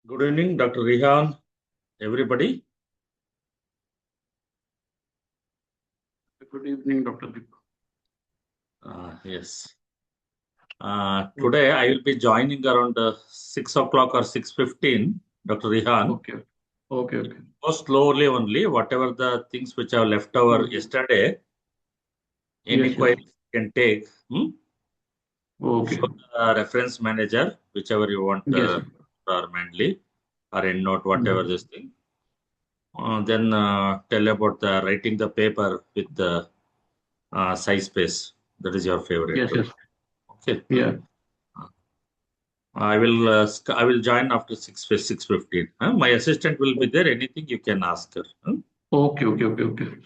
Good evening, Dr. Rehan, everybody. Good evening, Dr. Deepak. Yes. Today I will be joining around 6 o'clock or 6:15, Dr. Rehan. Okay. Okay. Go slowly only, whatever the things which are left over yesterday, any Yes. queries you can take. Okay. Show the reference manager, whichever you want, Yes. or Manly, or EndNote, whatever this thing. Then tell about the writing the paper with the size space. That is your favorite. Yes. Okay. Yeah. I will join after 6:15. My assistant will be there. Anything you can ask her. Okay.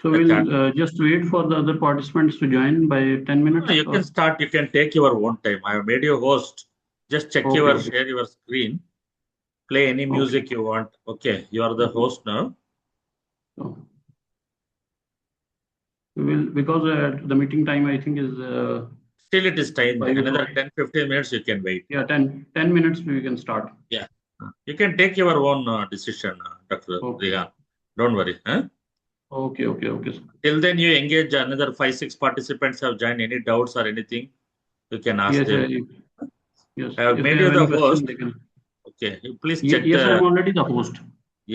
So The chat. we'll just wait for the other participants to join by 10 minutes. You can start. You can take your own time. I have made you host. Just check your Okay. share your screen. Play any Okay. music you want. Okay, you are the host now. So we will, because the meeting time I think is Still, it is time. 5 Another o'clock. 10-15 minutes. You can wait. Yeah, 10 minutes we can start. Yeah. You can take your own decision, Dr. Okay. Rehan. Don't worry. Okay. Till then, you engage another 5-6 participants have joined. Any doubts or anything, you can ask Yes. them. Yes. I have If they made have you the any question, host. they can. Okay, you please check Yes, I'm the. already the host.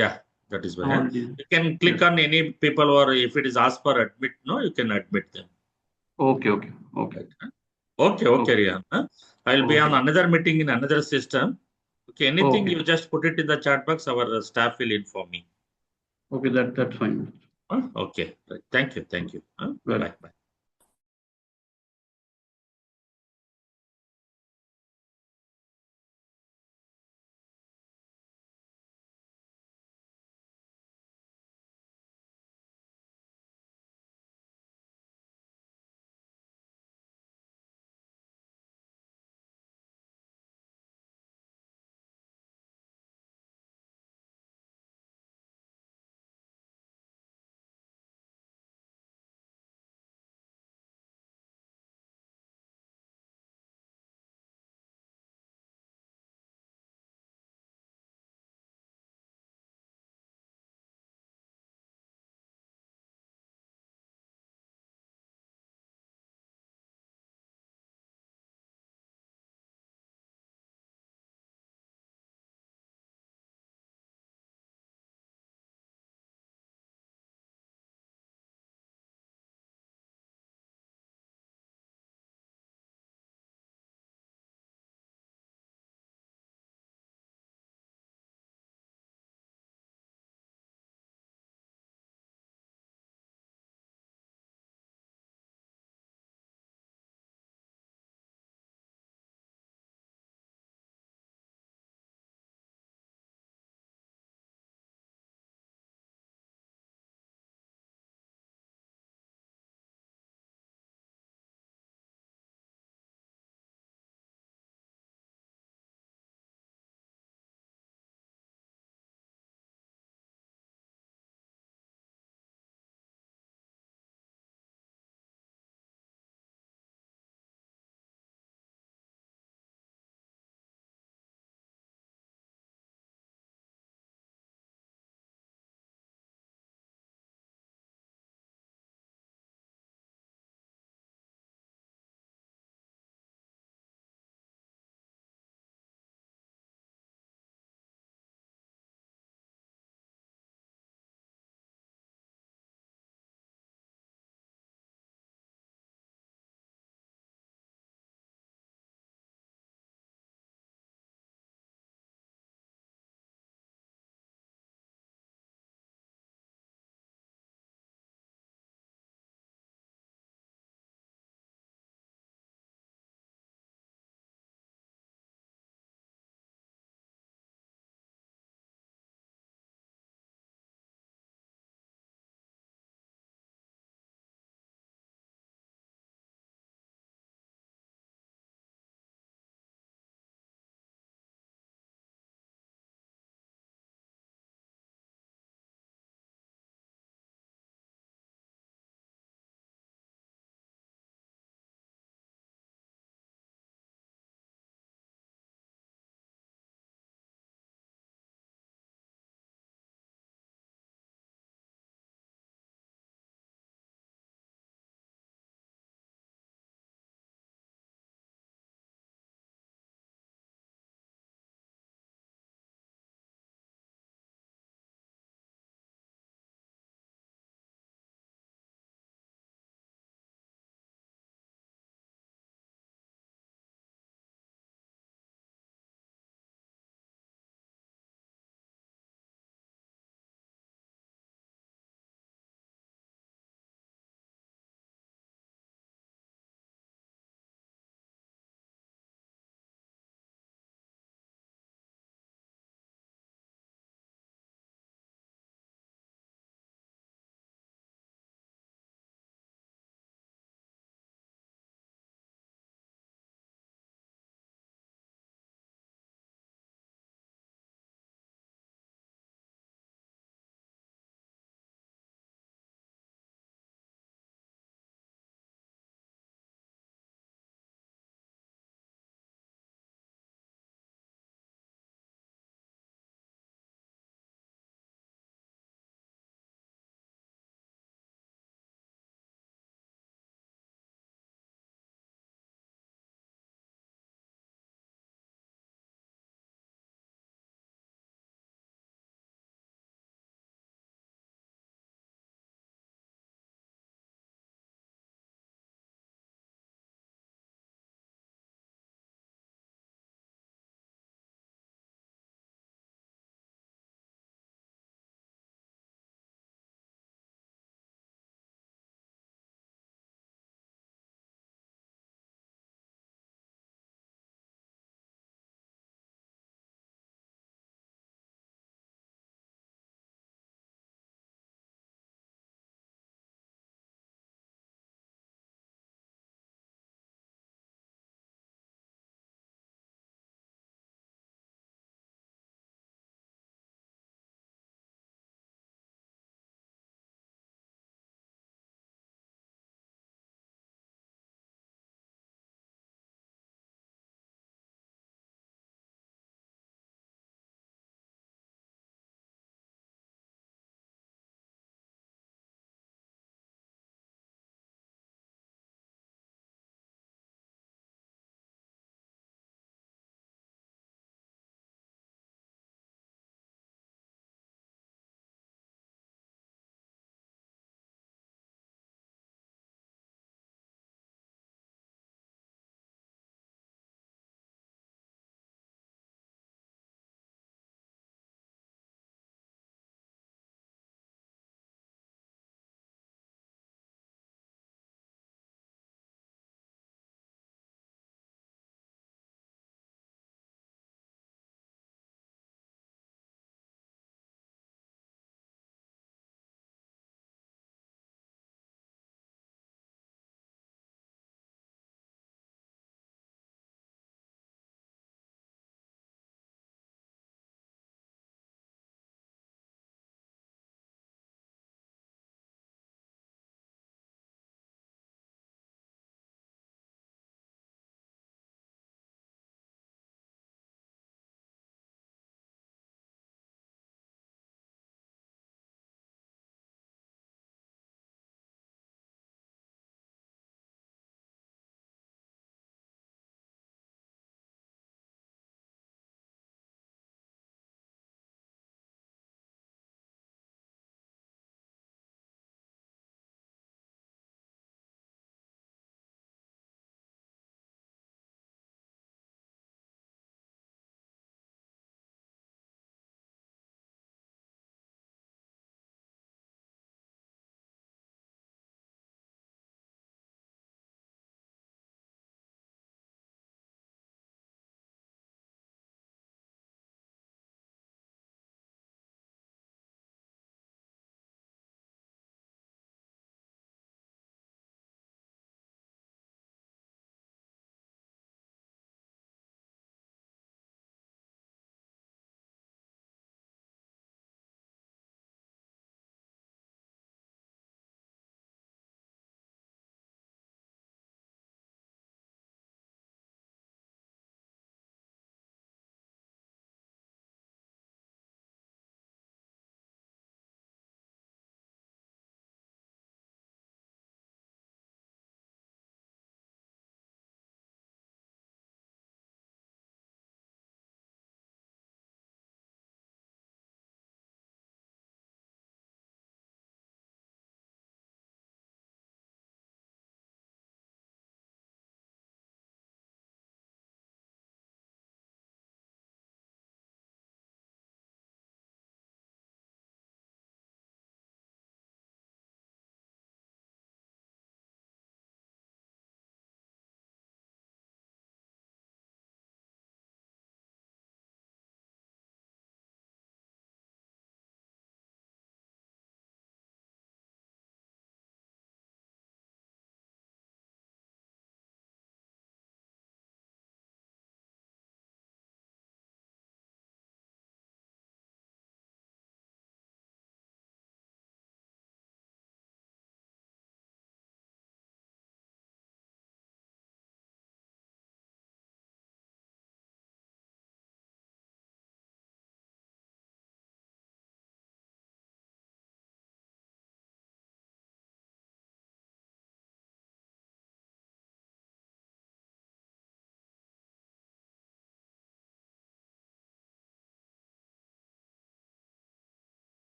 Yeah, that is I'm why. already. You can click Yes. on any people, or if it is asked for admit, no, you can admit them. Okay. Right, Okay, Okay. Rian. I will be on Okay. another meeting in another system. Okay, anything Okay. you just put it in the chat box. Our staff will inform me. Okay. That's fine. Okay, right. Thank you. Well. Bye.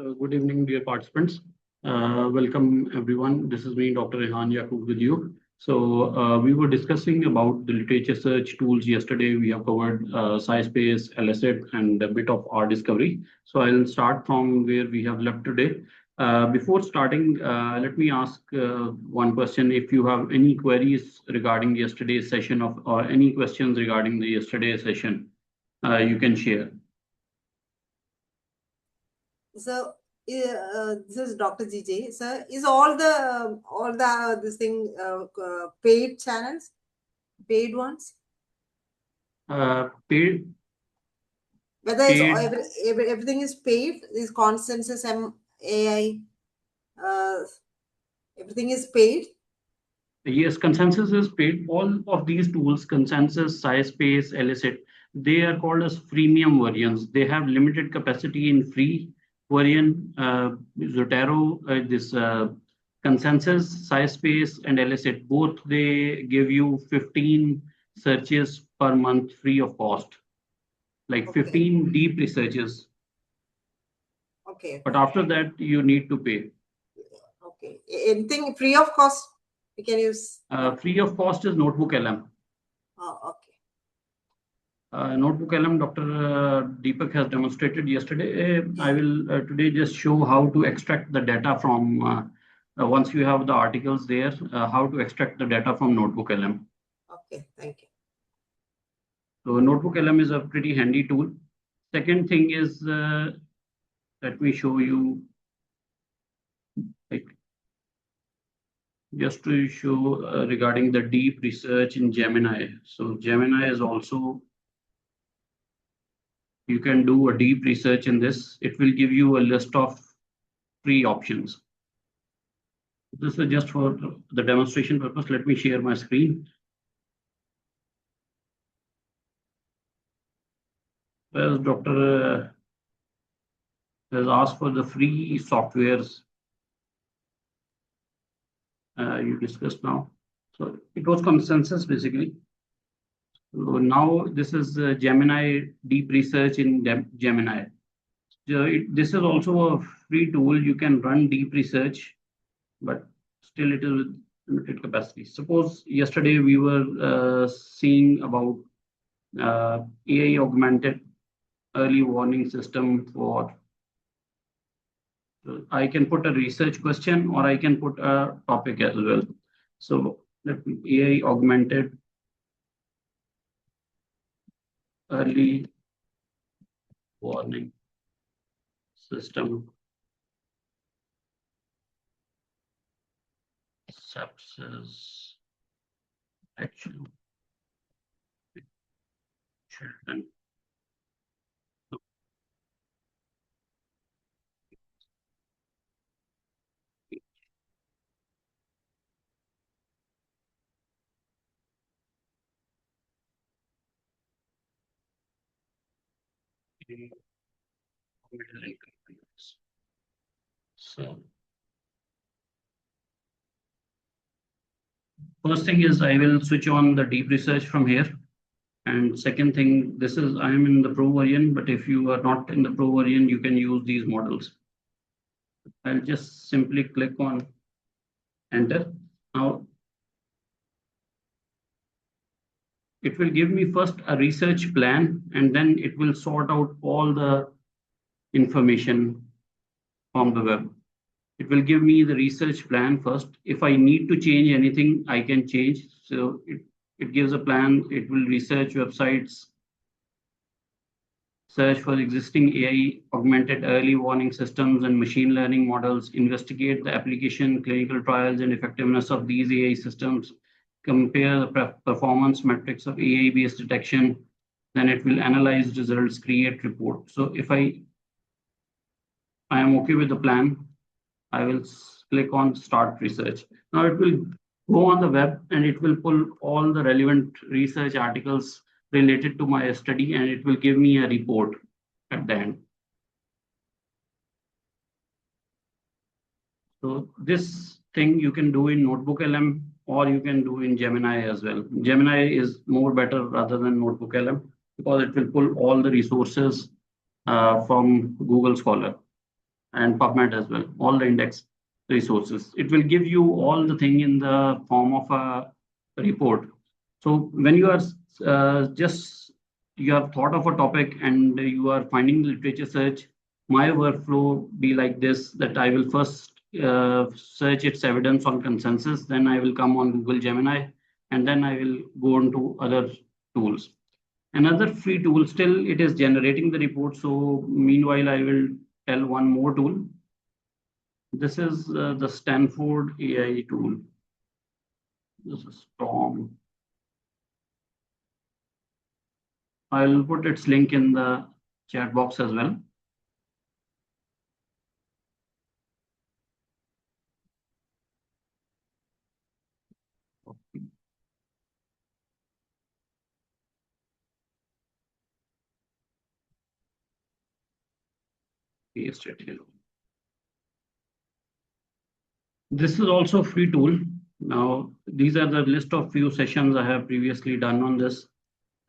Good evening, dear participants. Welcome, everyone. This is me, Dr. Rehan Yaqoob, with you. So we were discussing about the literature search tools yesterday. We have covered SciSpace, LSAT, and a bit of R discovery. So I'll start from where we have left today. Before starting, let me ask one question. If you have any queries regarding yesterday's session or any questions regarding the yesterday's session, you can share. So this is Dr. GJ. So is all the this thing paid channels, paid ones? Paid. Whether it's everything is paid, is Consensus AI, everything is paid. Yes, Consensus is paid. All of these tools, Consensus, SciSpace, LSAT, they are called as freemium variants. They have limited capacity in free variant. Zotero, this Consensus, SciSpace, and LSAT, both they give you 15 searches per month free of cost, like 15 deep researches. Okay. But after that, you need to pay. Okay. Anything free of cost we can use? Free of cost is Notebook LM. Oh, okay. Notebook LM, Dr. Deepak has demonstrated yesterday. I will today just show how to extract the data from, once you have the articles there, how to extract the data from Notebook LM. Okay, thank you. So Notebook LM is a pretty handy tool. Second thing is, let me show you, like, just to show regarding the deep research in Gemini. So Gemini is also, you can do a deep research in this. It will give you a list of free options. This is just for the demonstration purpose. Let me share my screen. Well, Dr. has asked for the free softwares you discussed now. So it was Consensus basically. So now this is Gemini deep research in Gemini. So this is also a free tool. You can run deep research, but still it is with limited capacity. Suppose yesterday we were seeing about AI augmented early warning system for, I can put a research question or I can put a topic as well. So let me AI augmented early warning system sepsis action children. So first thing is I will switch on the deep research from here. And second thing, this is, I am in the pro version, but if you are not in the pro version, you can use these models. I'll just simply click on enter. Now, it will give me first a research plan, and then it will sort out all the information from the web. It will give me the research plan first. If I need to change anything, I can change. So it gives a plan. It will research websites, search for existing AI augmented early warning systems and machine learning models, investigate the application, clinical trials, and effectiveness of these AI systems, compare the performance metrics of AI-based detection, then it will analyze results, create report. So if I am okay with the plan, I will click on start research. Now it will go on the web and it will pull all the relevant research articles related to my study and it will give me a report at the end. So this thing you can do in Notebook LM or you can do in Gemini as well. Gemini is more better rather than Notebook LM because it will pull all the resources from Google Scholar. and PubMed as well, all the index resources. It will give you all the thing in the form of a report. So when you are you have thought of a topic and you are finding the literature search, my workflow be like this, that I will first search its evidence on consensus, then I will come on Google Gemini, and then I will go on to other tools. Another free tool, still it is generating the report. So meanwhile, I will tell one more tool. This is the Stanford AI tool. This is Storm. I'll put its link in the chat box as well. Paste it here. This is also a free tool. Now, these are the list of few sessions I have previously done on this.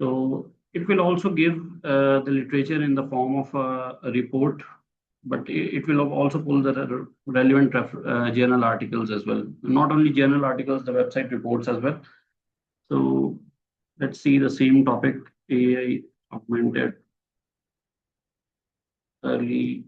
So it will also give the literature in the form of a report, but it will also pull the relevant journal articles as well. Not only journal articles, the website reports as well. So let's see the same topic, AI augmented early.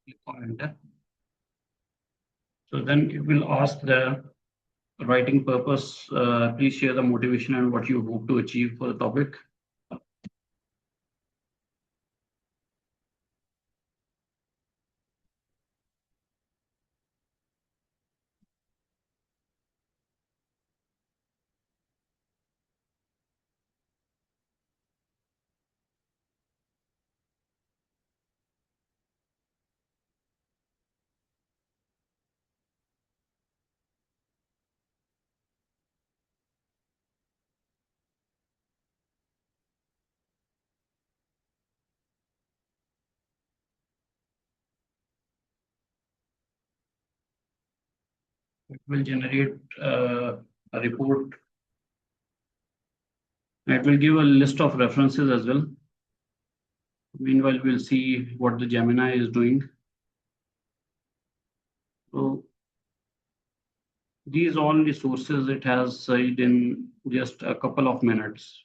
Click on enter. So then it will ask the writing purpose. Please share the motivation and what you hope to achieve for the topic. It will generate a report. It will give a list of references as well. Meanwhile, we'll see what the Gemini is doing. So these all resources it has cited in just a couple of minutes.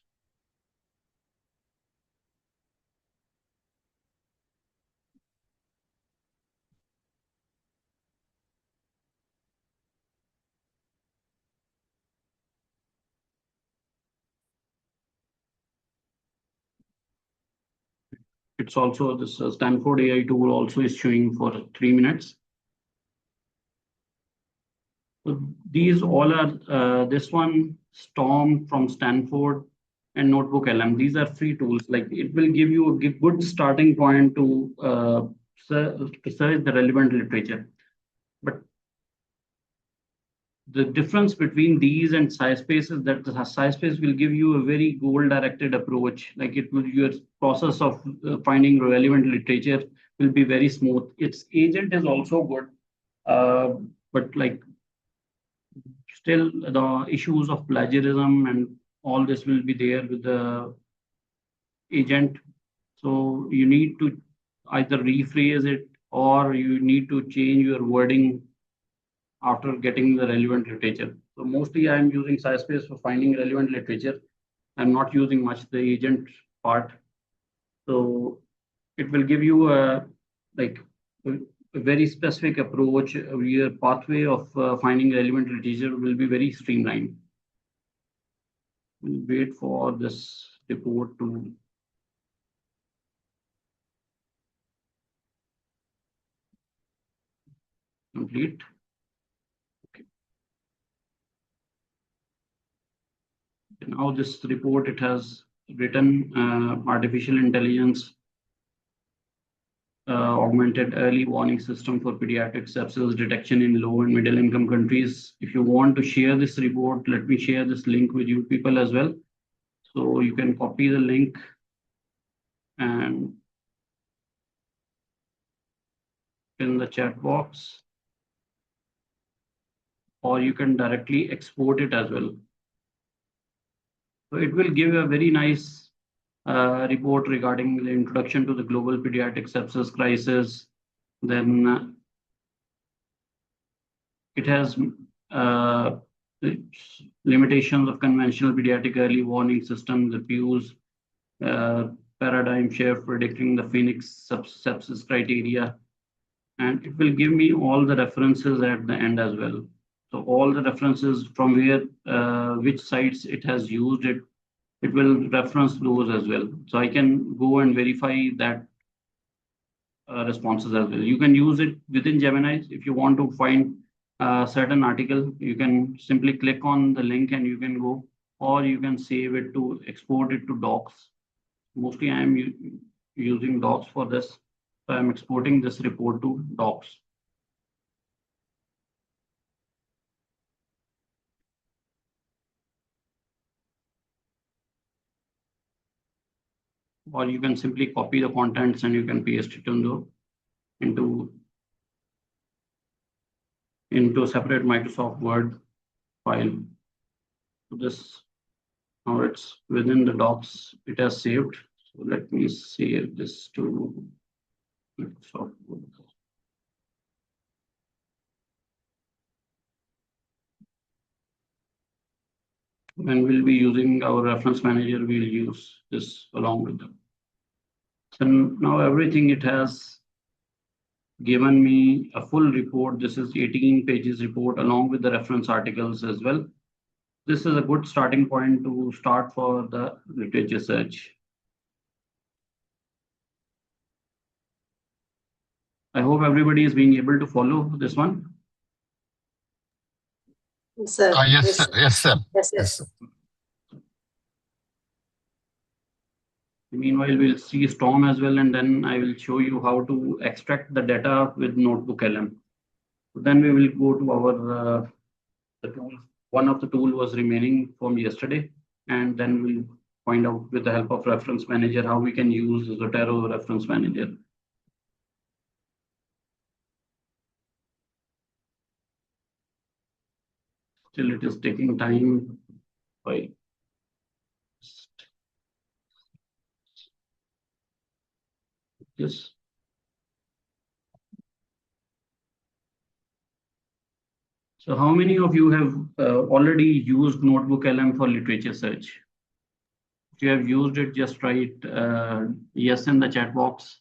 It's also this Stanford AI tool also is showing for 3 minutes. So these all are this one, Storm from Stanford, and Notebook LM. These are free tools. Like it will give you a good starting point to search the relevant literature. But the difference between these and SciSpace is that the SciSpace will give you a very goal-directed approach. Like it will, your process of finding relevant literature will be very smooth. Its agent is also good, but like still the issues of plagiarism and all this will be there with the agent. So you need to either rephrase it or you need to change your wording after getting the relevant literature. So mostly I'm using SciSpace for finding relevant literature. I'm not using much the agent part. So it will give you a very specific approach. Your pathway of finding relevant literature will be very streamlined. We'll wait for this report to complete. Now this report, it has written artificial intelligence augmented early warning system for pediatric sepsis detection in low and middle income countries. If you want to share this report, let me share this link with you people as well. So you can copy the link and in the chat box, or you can directly export it as well. So it will give a very nice report regarding the introduction to the global pediatric sepsis crisis. Then it has limitations of conventional pediatric early warning systems, abuse, paradigm shift, predicting the Phoenix sepsis criteria. And it will give me all the references at the end as well. So all the references from where, which sites it has used it, it will reference those as well. So I can go and verify that responses as well. You can use it within Gemini. If you want to find a certain article, you can simply click on the link and you can go, or you can save it to export it to docs. Mostly I am using docs for this. So I'm exporting this report to docs. Or you can simply copy the contents and you can paste it into a separate Microsoft Word file. This now it's within the docs, it has saved. So let me save this to Microsoft Word. When we'll be using our reference manager, we'll use this along with them. So now everything it has given me a full report. This is 18 pages report along with the reference articles as well. This is a good starting point to start for the literature search. I hope everybody is being able to follow this one. Sir. Yes, sir. Yes, sir. Yes, Yes, sir. Meanwhile, we'll see Storm as well, and then I will show you how to extract the data with Notebook LM. So then we will go to our the tool. One of the tool was remaining from yesterday, and then we'll find out with the help of Reference Manager how we can use Zotero Reference Manager. Still, it is taking time. By this. So how many of you have already used Notebook LM for literature search? If you have used it, just write yes in the chat box.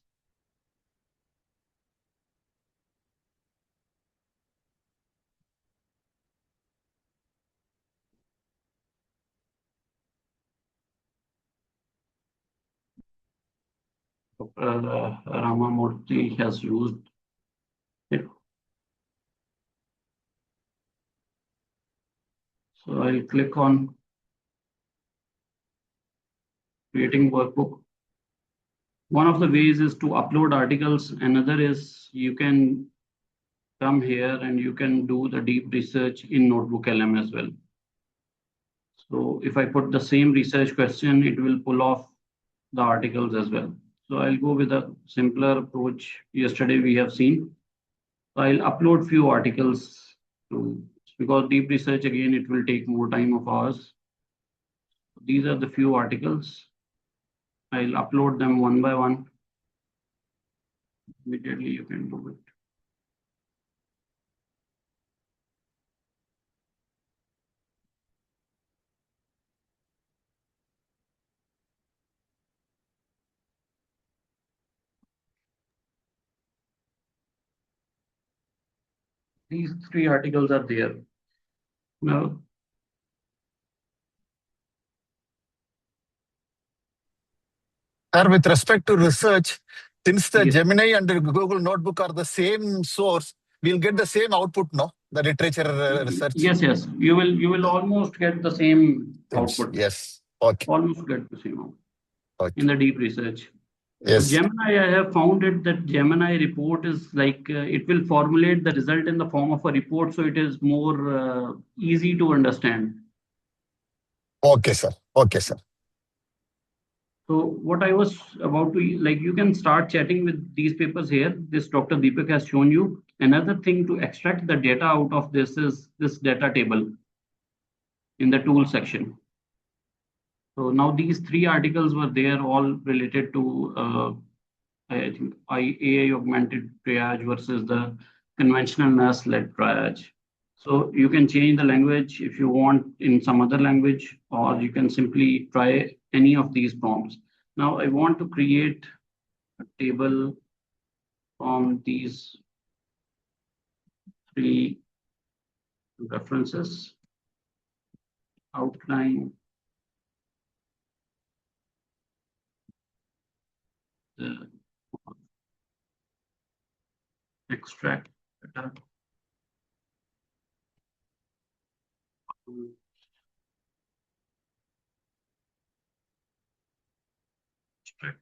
Ramamurthy has used it. So I'll click on creating workbook. One of the ways is to upload articles. Another is you can come here and you can do the deep research in Notebook LM as well. So if I put the same research question, it will pull off the articles as well. So I'll go with a simpler approach. Yesterday we have seen. So I'll upload few articles because deep research again, it will take more time of ours. These are the few articles. I'll upload them one by one. Immediately you can do it. These 3 articles are there. Now, Sir, with respect to research, since the yes. Gemini and the Google Notebook are the same source, we'll get the same output, no? The literature research. Yes. You will almost get the same output. Yes. Okay. Almost get the same out Okay. in the deep research. Yes. So Gemini, I have found it that Gemini report is like it will formulate the result in the form of a report, so it is more easy to understand. Okay, sir. Okay, sir. So what I was about to, like, you can start chatting with these papers here. This Dr. Deepak has shown you. Another thing to extract the data out of this is this data table in the tool section. So now these 3 articles were there, all related to I think AI augmented triage versus the conventional nurse-led triage. So you can change the language if you want in some other language, or you can simply try any of these prompts. Now I want to create a table from these 3 references: outline, the extract data, extract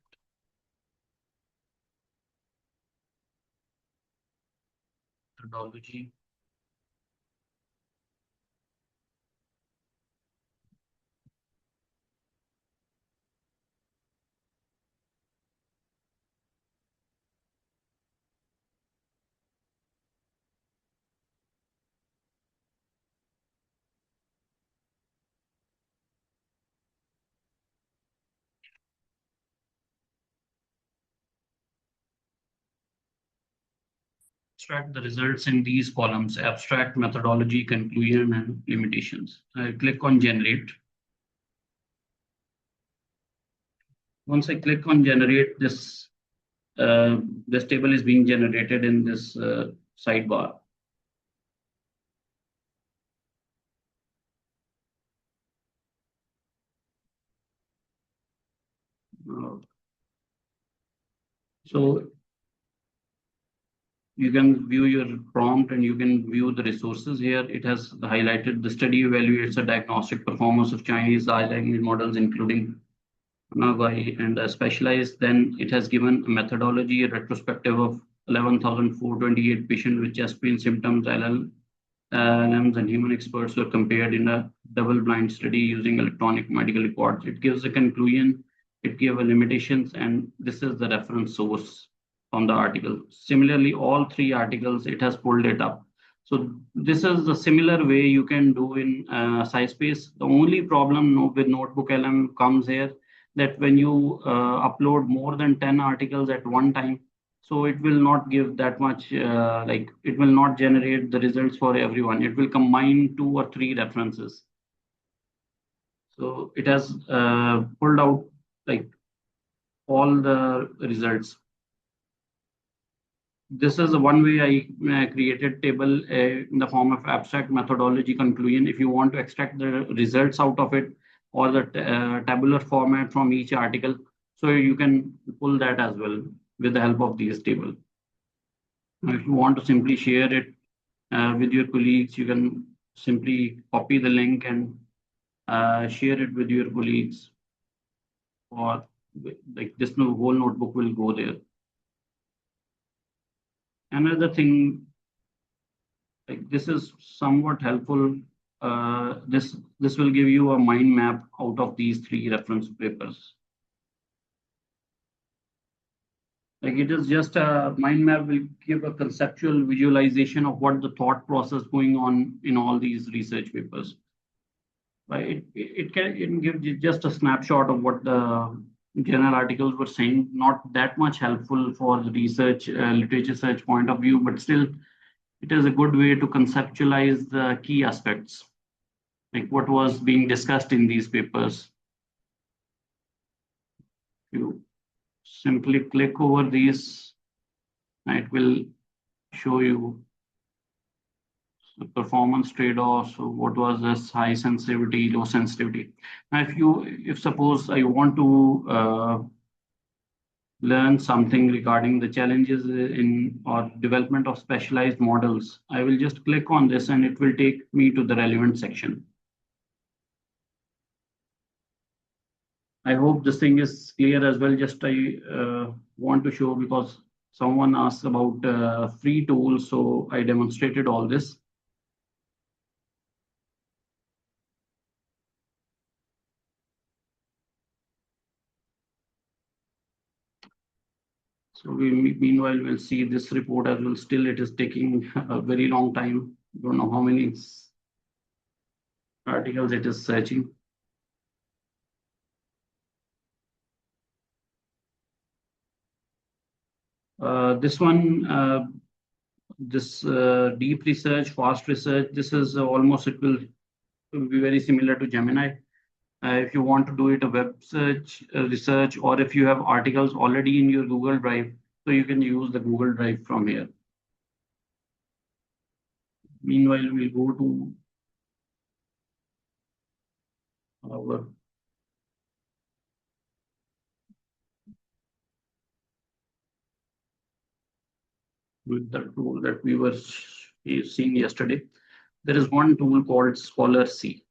methodology, extract the results in these columns: abstract, methodology, conclusion, and limitations. I click on generate. Once I click on generate, this table is being generated in this sidebar. So you can view your prompt and you can view the resources here. It has highlighted the study evaluates the diagnostic performance of Chinese large language models, including Nagai and specialized. Then it has given a methodology, a retrospective of 11,428 patients with chest pain symptoms, LLMs and human experts were compared in a double-blind study using electronic medical records. It gives a conclusion, it gives limitations, and this is the reference source from the article. Similarly, all 3 articles, it has pulled it up. So this is the similar way you can do in SciSpace. The only problem with Notebook LM comes here that when you upload more than 10 articles at one time, so it will not give that much, like it will not generate the results for everyone. It will combine 2 or 3 references. So it has pulled out like all the results. This is the one way I created table in the form of abstract, methodology, conclusion. If you want to extract the results out of it, or the tabular format from each article, so you can pull that as well with the help of these tables. If you want to simply share it with your colleagues, you can simply copy the link and share it with your colleagues, or like this whole notebook will go there. Another thing, like this is somewhat helpful. This will give you a mind map out of these 3 reference papers. Like it is just a mind map will give a conceptual visualization of what the thought process going on in all these research papers. Right? It can give you just a snapshot of what the journal articles were saying. Not that much helpful for the research, literature search point of view, but still it is a good way to conceptualize the key aspects, like what was being discussed in these papers. You simply click over these, it will show you the performance trade-offs. So what was this high sensitivity, low sensitivity. Now, if suppose I want to learn something regarding the challenges in or development of specialized models, I will just click on this and it will take me to the relevant section. I hope this thing is clear as well. Just I want to show because someone asked about free tools, so I demonstrated all this. So meanwhile, we'll see this report as well. Still, it is taking a very long time. Don't know how many articles it is searching. This one, this deep research, fast research, this is almost, it will be very similar to Gemini. If you want to do it a web search research, or if you have articles already in your Google Drive, so you can use the Google Drive from here. Meanwhile, we'll go to our with the tool that we were seeing yesterday. There is one tool called Scholar C.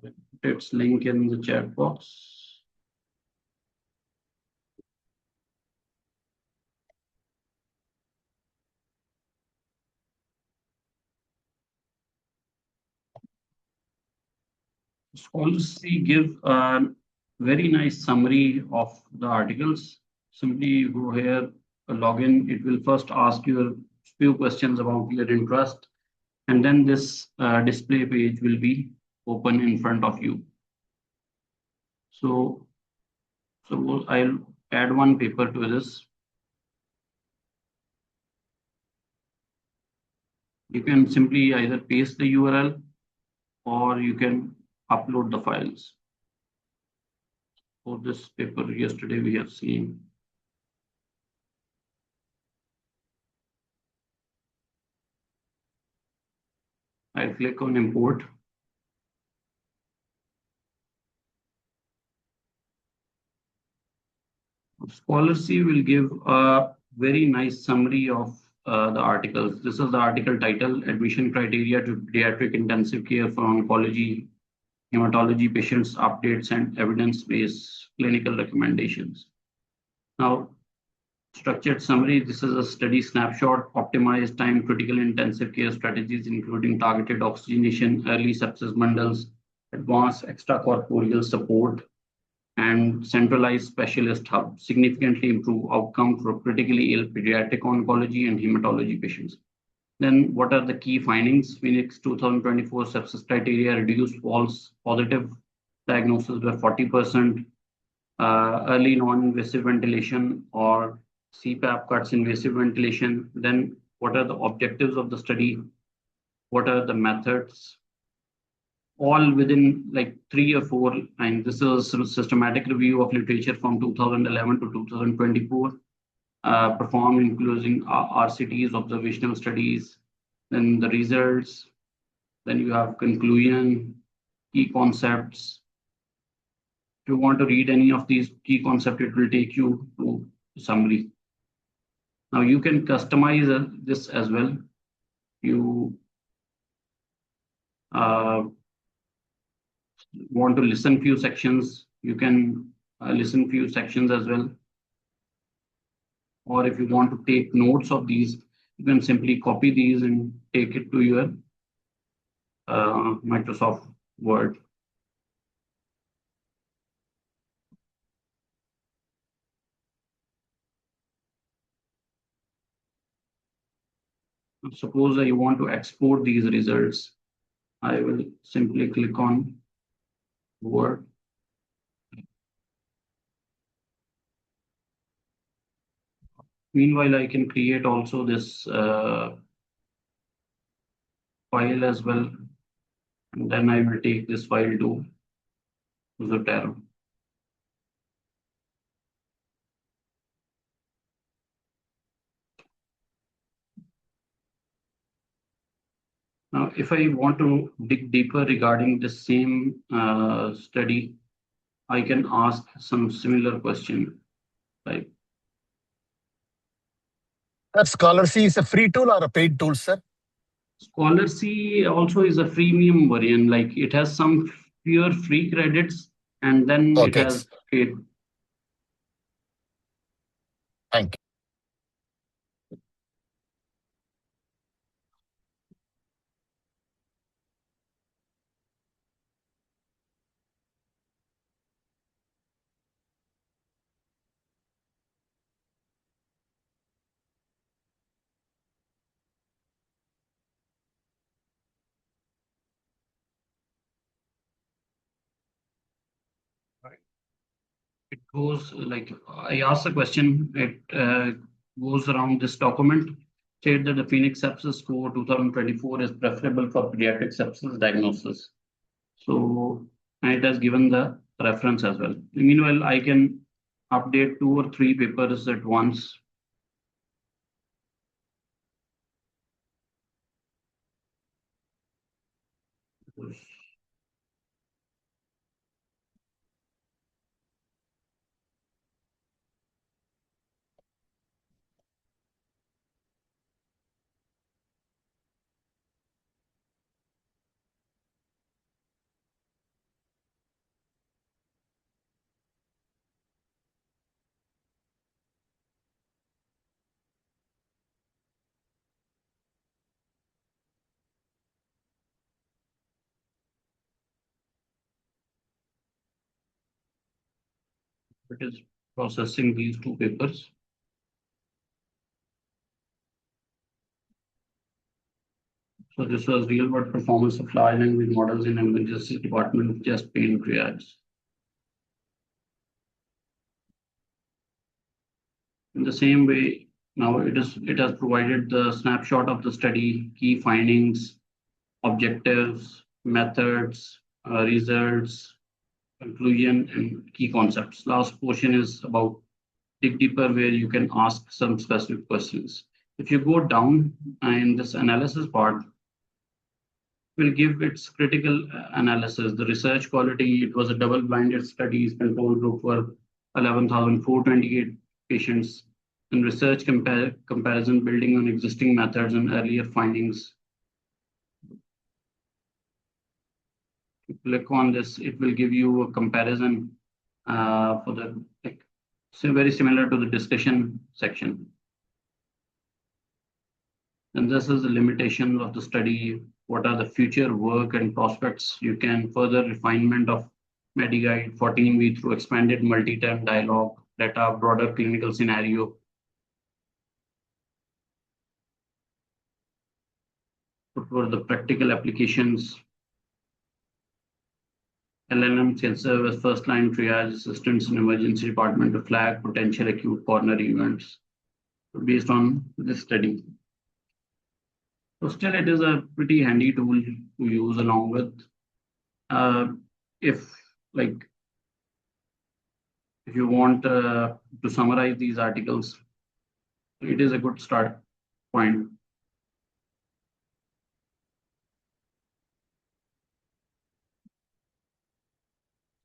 Put its link in the chat box. Scholars give a very nice summary of the articles. Simply you go here, log in. It will first ask you a few questions about your interest, and then this display page will be open in front of you. So I'll add one paper to this. You can simply either paste the URL or you can upload the files. For this paper yesterday we have seen. I'll click on import. Scholar C will give a very nice summary of the articles. This is the article title, Admission Criteria to Pediatric Intensive Care for Oncology, Hematology Patients, Updates and Evidence-Based Clinical Recommendations. Now, structured summary, this is a study snapshot, optimized time critical intensive care strategies, including targeted oxygenation, early sepsis bundles, advanced extracorporeal support, and centralized specialist hub significantly improve outcome for critically ill pediatric oncology and hematology patients. Then what are the key findings? Phoenix 2024 sepsis criteria reduced false positive diagnosis by 40%, early non-invasive ventilation or CPAP cuts invasive ventilation. Then what are the objectives of the study? What are the methods? All within like 3 or 4, and this is a systematic review of literature from 2011 to 2024, performed including RCTs, observational studies, then the results, then you have conclusion, key concepts. If you want to read any of these key concepts, it will take you to summary. Now you can customize this as well. You want to listen few sections, you can listen few sections as well. Or if you want to take notes of these, you can simply copy these and take it to your Microsoft Word. Suppose I want to export these results. I will simply click on Word. Meanwhile, I can create also this file as well. And then I will take this file to Zotero. Now, if I want to dig deeper regarding the same study, I can ask some similar question. Like Scholarcy is a free tool or a paid tool, sir? Scholarcy also is a freemium variant. Like it has some pure free credits, and then it Okay. has paid. Thank you. It goes like I asked a question. It goes around this document. State that the Phoenix sepsis score 2024 is preferable for pediatric sepsis diagnosis. So, and it has given the reference as well. Meanwhile, I can update 2 or 3 papers at once. It is processing these 2 papers. So this was real world performance of large language models in emergency department of chest pain triage. In the same way, now it has provided the snapshot of the study, key findings, objectives, methods, results, conclusion, and key concepts. Last portion is about dig deeper, where you can ask some specific questions. If you go down in this analysis part, will give its critical analysis. The research quality, it was a double-blinded studies, control group were 11,428 patients, and research comparison building on existing methods and earlier findings. If you click on this, it will give you a comparison for the, like, so very similar to the discussion section. And this is the limitation of the study. What are the future work and prospects? You can further refinement of MediGuide 14V through expanded multi-term dialogue, data, broader clinical scenario. What were the practical applications? LLM can serve as first-line triage assistants in emergency department to flag potential acute coronary events based on this study. So still, it is a pretty handy tool to use along with. If you want to summarize these articles, it is a good start point.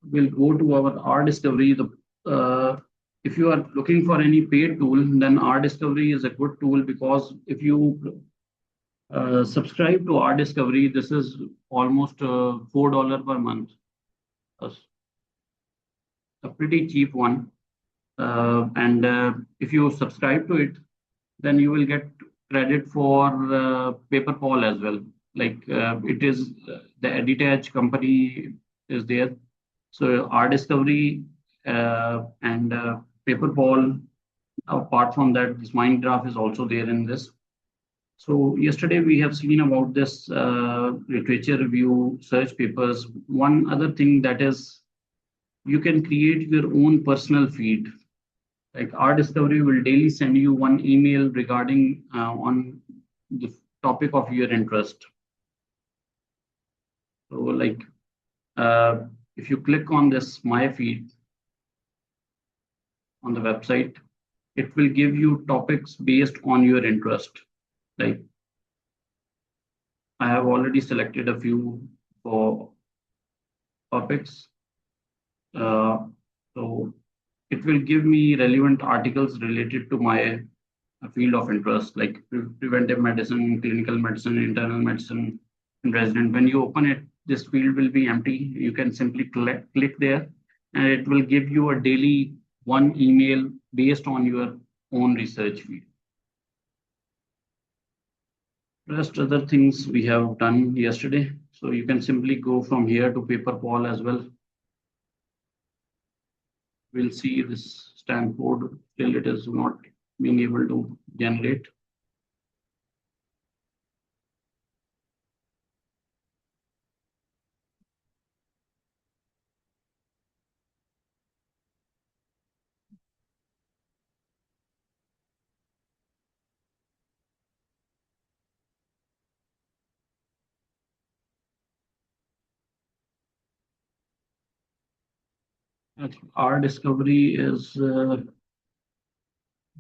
We'll go to our R Discovery. If you are looking for any paid tool, then R Discovery is a good tool, because if you subscribe to R Discovery, this is almost $4 per month. A pretty cheap one. If you subscribe to it, then you will get credit for paper poll as well. Like it is the Editage company is there. So R Discovery and paper poll. Apart from that, this mind graph is also there in this. So yesterday we have seen about this literature review, search papers. One other thing that is, you can create your own personal feed. Like R Discovery will daily send you one email regarding on the topic of your interest. So like if you click on this My Feed on the website, it will give you topics based on your interest. Like I have already selected a few for topics. So it will give me relevant articles related to my field of interest, like preventive medicine, clinical medicine, internal medicine, and resident. When you open it, this field will be empty. You can simply click there, and it will give you a daily one email based on your own research field. Rest other things we have done yesterday. So you can simply go from here to paper poll as well. We'll see this Stanford till it is not being able to generate. I think our discovery is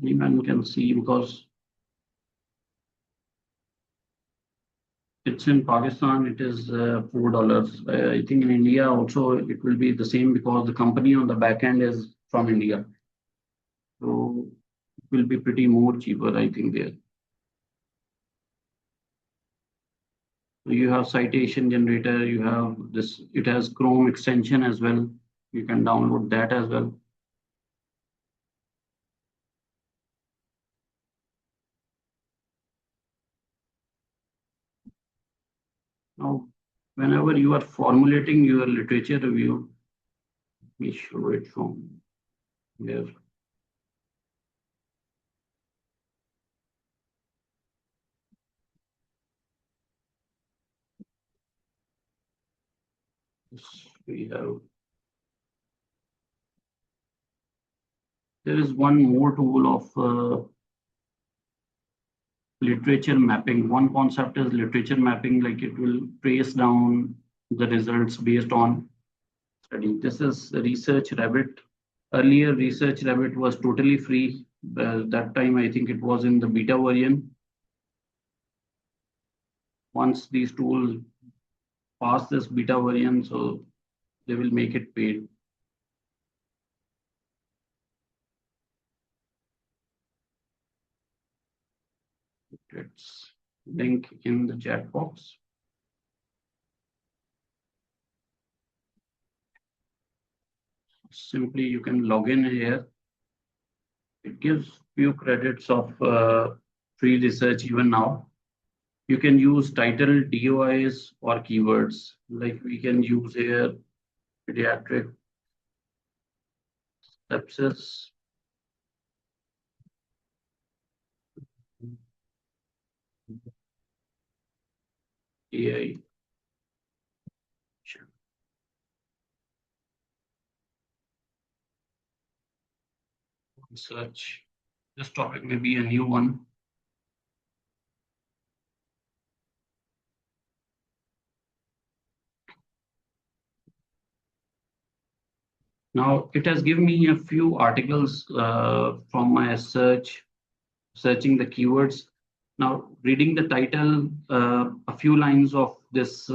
anyone can see because it's in Pakistan, it is $4. I think in India also it will be the same because the company on the back end is from India. So it will be pretty more cheaper, I think, there. So you have citation generator, you have this, it has Chrome extension as well. You can download that as well. Now, whenever you are formulating your literature review, let me show it from here. We have, there is one more tool of literature mapping. One concept is literature mapping, like it will trace down the results based on study. This is Research Rabbit. Earlier, Research Rabbit was totally free. That time, I think it was in the beta version. Once these tools pass this beta version, so they will make it paid. Let's link in the chat box. Simply, you can log in here. It gives few credits of free research even now. You can use title DOIs or keywords. Like we can use here pediatric sepsis. AI. Sure. Search. This topic may be a new one. Now it has given me a few articles from my searching the keywords. Now reading the title, a few lines of this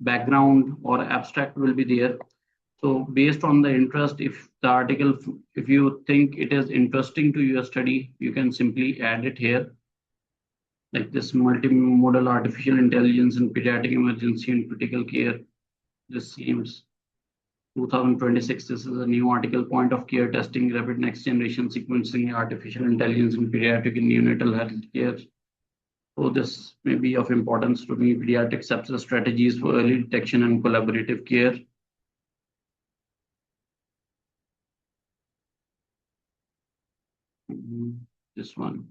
background or abstract will be there. So based on the interest, if the article, if you think it is interesting to your study, you can simply add it here. Like this multimodal artificial intelligence in pediatric emergency and critical care. This seems 2026, this is a new article, point of care testing, rapid next generation sequencing, artificial intelligence in pediatric and neonatal health care. So this may be of importance to me, pediatric sepsis strategies for early detection and collaborative care. This one.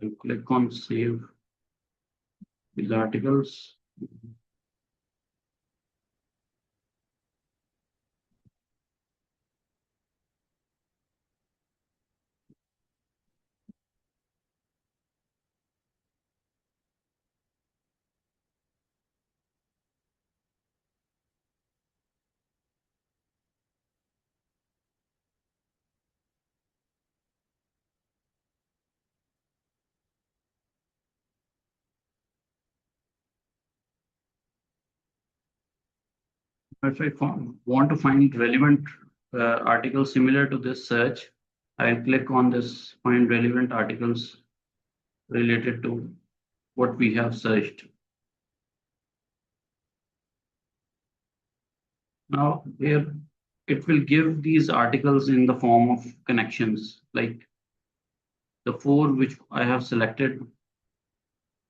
You click on save these articles. If I want to find relevant articles similar to this search, I'll click on this find relevant articles related to what we have searched. Now here it will give these articles in the form of connections, like the 4 which I have selected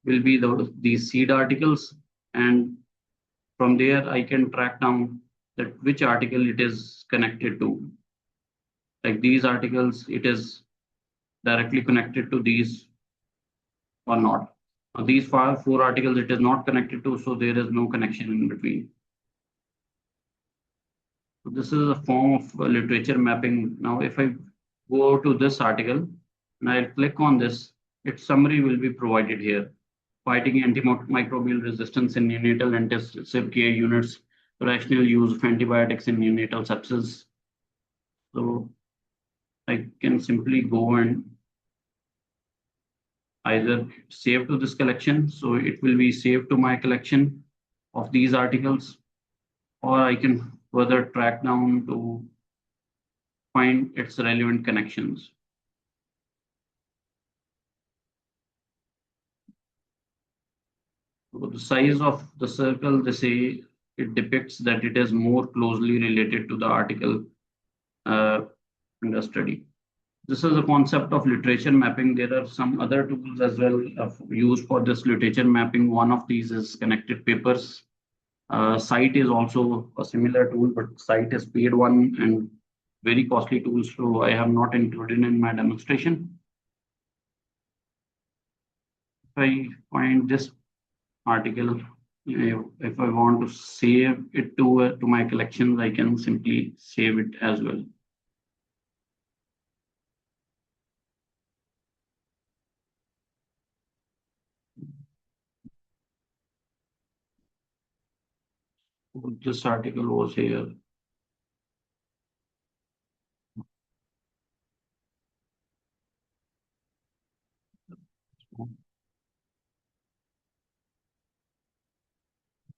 will be these seed articles, and from there I can track down that which article it is connected to. Like these articles, it is directly connected to these or not. Now, these 4 articles it is not connected to, so there is no connection in between. So this is a form of literature mapping. Now, if I go to this article and I'll click on this, its summary will be provided here. Fighting antimicrobial resistance in neonatal intensive care units, rational use of antibiotics in neonatal sepsis. So I can simply go and either save to this collection, so it will be saved to my collection of these articles, or I can further track down to find its relevant connections. So the size of the circle, they say it depicts that it is more closely related to the article under study. This is a concept of literature mapping. There are some other tools as well used for this literature mapping. One of these is connected papers. Site is also a similar tool, but Site is paid one and very costly tools, so I have not included in my demonstration. If I find this article, if I want to save it to my collections, I can simply save it as well. This article was here.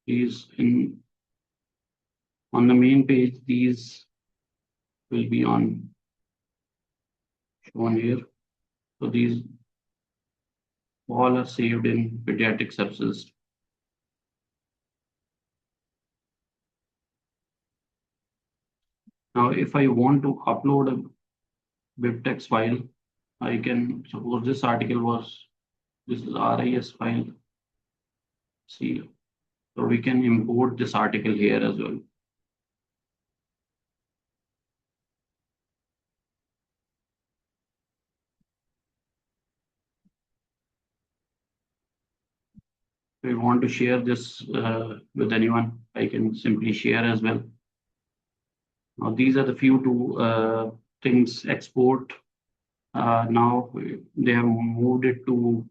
These on the main page, these will be shown here. So these all are saved in pediatric sepsis. Now, if I want to upload a bibtex file, I can suppose this article this is RIS file. See, so we can import this article here as well. If I want to share this with anyone, I can simply share as well. Now, these are the few things export. Now they have moved it to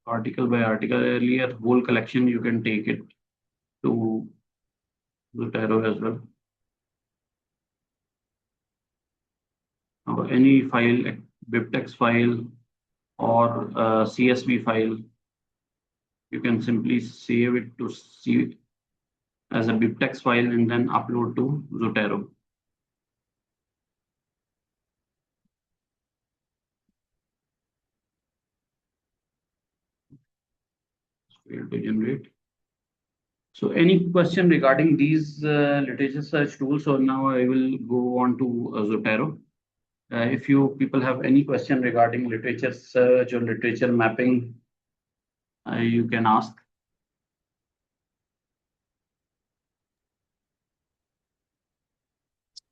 article by article. Earlier, whole collection, you can take it to Zotero as well. Now, any file, bibtex file or CSV file, you can simply save it to see as a bibtex file and then upload to Zotero. Failed to generate. So any question regarding these literature search tools? So now I will go on to Zotero. If you people have any question regarding literature search or literature mapping, you can ask.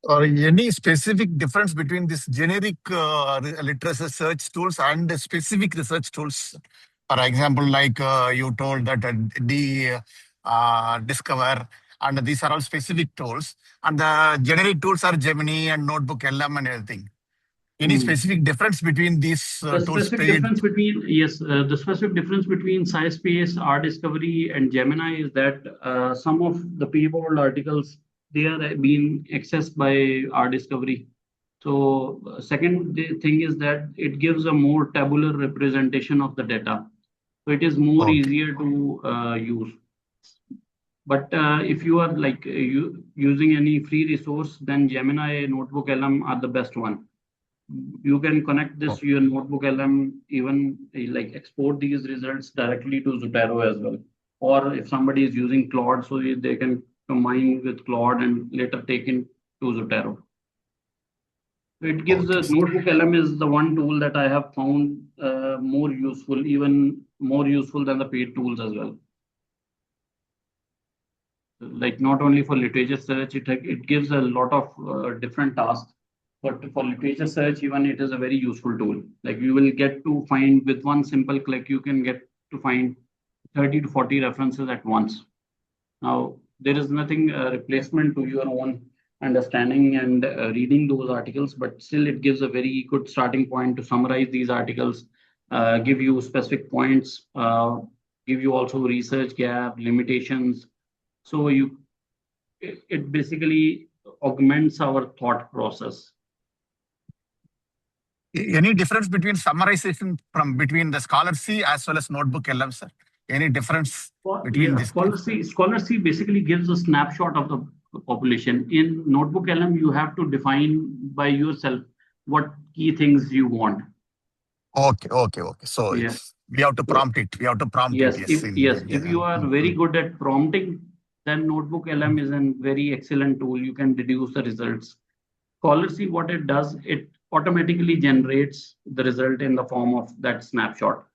Or any specific difference between this generic literature search tools and the specific research tools? For example, like you told that Discover, and these are all specific tools. And the generic tools are Gemini and Notebook LM and everything. Any specific difference between these tools? The specific difference between SciSpace, RDiscovery, and Gemini is that some of the paywall articles, they are being accessed by RDiscovery. So second thing is that it gives a more tabular representation of the data. So it is more easier to use. But if you are like using any free resource, then Gemini, Notebook LM are the best one. You can connect this to your Notebook LM, even like export these results directly to Zotero as well. Or if somebody is using Claude, so they can combine with Claude and later take in to Zotero. It gives a Notebook LM is the one tool that I have found more useful, even more useful than the paid tools as well. Like not only for literature search, it gives a lot of different tasks, but for literature search, even it is a very useful tool. Like you will get to find with one simple click, you can get to find 30 to 40 references at once. Now, there is nothing replacement to your own understanding and reading those articles, but still it gives a very good starting point to summarize these articles, give you specific points, give you also research gap, limitations. So it basically augments our thought process. Any difference between summarization between the Scholar C as well as Notebook LM, sir? Any difference between these? Scholar C basically gives a snapshot of the population. In Notebook LM, you have to define by yourself what key things you want. Okay. So yeah. We have to prompt it. We have to prompt yes, it. If you are very good at prompting, then Notebook LM is a very excellent tool. You can deduce the results. Scholar C, what it does, it automatically generates the result in the form of that snapshot.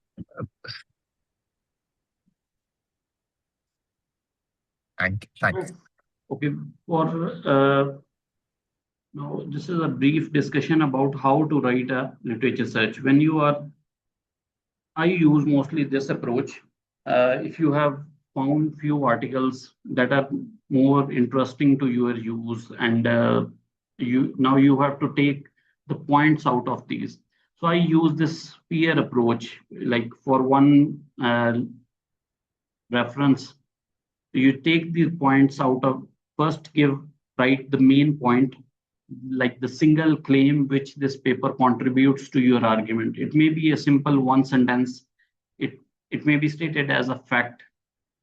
Thank you. Okay, now this is a brief discussion about how to write a literature search. I use mostly this approach. If you have found few articles that are more interesting to your use, and you have to take the points out of these. So I use this peer approach. Like for one reference, you take the points out of first write the main point, like the single claim which this paper contributes to your argument. It may be a simple one sentence. It may be stated as a fact.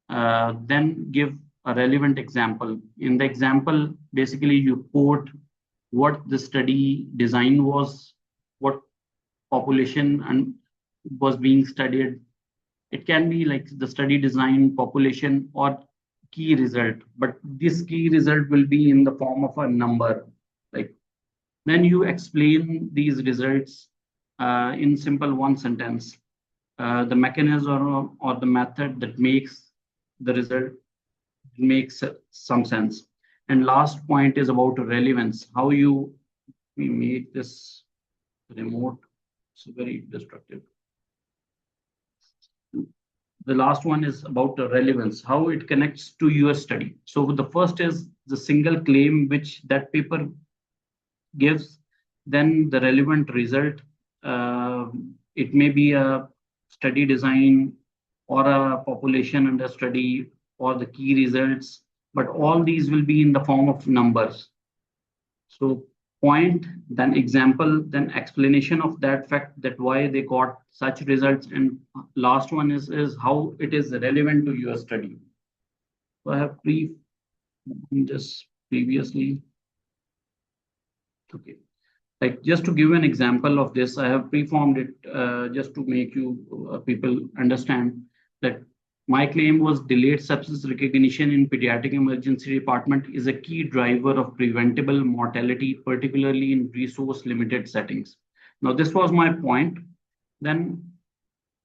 Then give a relevant example. In the example, basically you quote what the study design was, what population and was being studied. It can be like the study design, population, or key result, but this key result will be in the form of a number. Like then you explain these results in simple one sentence. The mechanism or the method that makes the result makes some sense. And last point is about relevance. How we make this remote. It's very destructive. The last one is about the relevance, how it connects to your study. So the first is the single claim which that paper gives, then the relevant result. It may be a study design or a population under study or the key results, but all these will be in the form of numbers. So point, then example, then explanation of that fact, that why they got such results, and last one is how it is relevant to your study. So I have this previously. Okay, like just to give an example of this, I have preformed it just to make you people understand that my claim was delayed sepsis recognition in pediatric emergency department is a key driver of preventable mortality, particularly in resource limited settings. Now, this was my point. Then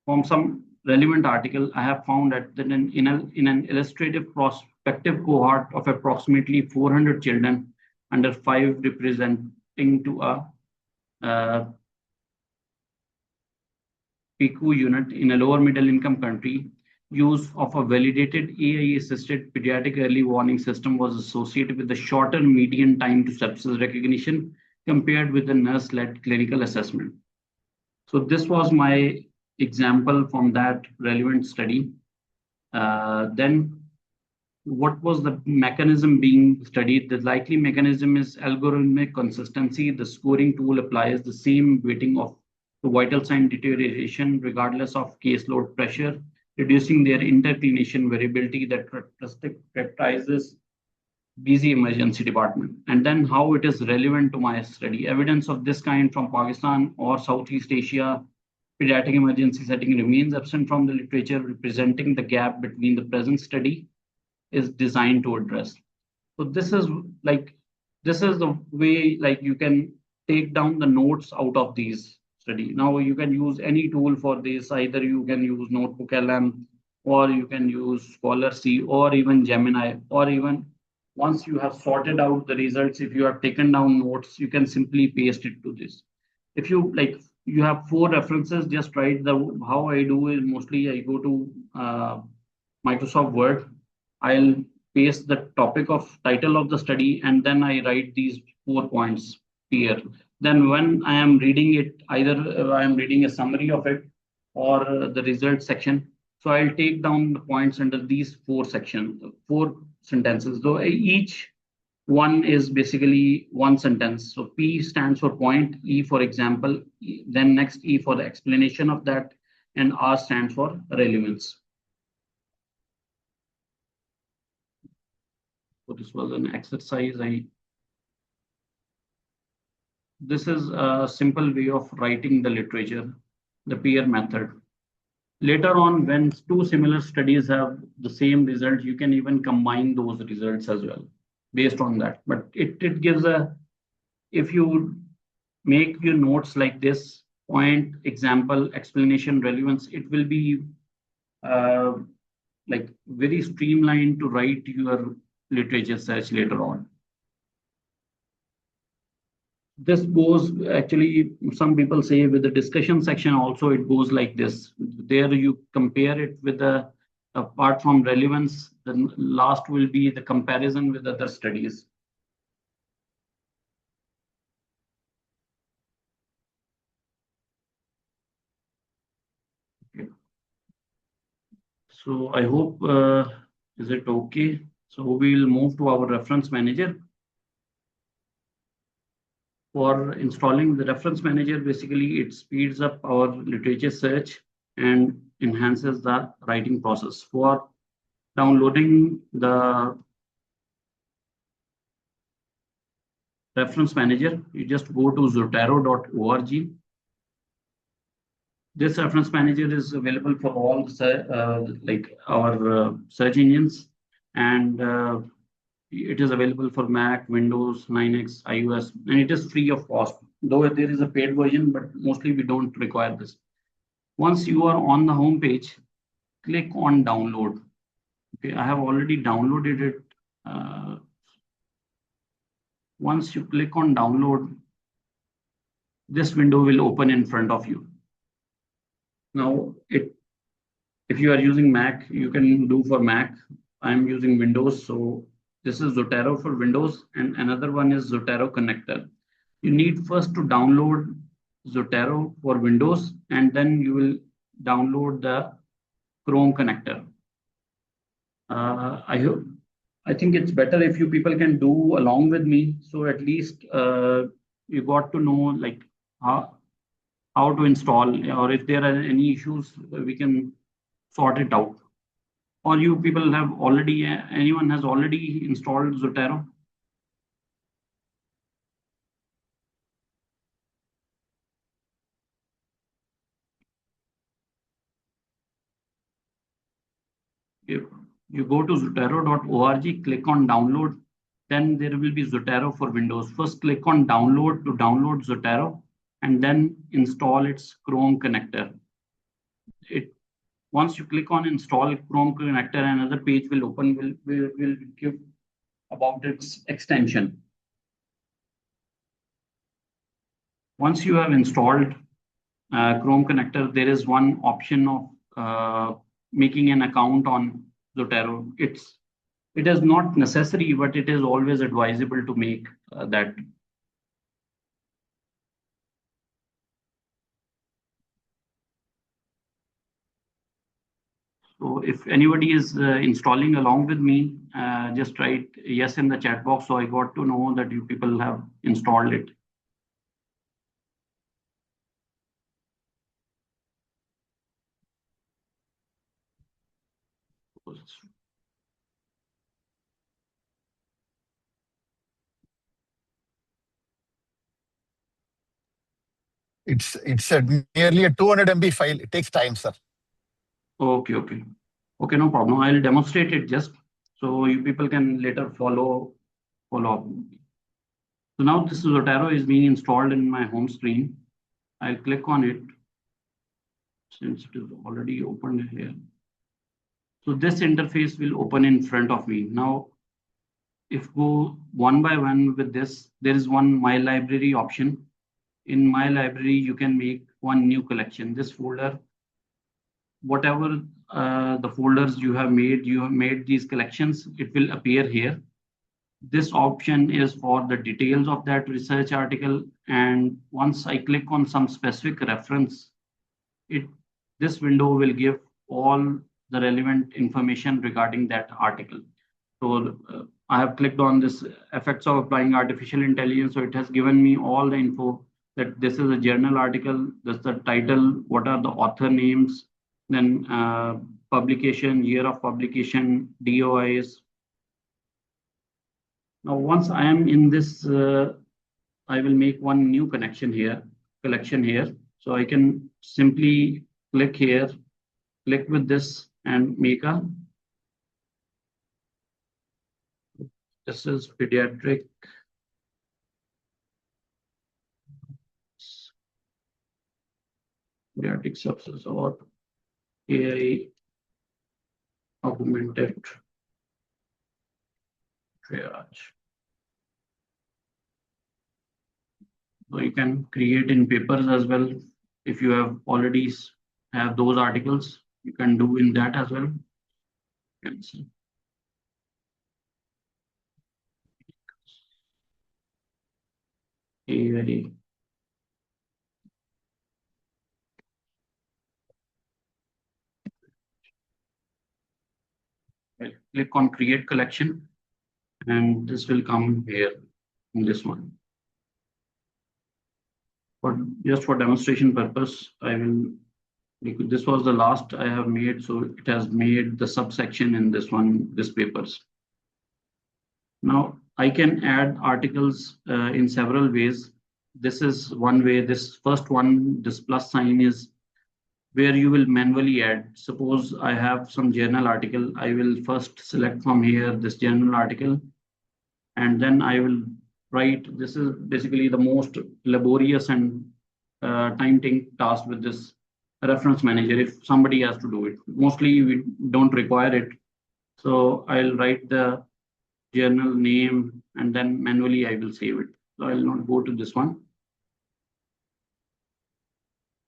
from some relevant article, I have found that in an illustrative prospective cohort of approximately 400 children under 5 representing to a PICU unit in a lower middle income country, use of a validated AI-assisted pediatric early warning system was associated with a shorter median time to sepsis recognition compared with the nurse-led clinical assessment. So this was my example from that relevant study. Then what was the mechanism being studied? The likely mechanism is algorithmic consistency. The scoring tool applies the same weighting of the vital sign deterioration regardless of caseload pressure, reducing their interclination variability that characterizes busy emergency department, and then how it is relevant to my study. Evidence of this kind from Pakistan or Southeast Asia pediatric emergency setting remains absent from the literature, representing the gap between the present study is designed to address. So this is the way you can take down the notes out of these study. Now you can use any tool for this. Either you can use Notebook LM, or you can use Scholar C, or even Gemini, or even once you have sorted out the results, if you have taken down notes, you can simply paste it to this. If you you have 4 references, just write how I do is mostly I go to Microsoft Word. I'll paste the topic of title of the study, and then I write these 4 points here. Then when I am reading it, either I am reading a summary of it or the results section. So I'll take down the points under these 4 sections, 4 sentences. Though each one is basically one sentence. So P stands for point, E for example, then next E for the explanation of that, and R stands for relevance. So this was an exercise. This is a simple way of writing the literature, the peer method. Later on, when 2 similar studies have the same result, you can even combine those results as well based on that. But it gives if you make your notes like this, point, example, explanation, relevance, it will be very streamlined to write your literature search later on. This goes, actually, some people say with the discussion section also, it goes like this. There you compare it with apart from relevance, the last will be the comparison with other studies. Okay. So I hope, is it okay? So we'll move to our reference manager. For installing the reference manager, basically it speeds up our literature search and enhances the writing process. For downloading the reference manager, you just go to zotero.org. This reference manager is available for all our search engines, and it is available for Mac, Windows, Linux, iOS, and it is free of cost. Though there is a paid version, but mostly we don't require this. Once you are on the home page, click on download. Okay, I have already downloaded it. Once you click on download, this window will open in front of you. Now, if you are using Mac, you can do for Mac. I'm using Windows, so this is Zotero for Windows, and another one is Zotero Connector. You need first to download Zotero for Windows, and then you will download the Chrome connector. I think it's better if you people can do along with me. So at least you got to know how to install, or if there are any issues, we can sort it out. Or you people have already, anyone has already installed Zotero? You go to zotero.org, click on download, then there will be Zotero for Windows. First click on download to download Zotero, and then install its Chrome connector. Once you click on install Chrome connector, another page will open, will give about its extension. Once you have installed Chrome connector, there is one option of making an account on Zotero. It is not necessary, but it is always advisable to make that. So if anybody is installing along with me, just write yes in the chat box, so I got to know that you people have installed it. It's nearly a 200 MB file. It takes time, sir. Okay, no problem. I'll demonstrate it just so you people can later follow up. So now this Zotero is being installed in my home screen. I'll click on it since it is already opened here. So this interface will open in front of me. Now, if go one by one with this, there is one My Library option. In My Library, you can make one new collection. This folder, whatever the folders you have made these collections, it will appear here. This option is for the details of that research article. And once I click on some specific reference, this window will give all the relevant information regarding that article. So I have clicked on this effects of applying artificial intelligence. So it has given me all the info that this is a journal article, this is the title, what are the author names, then publication, year of publication, DOIs. Now, once I am in this, I will make one new collection here. So I can simply click here, click with this and make this is pediatric sepsis or AI augmented triage. So you can create in papers as well. If you have already have those articles, you can do in that as well. You can see. AI. I'll click on create collection and this will come here in this one. But just for demonstration purpose, I will, this was the last I have made, so it has made the subsection in this one, this papers. Now I can add articles in several ways. This is one way. This first one, this plus sign, is where you will manually add. Suppose I have some journal article. I will first select from here this journal article, and then I will write. This is basically the most laborious and time-taking task with this reference manager. If somebody has to do it, mostly we don't require it. So I'll write the journal name and then manually I will save it. So I'll not go to this one.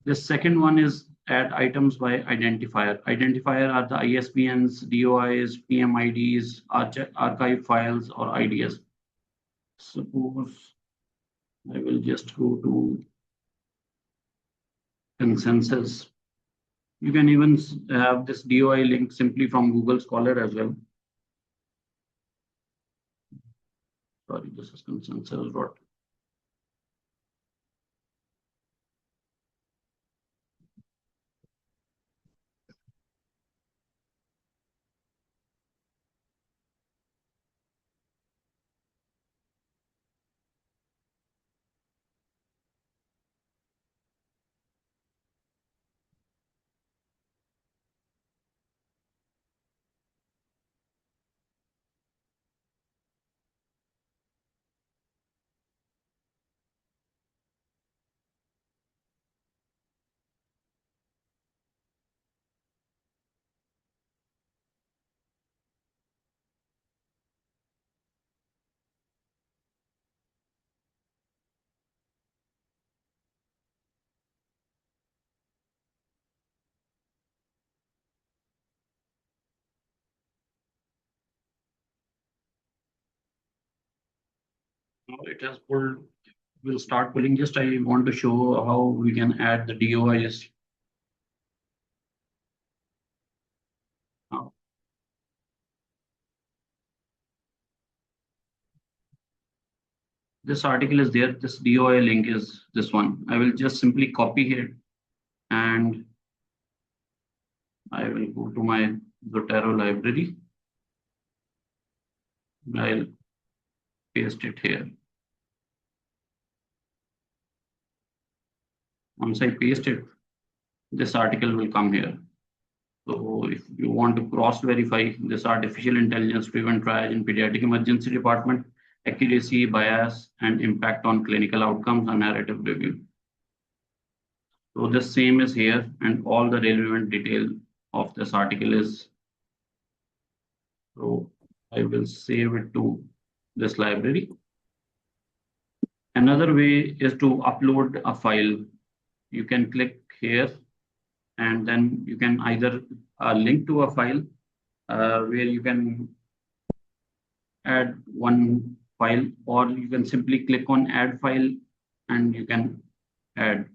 The second one is add items by identifier. Identifier are the ISBNs, DOIs, PMIDs, archive files, or IDs. Suppose I will just go to consensus. You can even have this DOI link simply from Google Scholar as well. Sorry, this is consensus. Now it has pulled, will start pulling. Just I want to show how we can add the DOIs. Now, this article is there. This DOI link is this one. I will just simply copy here and I will go to my Zotero library. I'll paste it here. Once I paste it, this article will come here. So if you want to cross-verify this artificial intelligence-driven triage in pediatric emergency department, accuracy, bias, and impact on clinical outcomes and narrative review. So the same is here, and all the relevant detail of this article is. So I will save it to this library. Another way is to upload a file. You can click here, and then you can either link to a file where you can add one file, or you can simply click on add file and you can add.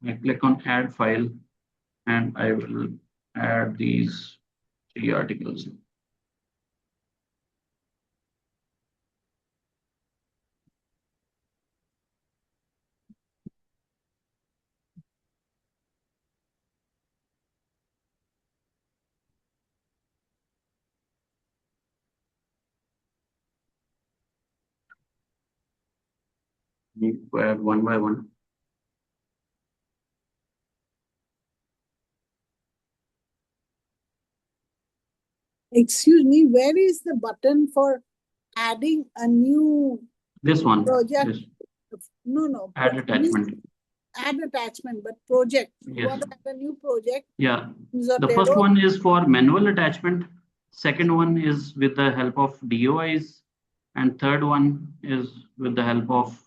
I click on add file and I will add these 3 articles. Need to add one by one. Excuse me, where is the button for adding a new This one. project? This. No. Add attachment. Add attachment, but project. Yes. You want to add a new project? Yeah. Zotero. The first one is for manual attachment. Second one is with the help of DOIs. And third one is with the help of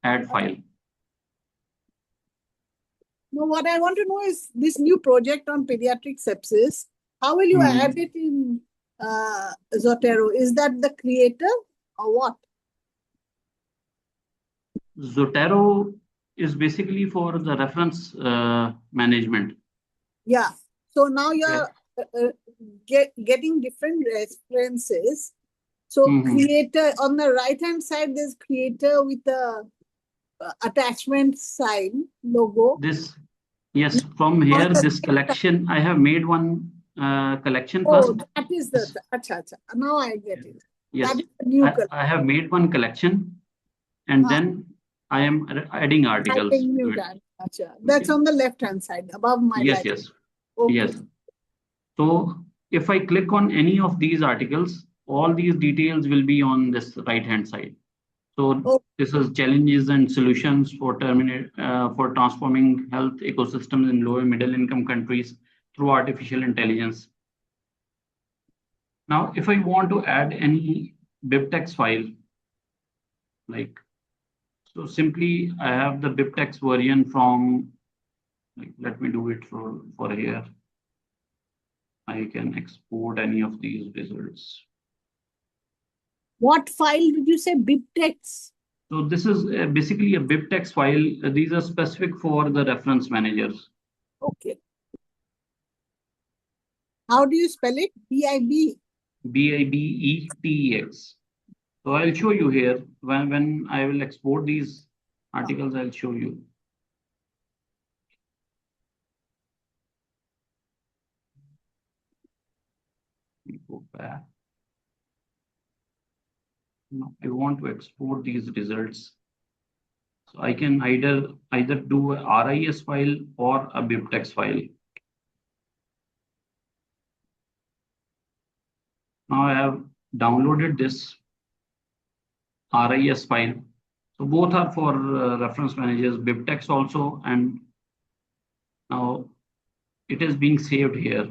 add file. No, what I want to know is this new project on pediatric sepsis. How will you add it in Zotero? Is that the creator or what? Zotero is basically for the reference management. Yeah. So now you're getting different references. So creator on the right hand side, there's creator with the attachment sign logo. This, yes, from here, this collection, I have made one collection Oh, first. that is the, acha. Now I get it. Yes, that is the new I have made one collection and then I am adding articles. That's on the left hand side above my Yes, library. yes. Okay. Yes. So if I click on any of these articles, all these details will be on this right hand side. So this is challenges and solutions for transforming health ecosystems in low and middle income countries through artificial intelligence. Now, if I want to add any bibtex file, like, so simply I have the bibtex version from, like, let me do it for here. I can export any of these results. What file did you say? Bibtex? So this is basically a bibtex file. These are specific for the reference managers. Okay. How do you spell it? B-I-B? B-I-B-E-T-E-X. So I'll show you here. When I will export these articles, I'll show you. Go back. Now I want to export these results. So I can either do a RIS file or a bibtex file. Now I have downloaded this RIS file. So both are for reference managers, bibtex also, and now it is being saved here.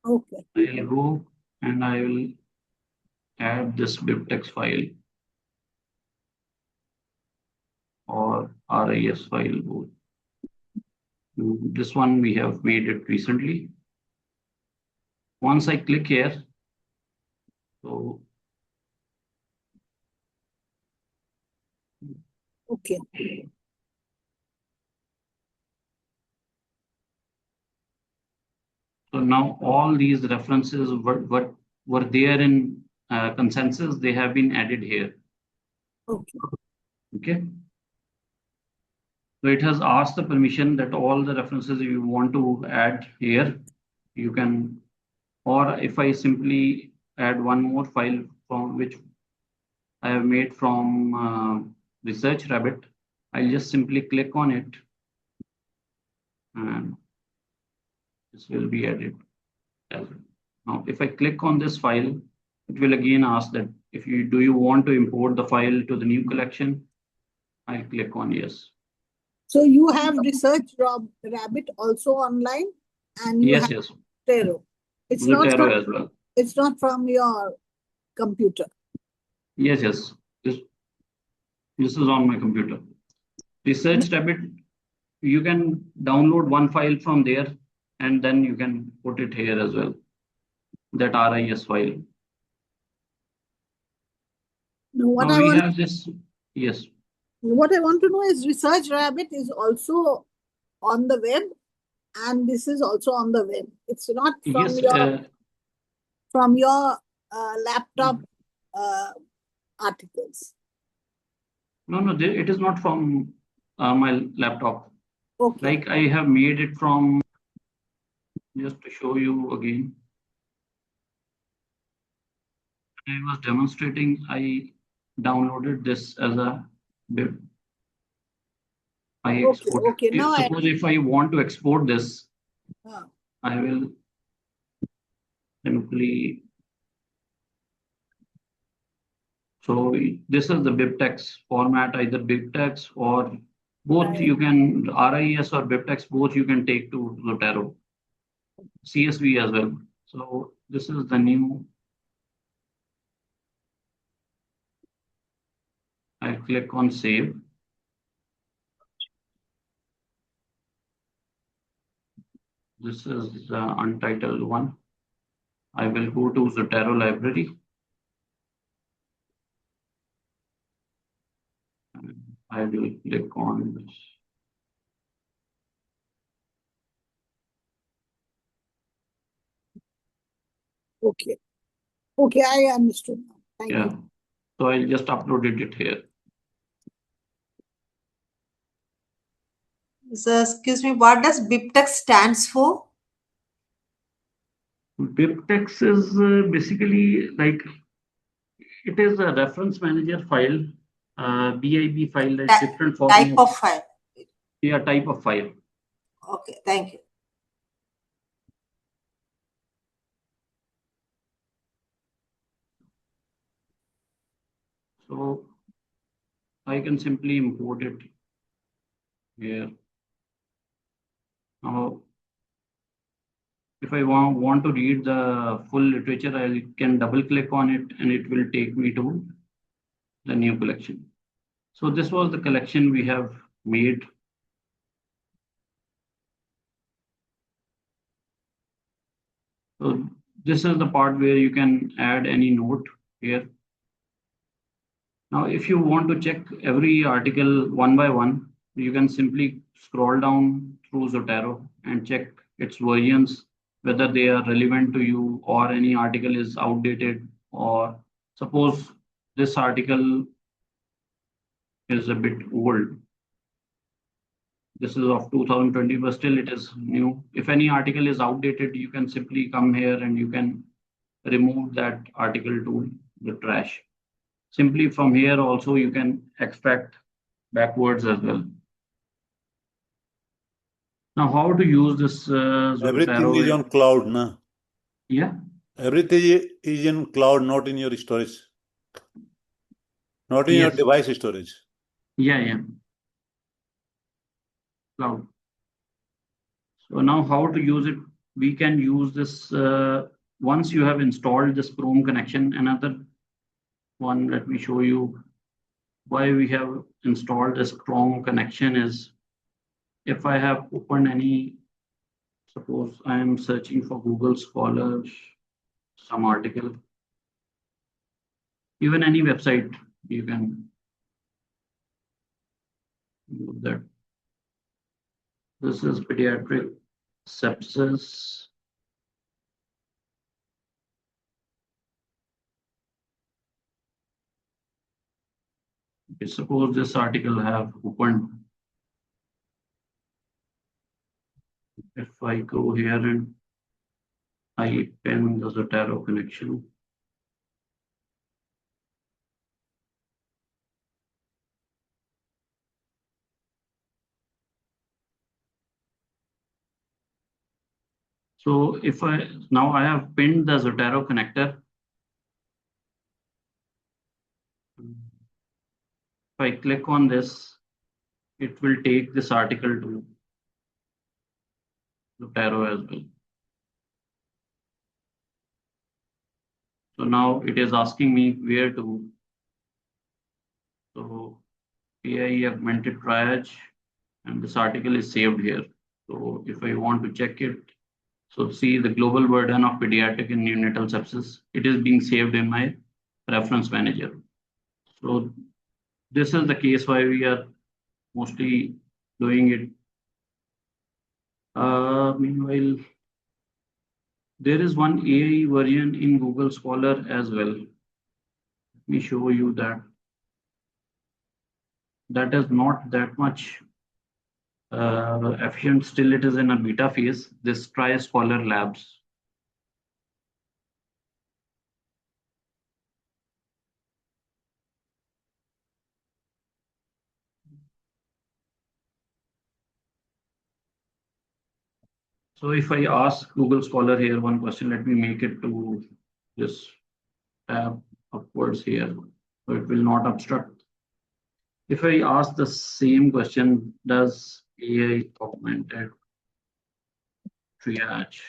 Okay. I'll go and I will add this bibtex file or RIS file both. This one we have made it recently. Once I click here, so okay. So now all these references were there in consensus. They have been added here. Okay. Okay. So it has asked the permission that all the references you want to add here, you can, or if I simply add one more file from which I have made from Research Rabbit, I'll just simply click on it, and this will be added. Now, if I click on this file, it will again ask that do you want to import the file to the new collection? I'll click on yes. So you have Research Rabbit also online, and you Yes, have yes. Zotero. It's Zotero as well. It's not from your computer. Yes, yes. This is on my computer. Research Rabbit, you can download one file from there, and then you can put it here as well. That RIS file. Now, what Now I we want, have this. Yes. what I want to know is Research Rabbit is also on the web, and this is also on the web. It's not from Yes. your laptop articles. No, it is not from my laptop. Okay. Like I have made it from, just to show you again. I was demonstrating, I downloaded this as a bib. I export. Okay. Now suppose if I want to export this, Ah. I will simply. So this is the BibTeX format, either BibTeX or both. You can RIS or BibTeX, both you can take to Zotero. CSV as well. So this is the new. I click on save. This is the untitled one. I will go to Zotero library. And I will click on this. Okay. Okay, I understood now. Thank you. So I just uploaded it here. So, excuse me, what does BibTeX stands for? BibTeX is basically like, it is a reference manager file, BIB file, that's different for type of file. Yeah, type of file. Okay, thank you. So I can simply import it here. Now, if I want to read the full literature, I can double click on it and it will take me to the new collection. So this was the collection we have made. So this is the part where you can add any note here. Now, if you want to check every article one by one, you can simply scroll down through Zotero and check its versions, whether they are relevant to you or any article is outdated, or suppose this article is a bit old. This is of 2020, but still it is new. If any article is outdated, you can simply come here and you can remove that article to the trash. Simply from here also you can extract backwards as well. Now, how to use this Everything is on cloud, na? Yeah. Everything is in cloud, not in your storage. Not in your device storage. Yeah. Cloud. So now how to use it? We can use this once you have installed this Chrome connection. Another one, let me show you why we have installed this Chrome connection is, if I have opened any, suppose I am searching for Google Scholar, some article, even any website, you can do that. This is pediatric sepsis. Okay, suppose this article I have opened. If I go here and I pen the Zotero connection. So if I have pinned the Zotero connector. If I click on this, it will take this article to Zotero as well. So now it is asking me where to. So AI augmented triage, and this article is saved here. So if I want to check it, so see the global burden of pediatric and neonatal sepsis, it is being saved in my reference manager. So this is the case why we are mostly doing it. Meanwhile, there is one AI version in Google Scholar as well. Let me show you that. That is not that much efficient. Still, it is in a beta phase. This try Scholar Labs. So if I ask Google Scholar here one question, let me make it to this tab upwards here, so it will not obstruct. If I ask the same question, does AI augmented triage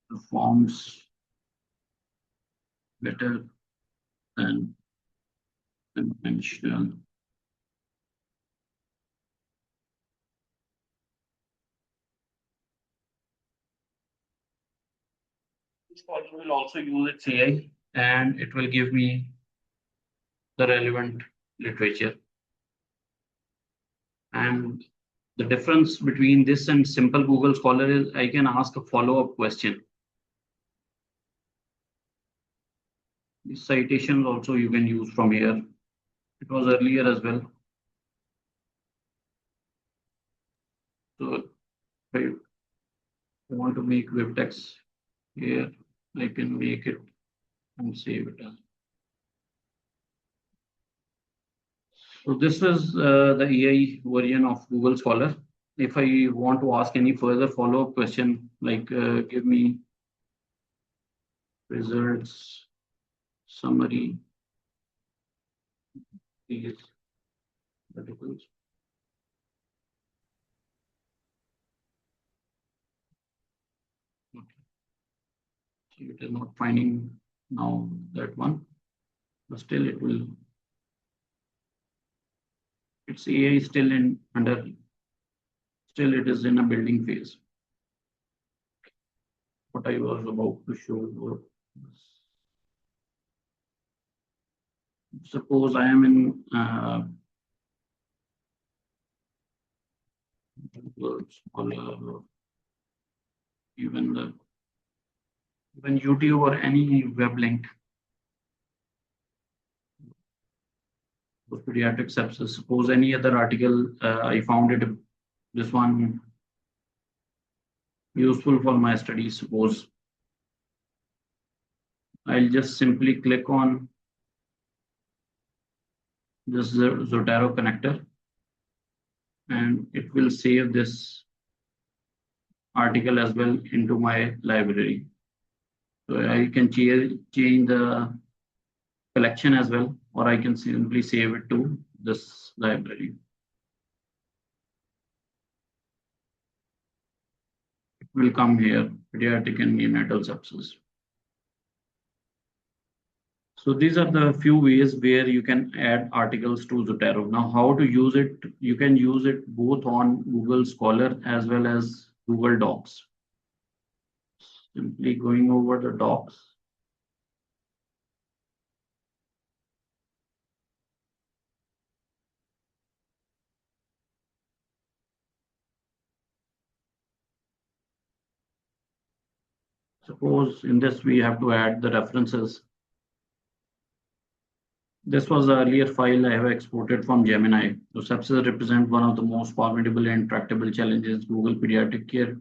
performs better than conventional? Scholar will also use its AI, and it will give me the relevant literature. And the difference between this and simple Google Scholar is I can ask a follow-up question. These citations also you can use from here. It was earlier as well. So if I want to make web text here, I can make it and save it. So this is the AI version of Google Scholar. If I want to ask any further follow-up question, like give me results summary, these articles. Okay. So it is not finding now that one, but still it will. Its AI is still in under. Still, it is in a building phase. What I was about to show you. Suppose I am in even YouTube or any web link for pediatric sepsis. Suppose any other article I found it this one useful for my studies. Suppose I'll just simply click on this Zotero connector, and it will save this article as well into my library. So I can change the collection as well, or I can simply save it to this library. It will come here, pediatric and neonatal sepsis. So these are the few ways where you can add articles to Zotero. Now, how to use it? You can use it both on Google Scholar as well as Google Docs. Simply going over the docs. Suppose in this we have to add the references. This was the earlier file I have exported from Gemini. So sepsis represent one of the most formidable and tractable challenges Google pediatric care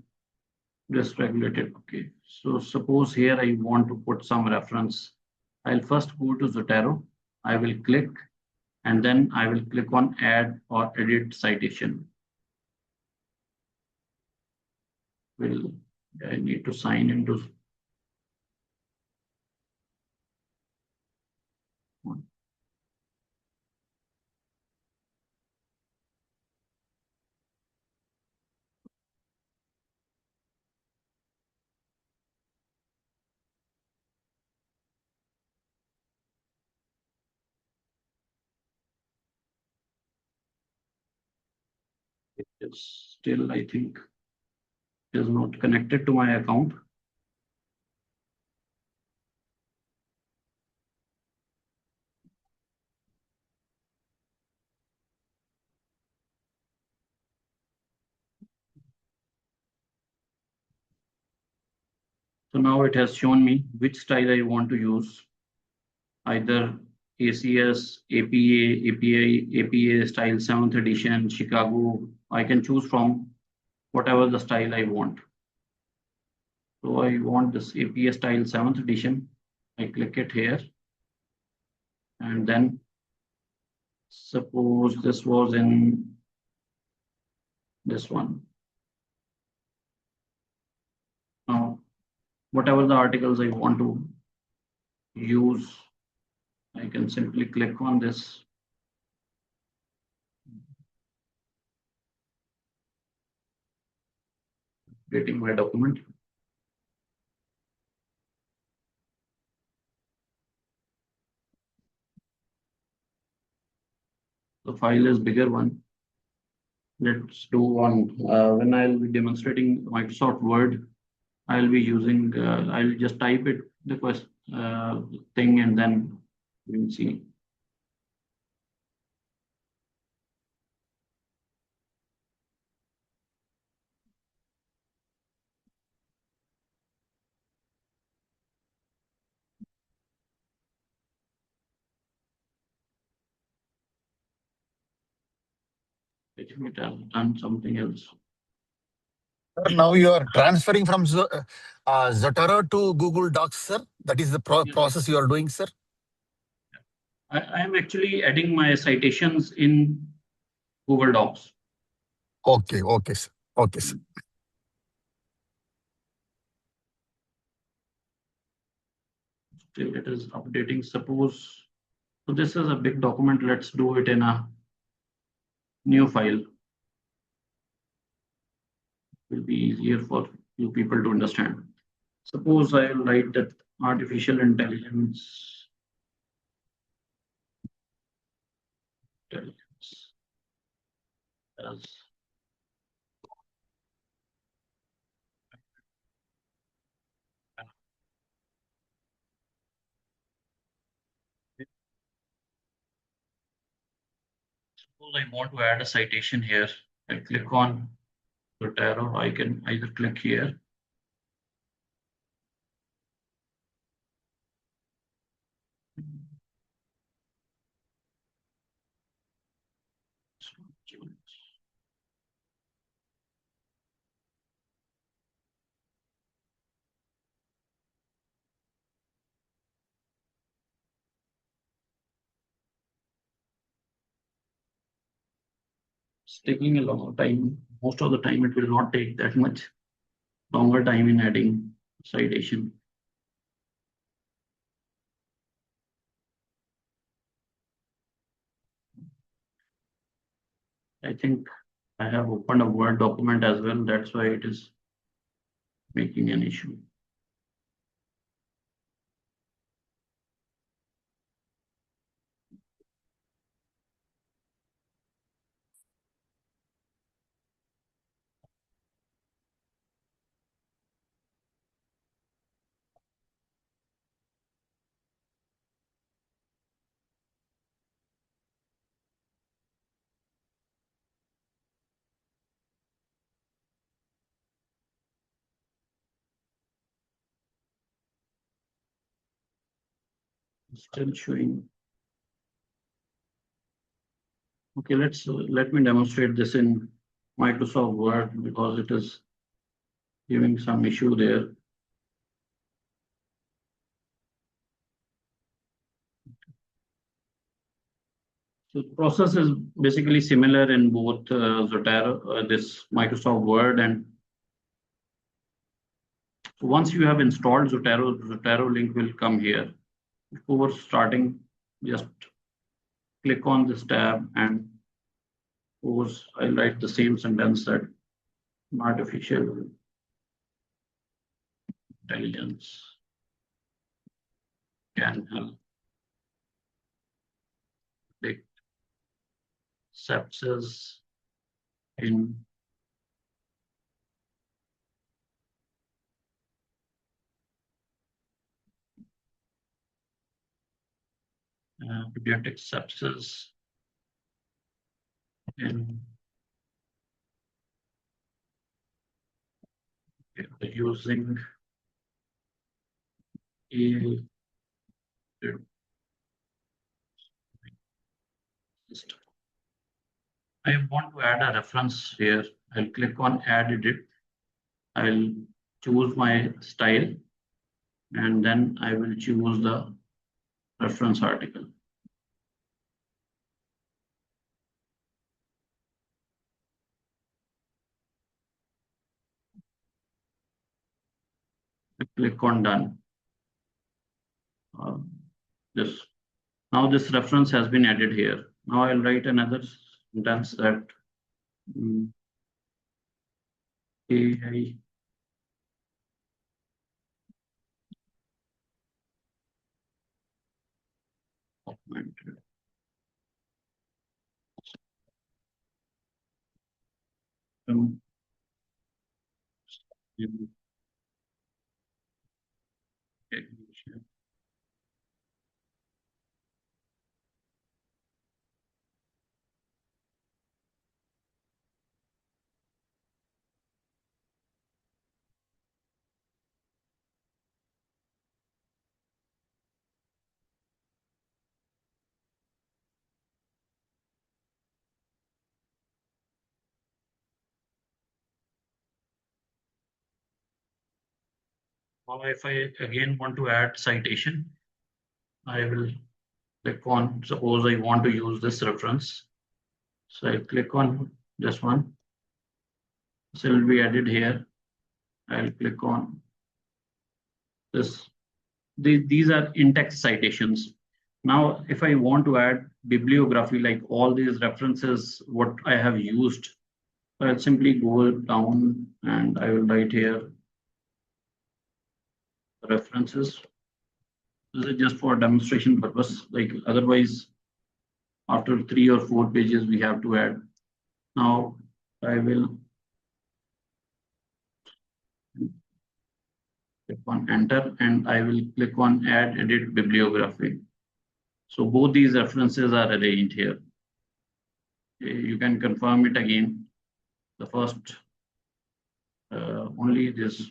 dysregulated. Okay, so suppose here I want to put some reference. I'll first go to Zotero. I will click, and then I will click on add or edit citation. Will I need to sign into. It's still, I think, is not connected to my account. So now it has shown me which style I want to use, either ACS, APA style 7th edition, Chicago. I can choose from whatever the style I want. So I want this APA style 7th edition. I click it here. And then suppose this was in this one. Now, whatever the articles I want to use, I can simply click on this. Getting my document. The file is bigger one. Let's do one. When I'll be demonstrating Microsoft Word, I'll be using, I'll just type it, the thing, and then we'll see. I think it has done something else. Now you are transferring from Zotero to Google Docs, sir. That is the process you are doing, sir. I am actually adding my citations in Google Docs. Okay, okay, sir. Okay, sir. Still, it is updating. Suppose, so this is a big document. Let's do it in a new file. It will be easier for you people to understand. Suppose I will write that artificial intelligence. As suppose I want to add a citation here. I click on the arrow. I can either click here. It's taking a long time. Most of the time, it will not take that much longer time in adding citation. I think I have opened a Word document as well. That's why it is making an issue. Still showing. Okay, let me demonstrate this in Microsoft Word because it is giving some issue there. So the process is basically similar in both Zotero, this Microsoft Word and So once you have installed Zotero, Zotero link will come here. Before starting, just click on this tab and suppose I write the same sentence that artificial intelligence can help predict sepsis in pediatric sepsis in using a system. I want to add a reference here. I'll click on add edit. I'll choose my style and then I will choose the reference article. Click on done. Now this reference has been added here. Now I'll write another sentence that AI augmented technician. Now if I again want to add citation, I will click on, suppose I want to use this reference. So I click on this one. This will be added here. I'll click on this. These are in-text citations. Now, if I want to add bibliography, like all these references, what I have used, I'll simply go down and I will write here references. This is just for demonstration purpose. Like otherwise, after 3 or 4 pages, we have to add. Now, I will click on enter and I will click on add edit bibliography. So both these references are arranged here. You can confirm it again. The first, only this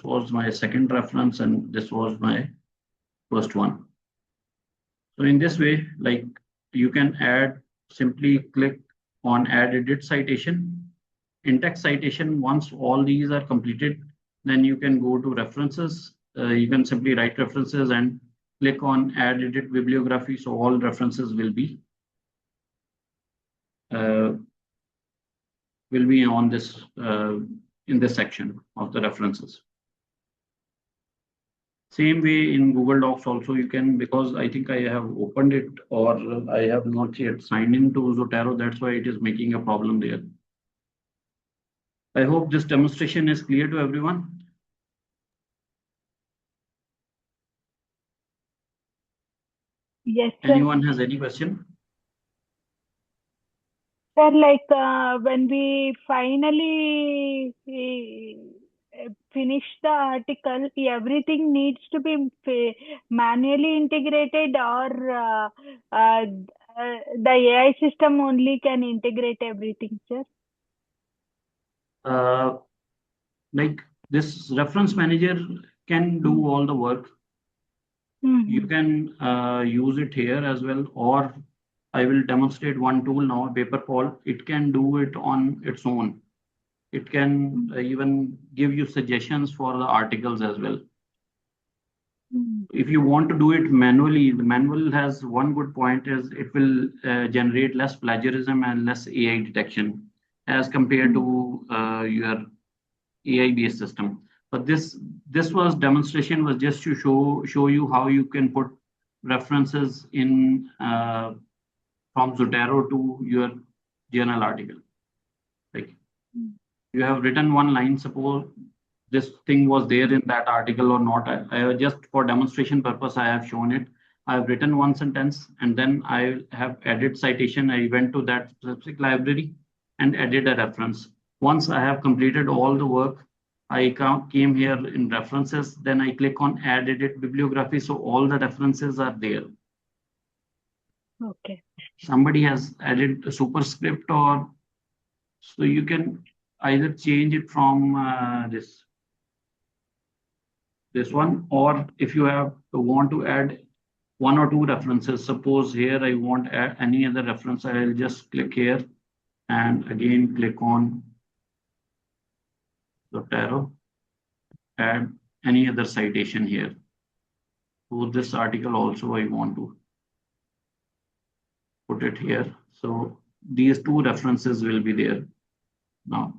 was my second reference and this was my first one. So in this way, like you can add, simply click on add edit citation. In-text citation, once all these are completed, then you can go to references. You can simply write references and click on add edit bibliography. So all references will be on this in this section of the references. Same way in Google Docs also you can, because I think I have opened it or I have not yet signed into Zotero. That's why it is making a problem there. I hope this demonstration is clear to everyone. Yes, sir. Anyone has any question? Sir, like when we finally finish the article, everything needs to be manually integrated, or the AI system only can integrate everything, sir? Like this reference manager can do all the work. You can use it here as well, or I will demonstrate one tool now, Paperpal. It can do it on its own. It can even give you suggestions for the articles as well. If you want to do it manually, the manual has one good point is it will generate less plagiarism and less AI detection as compared to your AI-based system. But this was demonstration was just to show you how you can put references in from Zotero to your journal article. Like you have written one line, suppose this thing was there in that article or not. I just for demonstration purpose, I have shown it. I have written one sentence and then I have added citation. I went to that specific library and added a reference. Once I have completed all the work, I came here in references, then I click on add edit bibliography. So all the references are there. Okay. Somebody has added a superscript, or so you can either change it from this one, or if you want to add one or two references, suppose here I want to add any other reference, I will just click here and again click on the arrow, add any other citation here. So this article also I want to put it here. So these two references will be there now.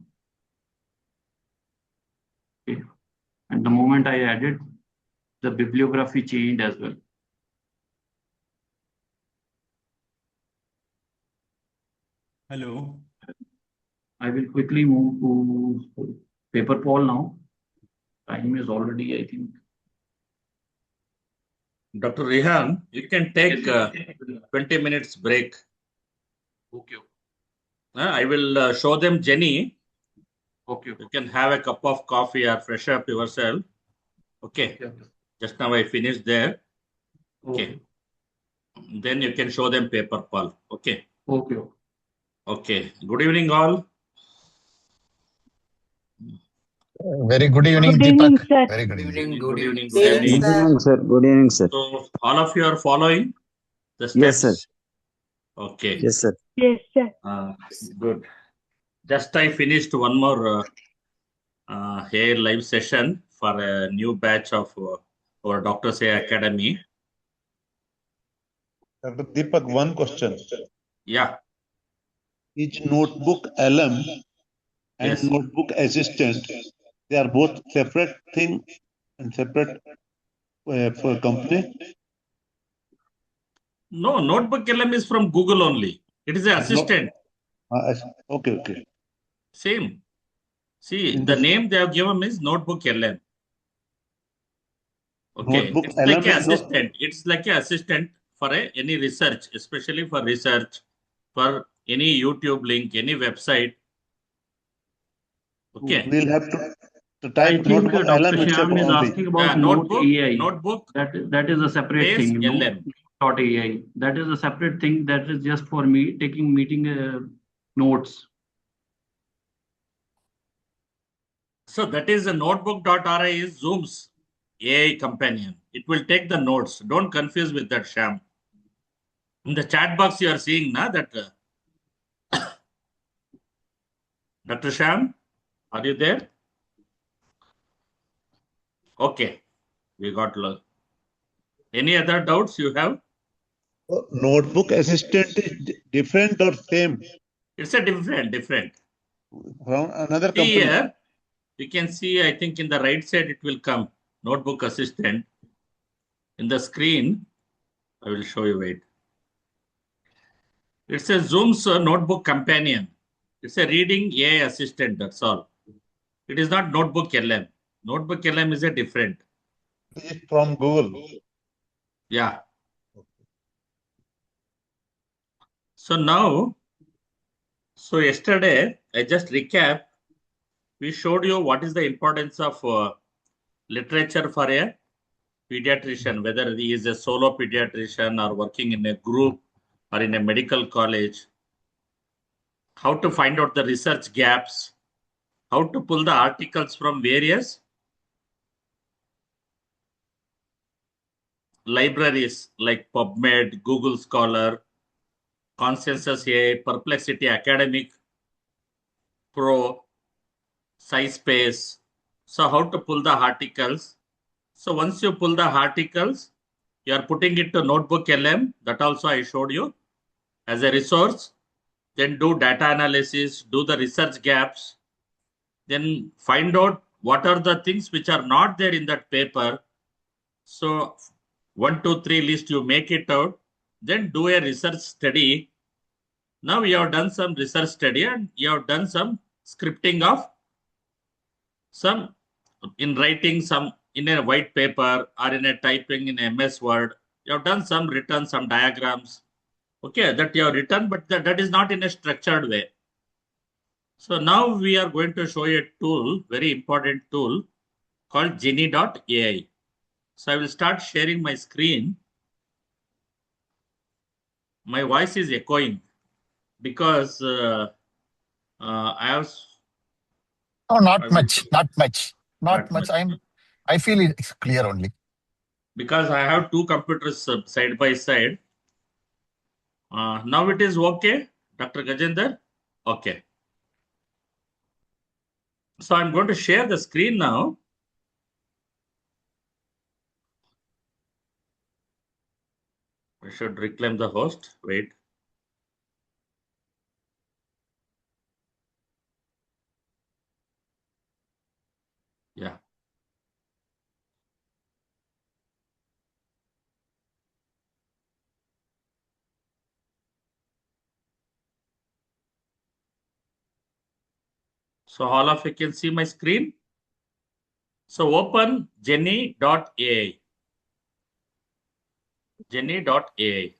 Okay. And the moment I added, the bibliography changed as well. Hello. I will quickly move to paper poll now. Time is already, I think. Dr. Rehan, you can take 20 minutes break. Okay. I will show them Jenny. Okay. You can have a cup of coffee or fresh up yourself. Okay. Just now I finished there. Okay. Then you can show them paper poll. Okay. Okay. Okay. Good evening, all. Very good evening, Good evening, Deepak. sir. Very good evening. Good evening. Good evening, sir. sir. Good evening, sir. So all of you are following the steps? Yes, sir. Okay. Yes, sir. Yes, sir. Good. Just I finished one more here live session for a new batch of our Doctors A Academy. Dr. Deepak, one question. Yeah. Each notebook LM and Yes. notebook assistant, they are both separate thing and separate for company. No, Notebook LM is from Google only. It is an assistant. Okay. Same. See, the name they have given is Notebook LM. Okay. Notebook It's like LM an is not- assistant. It's like an assistant for any research, especially for research, for any YouTube link, any website. Okay. We'll have to I type think notebook Dr. LM itself Shyam is only. asking about Yeah, Note AI. Notebook That is a separate space thing. LM. Note.ai. That is a separate thing. That is just for me taking meeting notes. So that is a notebook.ri is Zoom's AI companion. It will take the notes. Don't confuse with that sham. In the chat box you are seeing now that Dr. Sham, are you there? Okay, we got any other doubts you have? Notebook assistant is different or same It's a different. from another See company? here, you can see, I think in the right side it will come, Notebook Assistant. In the screen, I will show you, wait. It's a Zoom's Notebook Companion. It's a reading AI assistant, that's all. It is not Notebook LM. Notebook LM is a different. It's from Google. Yeah. So now, yesterday, I just recap. We showed you what is the importance of literature for a pediatrician, whether he is a solo pediatrician or working in a group or in a medical college. How to find out the research gaps, how to pull the articles from various libraries like PubMed, Google Scholar, Consensus AI, Perplexity Academic Pro, SciSpace. So how to pull the articles. So once you pull the articles, you are putting it to Notebook LM. That also I showed you as a resource. Then do data analysis, do the research gaps. Then find out what are the things which are not there in that paper. So 1, 2, 3 list, you make it out. Then do a research study. Now you have done some research study and you have done some scripting of some in writing some in a white paper or in a typing in MS Word. You have done some written some diagrams. Okay, that you have written, but that is not in a structured way. So now we are going to show you a tool, very important tool called Genie.ai. So I will start sharing my screen. My voice is echoing because I have. Oh, not much. I feel it's clear only. Because I have two computers side by side. Now it is okay, Dr. Gajendra? Okay. So I'm going to share the screen now. I should reclaim the host. Wait. Yeah. So all of you can see my screen. So open Genie.ai. Genie.ai.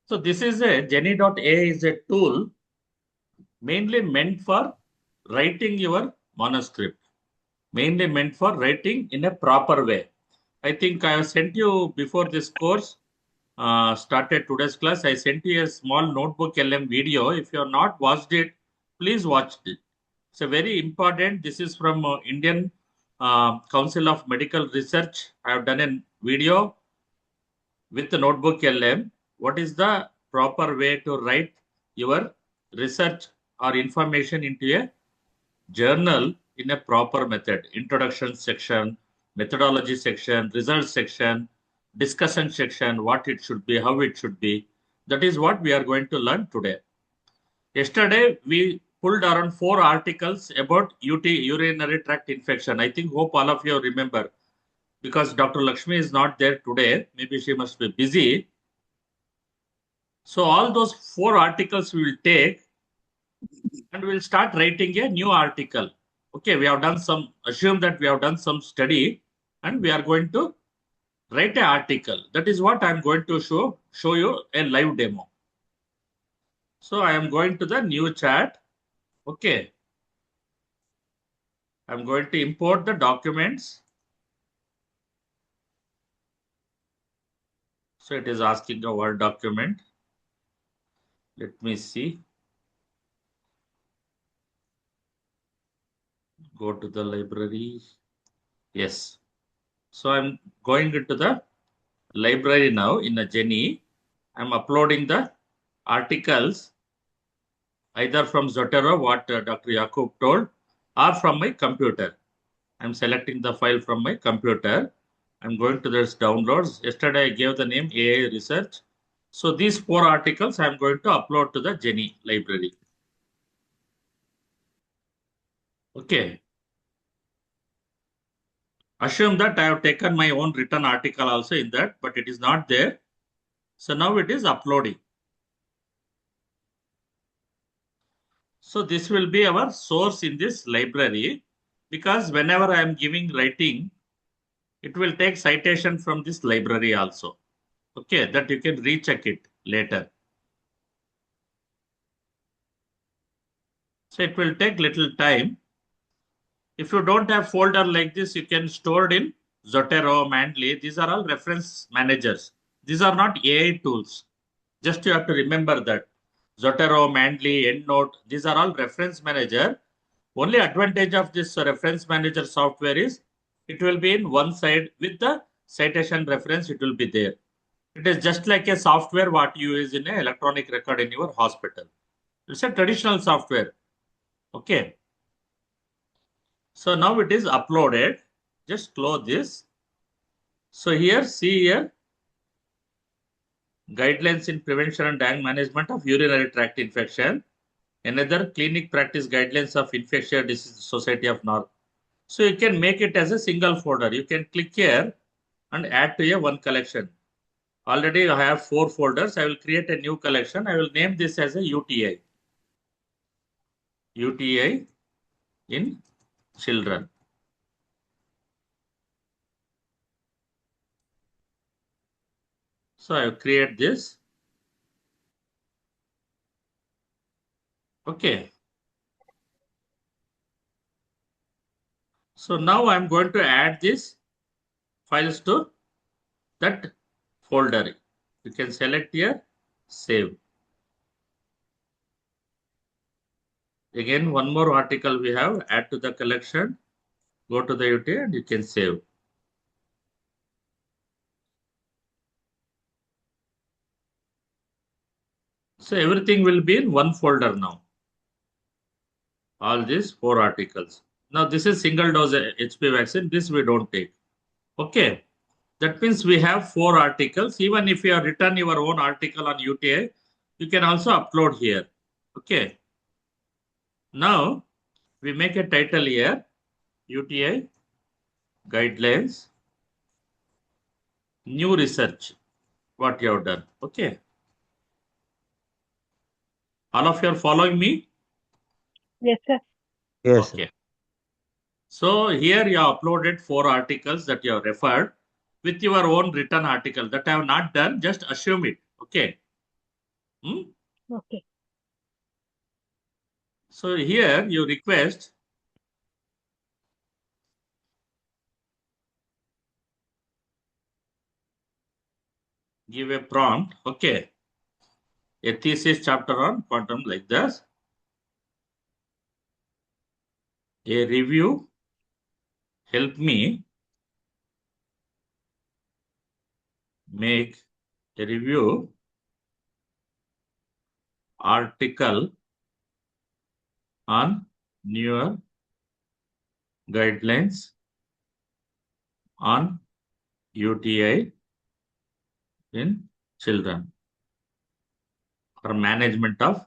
So this is a Genie.ai is a tool mainly meant for writing your manuscript. Mainly meant for writing in a proper way. I think I have sent you before this course started today's class. I sent you a small notebook LM video. If you have not watched it, please watch it. It's a very important. This is from Indian Council of Medical Research. I have done a video with the notebook LM. What is the proper way to write your research or information into a journal in a proper method? Introduction section, methodology section, results section, discussion section, what it should be, how it should be. That is what we are going to learn today. Yesterday, we pulled around 4 articles about urinary tract infection. I think, hope all of you remember, because Dr. Lakshmi is not there today. Maybe she must be busy. So all those 4 articles we will take and we'll start writing a new article. Okay, we have done some, assume that we have done some study and we are going to write an article. That is what I'm going to show you a live demo. So I am going to the new chat. Okay. I'm going to import the documents. So it is asking a Word document. Let me see. Go to the library. Yes. So I'm going into the library now in a Genie. I'm uploading the articles either from Zotero, what Dr. Yaqoob told, or from my computer. I'm selecting the file from my computer. I'm going to this downloads. Yesterday I gave the name AI Research. So these 4 articles I'm going to upload to the Genie library. Okay. Assume that I have taken my own written article also in that, but it is not there. So now it is uploading. So this will be our source in this library, because whenever I am giving writing, it will take citation from this library also. Okay, that you can recheck it later. So it will take little time. If you don't have folder like this, you can store it in Zotero, Manly. These are all reference managers. These are not AI tools. Just you have to remember that. Zotero, Manly, EndNote, these are all reference manager. Only advantage of this reference manager software is it will be in one side with the citation reference, it will be there. It is just like a software what you use in an electronic record in your hospital. It's a traditional software. Okay. So now it is uploaded. Just close this. So here, see here, guidelines in prevention and management of urinary tract infection. Another clinic practice guidelines of Infectious Disease Society of North. So you can make it as a single folder. You can click here and add to a one collection. Already I have 4 folders. I will create a new collection. I will name this as a UTI. UTI in children. So I will create this. Okay. So now I'm going to add these files to that folder. You can select here, save. Again, one more article we have, add to the collection, go to the UTI and you can save. So everything will be in one folder now. All these 4 articles. Now this is single dose HP vaccine. This we don't take. Okay. That means we have 4 articles. Even if you have written your own article on UTI, you can also upload here. Okay. Now we make a title here, UTI guidelines, new research, what you have done. Okay. All of you are following me? Yes, sir. Yes. Okay. So here you have uploaded 4 articles that you have referred with your own written article. That I have not done, just assume it. Okay. Okay. So here you request give a prompt. Okay. A thesis chapter on quantum like this. A review help me make a review article on newer guidelines on UTI in children for management of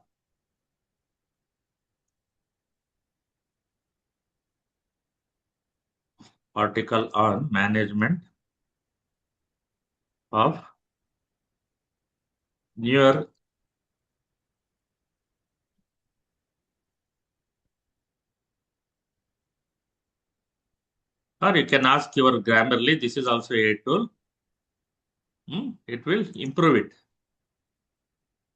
article on management of newer or you can ask your Grammarly. This is also a tool. It will improve it.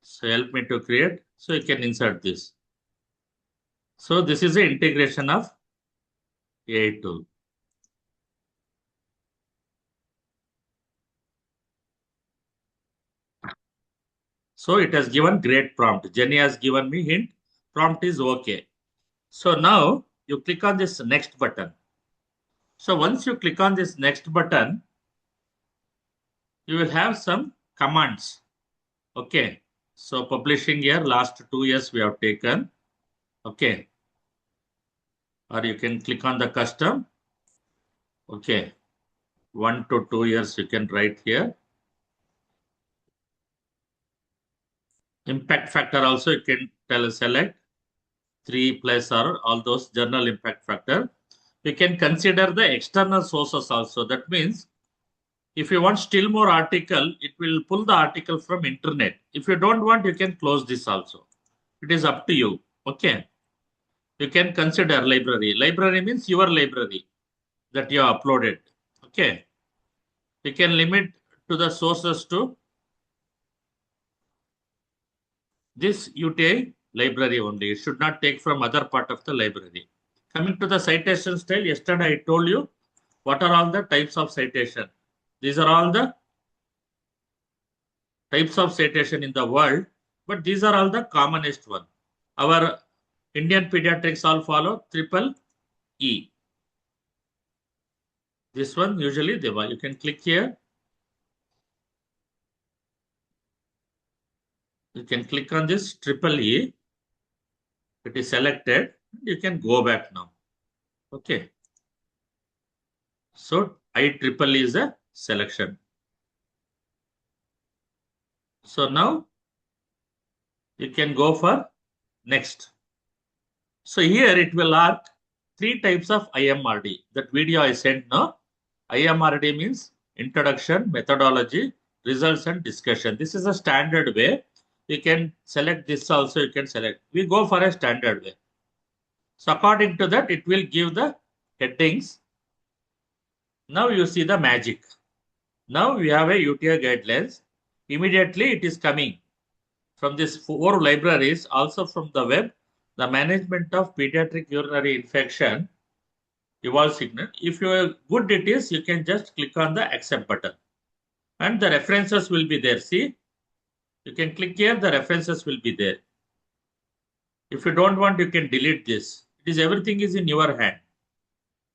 So help me to create. So you can insert this. So this is the integration of AI tool. So it has given great prompt. Jenny has given me hint. Prompt is okay. So now you click on this next button. So once you click on this next button, you will have some commands. Okay. So publishing year, last 2 years we have taken. Okay. Or you can click on the custom. Okay. 1 to 2 years you can write here. Impact factor also you can select 3 plus or all those journal impact factor. You can consider the external sources also. That means if you want still more article, it will pull the article from internet. If you don't want, you can close this also. It is up to you. Okay. You can consider library. Library means your library that you have uploaded. Okay. You can limit to the sources to this UTI library only. You should not take from other part of the library. Coming to the citation style, yesterday I told you what are all the types of citation. These are all the types of citation in the world, but these are all the commonest one. Our Indian pediatrics all follow EEE. This one usually you can click here. You can click on this EEE. It is selected. You can go back now. Okay. So IEEE is a selection. So now you can go for next. So here it will ask 3 types of IMRD. That video I sent now. IMRD means introduction, methodology, results and discussion. This is a standard way. You can select this also, you can select. We go for a standard way. So according to that, it will give the headings. Now you see the magic. Now we have a UTI guidelines. Immediately it is coming from these 4 libraries, also from the web, the management of pediatric urinary infection, evolve signal. If you are good it is, you can just click on the accept button. And the references will be there. See, you can click here, the references will be there. If you don't want, you can delete this. It is everything is in your hand.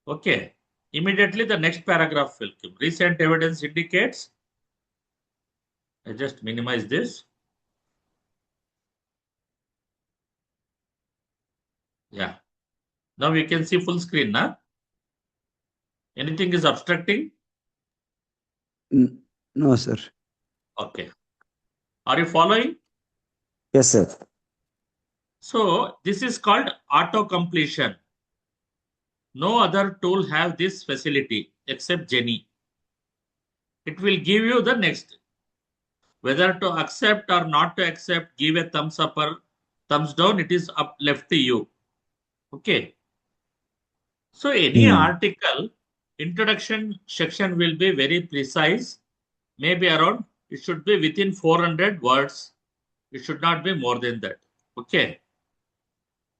Okay. Immediately the next paragraph will come. Recent evidence indicates. I just minimize this. Yeah. Now we can see full screen, na? Anything is obstructing? No, sir. Okay. Are you following? Yes, sir. So this is called auto completion. No other tool have this facility except Jenny. It will give you the next. Whether to accept or not to accept, give a thumbs up or thumbs down, it is up left to you. Okay. So any article, introduction section will be very precise. Maybe around, it should be within 400 words. It should not be more than that. Okay.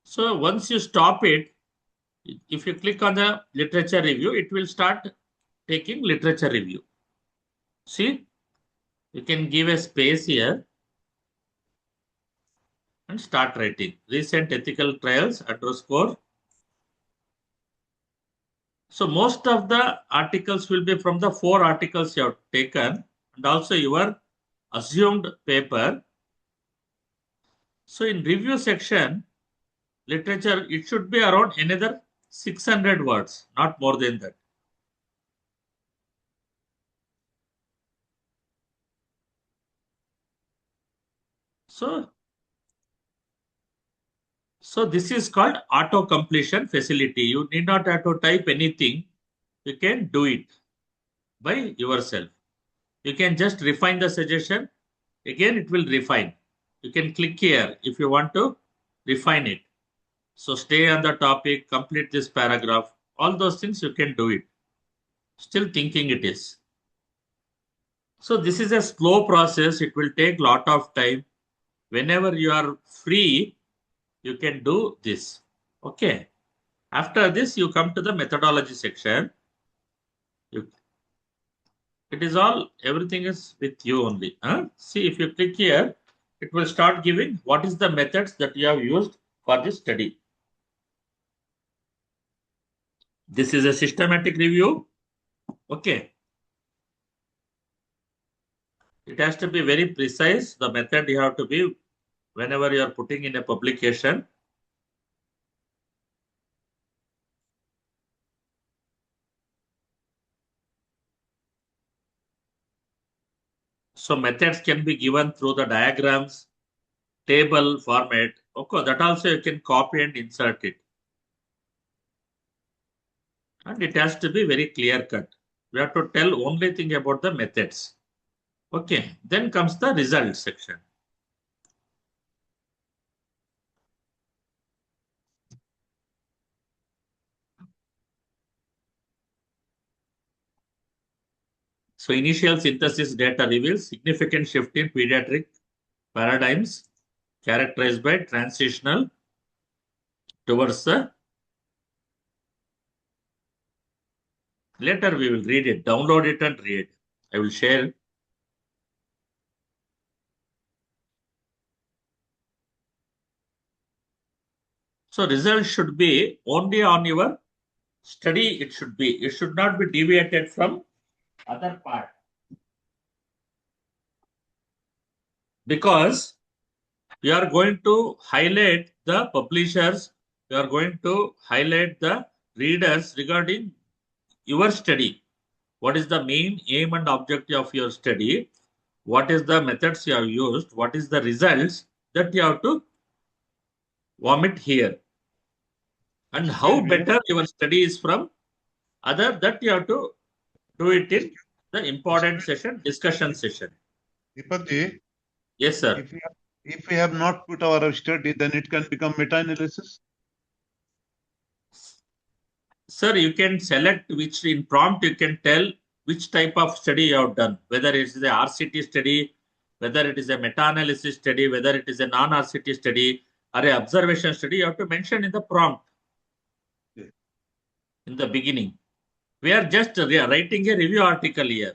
So once you stop it, if you click on the literature review, it will start taking literature review. See, you can give a space here and start writing. Recent ethical trials _ So most of the articles will be from the 4 articles you have taken and also your assumed paper. So in review section, literature, it should be around another 600 words, not more than that. So this is called auto completion facility. You need not have to type anything. You can do it by yourself. You can just refine the suggestion. Again, it will refine. You can click here if you want to refine it. So stay on the topic, complete this paragraph. All those things you can do it. Still thinking it is. So this is a slow process. It will take a lot of time. Whenever you are free, you can do this. Okay. After this, you come to the methodology section. It is all, everything is with you only. See, if you click here, it will start giving what is the methods that you have used for this study. This is a systematic review. Okay. It has to be very precise. The method you have to be whenever you are putting in a publication. So methods can be given through the diagrams, table format. Okay, that also you can copy and insert it. And it has to be very clear cut. We have to tell only thing about the methods. Okay, then comes the results section. So initial synthesis data reveals significant shift in pediatric paradigms characterized by transitional towards the. Later we will read it, download it and read. I will share. So results should be only on your study. It should be. It should not be deviated from other part. Because you are going to highlight the publishers. You are going to highlight the readers regarding your study. what is the main aim and objective of your study, what is the methods you have used, what is the results that you have to vomit here, and how better your study is from other, that you have to do it in the important session, discussion session. Deepak ji, Yes, sir. if we have not put our study, then it can become meta-analysis. Sir, you can select which in prompt, you can tell which type of study you have done, whether it is a RCT study, whether it is a meta-analysis study, whether it is a non-RCT study or a observation study, you have to mention in the prompt in the beginning. We are just writing a review article here.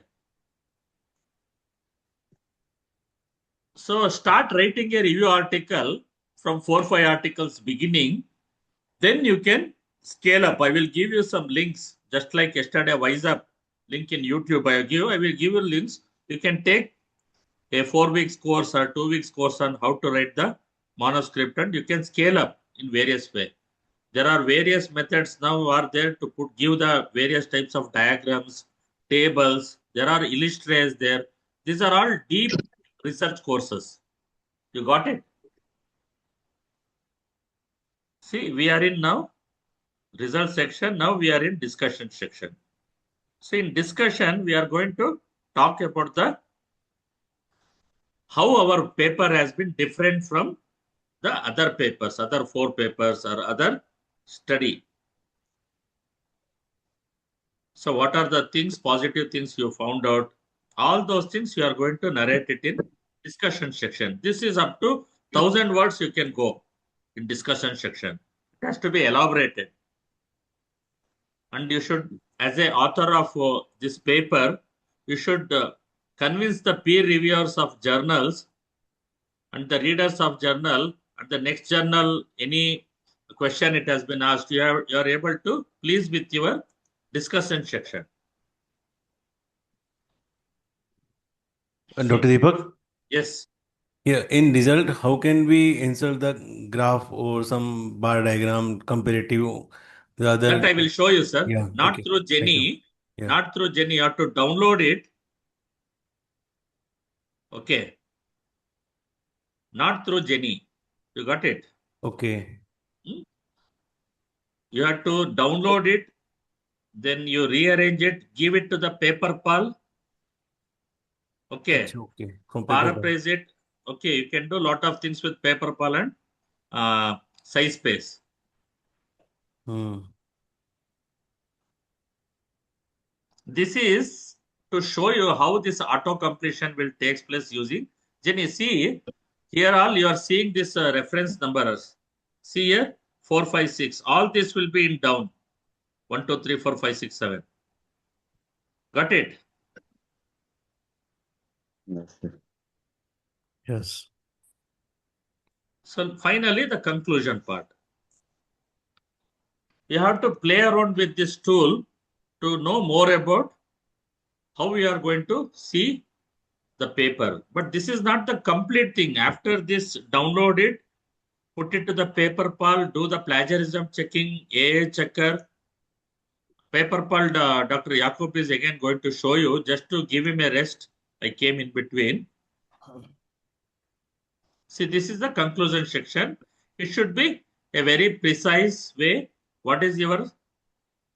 So start writing a review article from 4-5 articles beginning, then you can scale up. I will give you some links, just like yesterday Wise Up link in YouTube. I will give you links. You can take a 4 weeks course or 2 weeks course on how to write the manuscript, and you can scale up in various way. There are various methods now are there to give the various types of diagrams, tables. There are illustrators there. These are all deep research courses. You got it? See, we are in now result section. Now we are in discussion section. So in discussion, we are going to talk about the how our paper has been different from the other papers, other 4 papers or other study. So what are the things, positive things you found out? All those things you are going to narrate it in discussion section. This is up to 1,000 words you can go in discussion section. It has to be elaborated. And you should, as an author of this paper, you should convince the peer reviewers of journals and the readers of journal, and the next journal, any question it has been asked, you are able to please with your discussion section. Dr. Deepak? Yes. Yeah, in result, how can we insert the graph or some bar diagram comparative the other? That I will show you, sir. Yeah, Not okay. through Jenny. Yeah. Not through Jenny. You have to download it. Okay. Not through Jenny. You got it? Okay. You have to download it. Then you rearrange it. Give it to the paper pal. Okay. Okay. From Paraphrase it. Okay. You can do a lot of things with paper pal and size space. This is to show you how this auto completion will take place using Jenny. See here, all you are seeing this reference numbers. See here 4, 5, 6. All this will be in down 1, 2, 3, 4, 5, 6, 7. Got it? Yes. So finally, the conclusion part. You have to play around with this tool to know more about how we are going to see the paper. But this is not the complete thing. After this, download it, put it to the paper pal, do the plagiarism checking, AA checker. Paper pal, Dr. Yaqoob is again going to show you, just to give him a rest. I came in between. See, this is the conclusion section. It should be a very precise way. What is your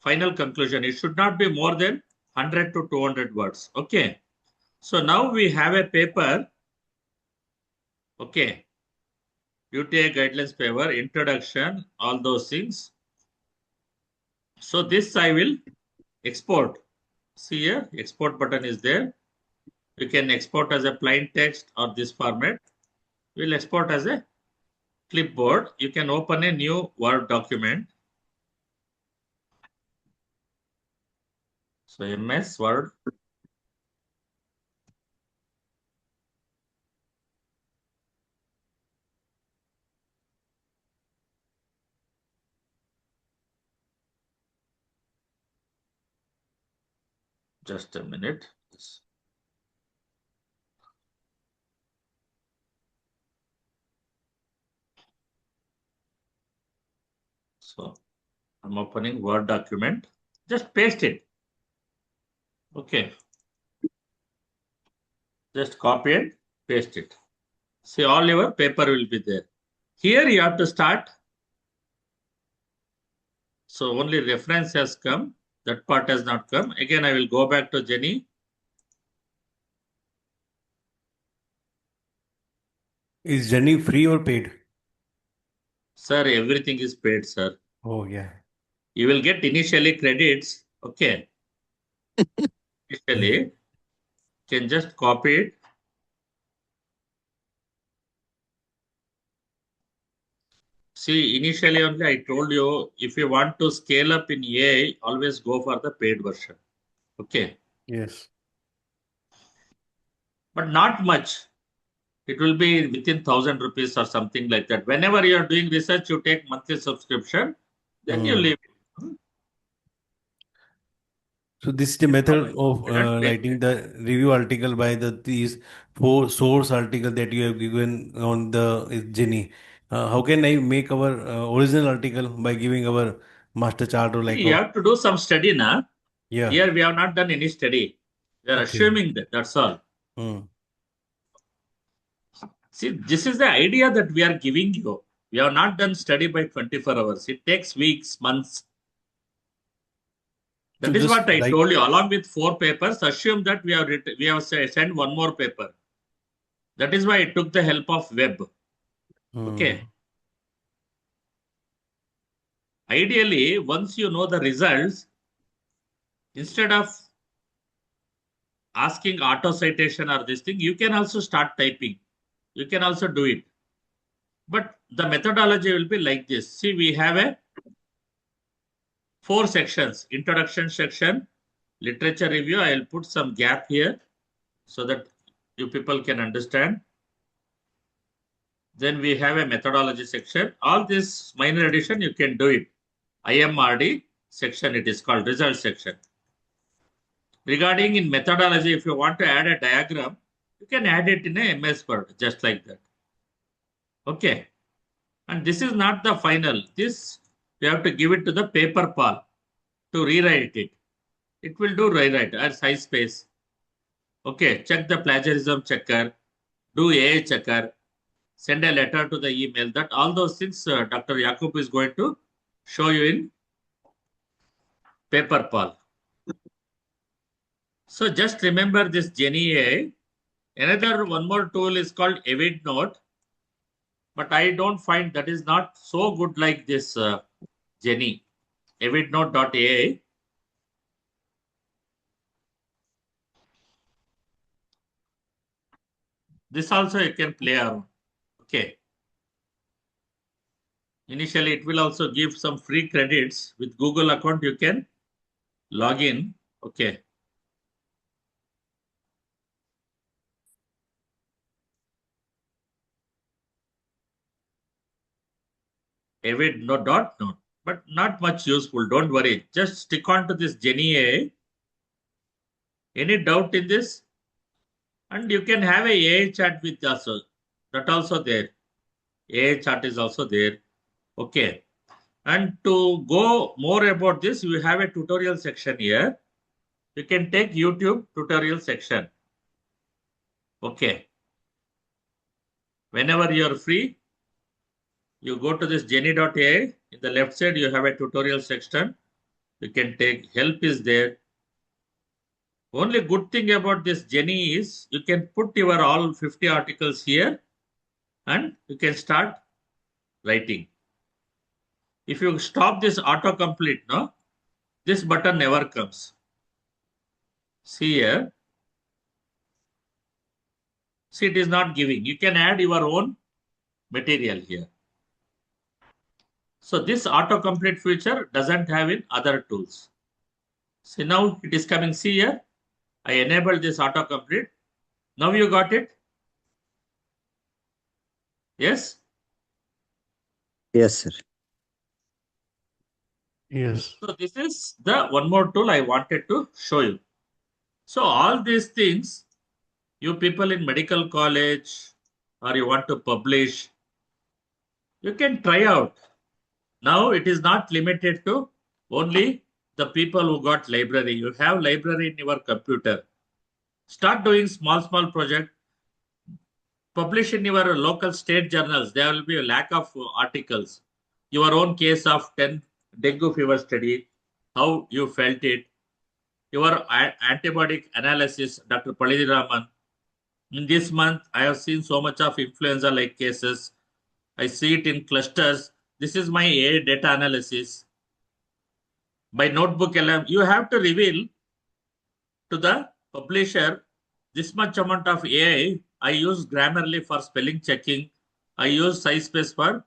final conclusion? It should not be more than 100 to 200 words. Okay. So now we have a paper. Okay. UTI guidelines paper, introduction, all those things. So this I will export. See here, export button is there. You can export as a plain text or this format. We'll export as a clipboard. You can open a new Word document. So MS Word. Just a minute. So I'm opening Word document. Just paste it. Okay. Just copy and paste it. See, all your paper will be there. Here you have to start. So only reference has come. That part has not come. Again, I will go back to Jenny. Is Jenny free or paid? Sir, everything is paid, sir. Oh, yeah. You will get initially credits. Okay. Initially, can just copy it. See, initially only I told you, if you want to scale up in AI, always go for the paid version. Okay. Yes. But not much. It will be within 1,000 rupees or something like that. Whenever you are doing research, you take monthly subscription, then you leave it. So this is the method of writing the review article by these 4 source article that you have given on the Jenny. How can I make our original article by giving our master chart or like? You have to do some study now. Yeah. Here we have not done any study. We are assuming that. That's all. See, this is the idea that we are giving you. We have not done study by 24 hours. It takes weeks, months. That is what I told you. Along with 4 papers, assume that we have sent 1 more paper. That is why it took the help of web. Okay. Ideally, once you know the results, instead of asking auto citation or this thing, you can also start typing. You can also do it. But the methodology will be like this. See, we have 4 sections. Introduction section, literature review. I will put some gap here so that you people can understand. Then we have a methodology section. All this minor addition, you can do it. IMRD section, it is called result section. Regarding in methodology, if you want to add a diagram, you can add it in a MS Word, just like that. Okay. And this is not the final. This, you have to give it to the paper pal to rewrite it. It will do rewrite or size space. Okay. Check the plagiarism checker. Do AI checker. Send a letter to the email. That all those things Dr. Yaqoob is going to show you in paper pal. So just remember this Jenny AI. Another 1 more tool is called Avid Note. But I don't find that is not so good like this Jenny. avidnote.ai. This also you can play around. Okay. Initially, it will also give some free credits. With Google account, you can log in. Okay. Avid.note, but not much useful. Don't worry. Just stick on to this Jenny AI. Any doubt in this? And you can have a AI chat with also. That also there. AI chat is also there. Okay. And to go more about this, you have a tutorial section here. You can take YouTube tutorial section. Okay. Whenever you are free, you go to this jenny.ai. In the left side, you have a tutorial section. You can take help is there. Only good thing about this Jenny is you can put your all 50 articles here and you can start writing. If you stop this autocomplete, no, this button never comes. See here. See, it is not giving. You can add your own material here. So this autocomplete feature doesn't have in other tools. See, now it is coming. See here. I enabled this autocomplete. Now you got it? Yes? Yes, sir. Yes. So this is the 1 more tool I wanted to show you. So all these things, you people in medical college or you want to publish, you can try out. Now it is not limited to only the people who got library. You have library in your computer. Start doing small project. Publish in your local state journals. There will be a lack of articles. Your own case of 10 dengue fever study, how you felt it. Your antibiotic analysis, Dr. Palidiraman. In this month, I have seen so much of influenza-like cases. I see it in clusters. This is my AI data analysis. By notebook LM, you have to reveal to the publisher this much amount of AI. I use Grammarly for spelling checking. I use SciSpace for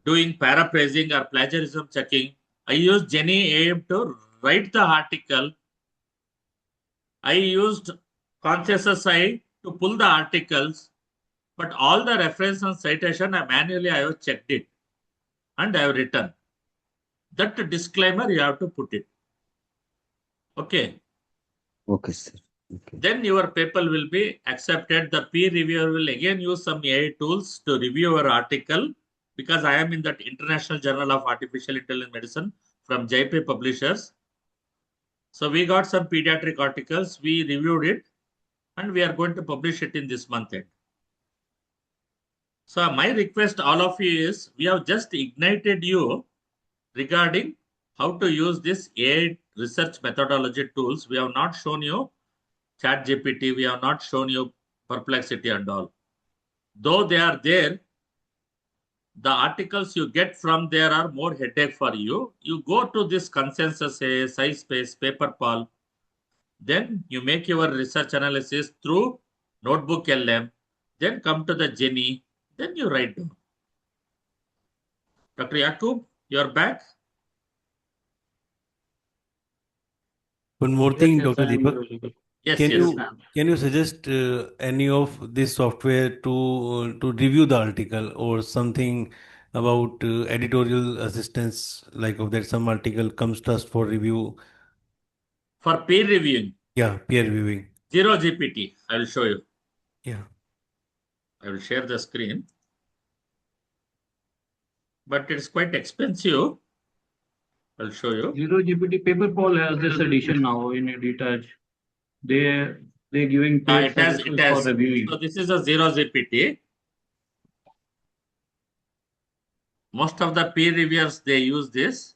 doing paraphrasing or plagiarism checking. I use Jenny AI to write the article. I used Conscious AI to pull the articles, but all the reference and citation, I have checked it and I have written. That disclaimer you have to put it. Okay. Okay, sir. Okay. Then your paper will be accepted. The peer reviewer will again use some AI tools to review your article, because I am in that International Journal of Artificial Intelligence Medicine from JP Publishers. So we got some pediatric articles, we reviewed it, and we are going to publish it in this month end. So my request all of you is, we have just ignited you regarding how to use this AI research methodology tools. We have not shown you ChatGPT, we have not shown you Perplexity and all. Though they are there, the articles you get from there are more headache for you. You go to this Consensus AI, SciSpace, PaperPal, then you make your research analysis through Notebook LM, then come to the Jenny, then you write down. Dr. Yaqoob, you're back. One more thing, Dr. Deepak. Yes, can you suggest any of this software to review the article, or something about editorial assistance, like of that some article comes to us for review? For peer reviewing? Yeah, peer reviewing. Zero GPT, I will show you. Yeah. I will share the screen. But it's quite expensive. I'll show you. Zero GPT PaperPal has this edition now in a detach. They're giving paid services for reviewing. So this is a Zero GPT. Most of the peer reviewers, they use this.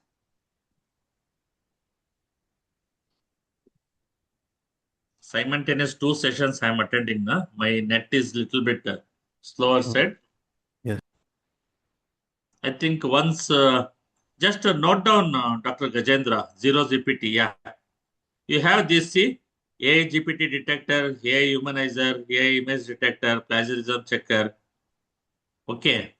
Simultaneous 2 sessions I am attending. My net is little bit slower side. Yes. I think once, just note down, Dr. Gajendra, Zero GPT. Yeah. You have this, see, AI GPT detector, AI humanizer, AI image detector, plagiarism checker. Okay.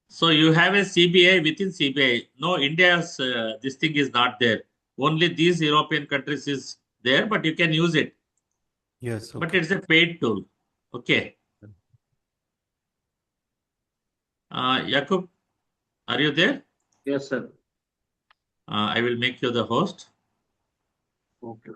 So you have a CBI within CBI. No, India's this thing is not there. Only these European countries is there, but you can use it. Yes. Okay. But it's a paid tool. Okay. Yaqoob, are you there? Yes, sir. I will make you the host. Okay.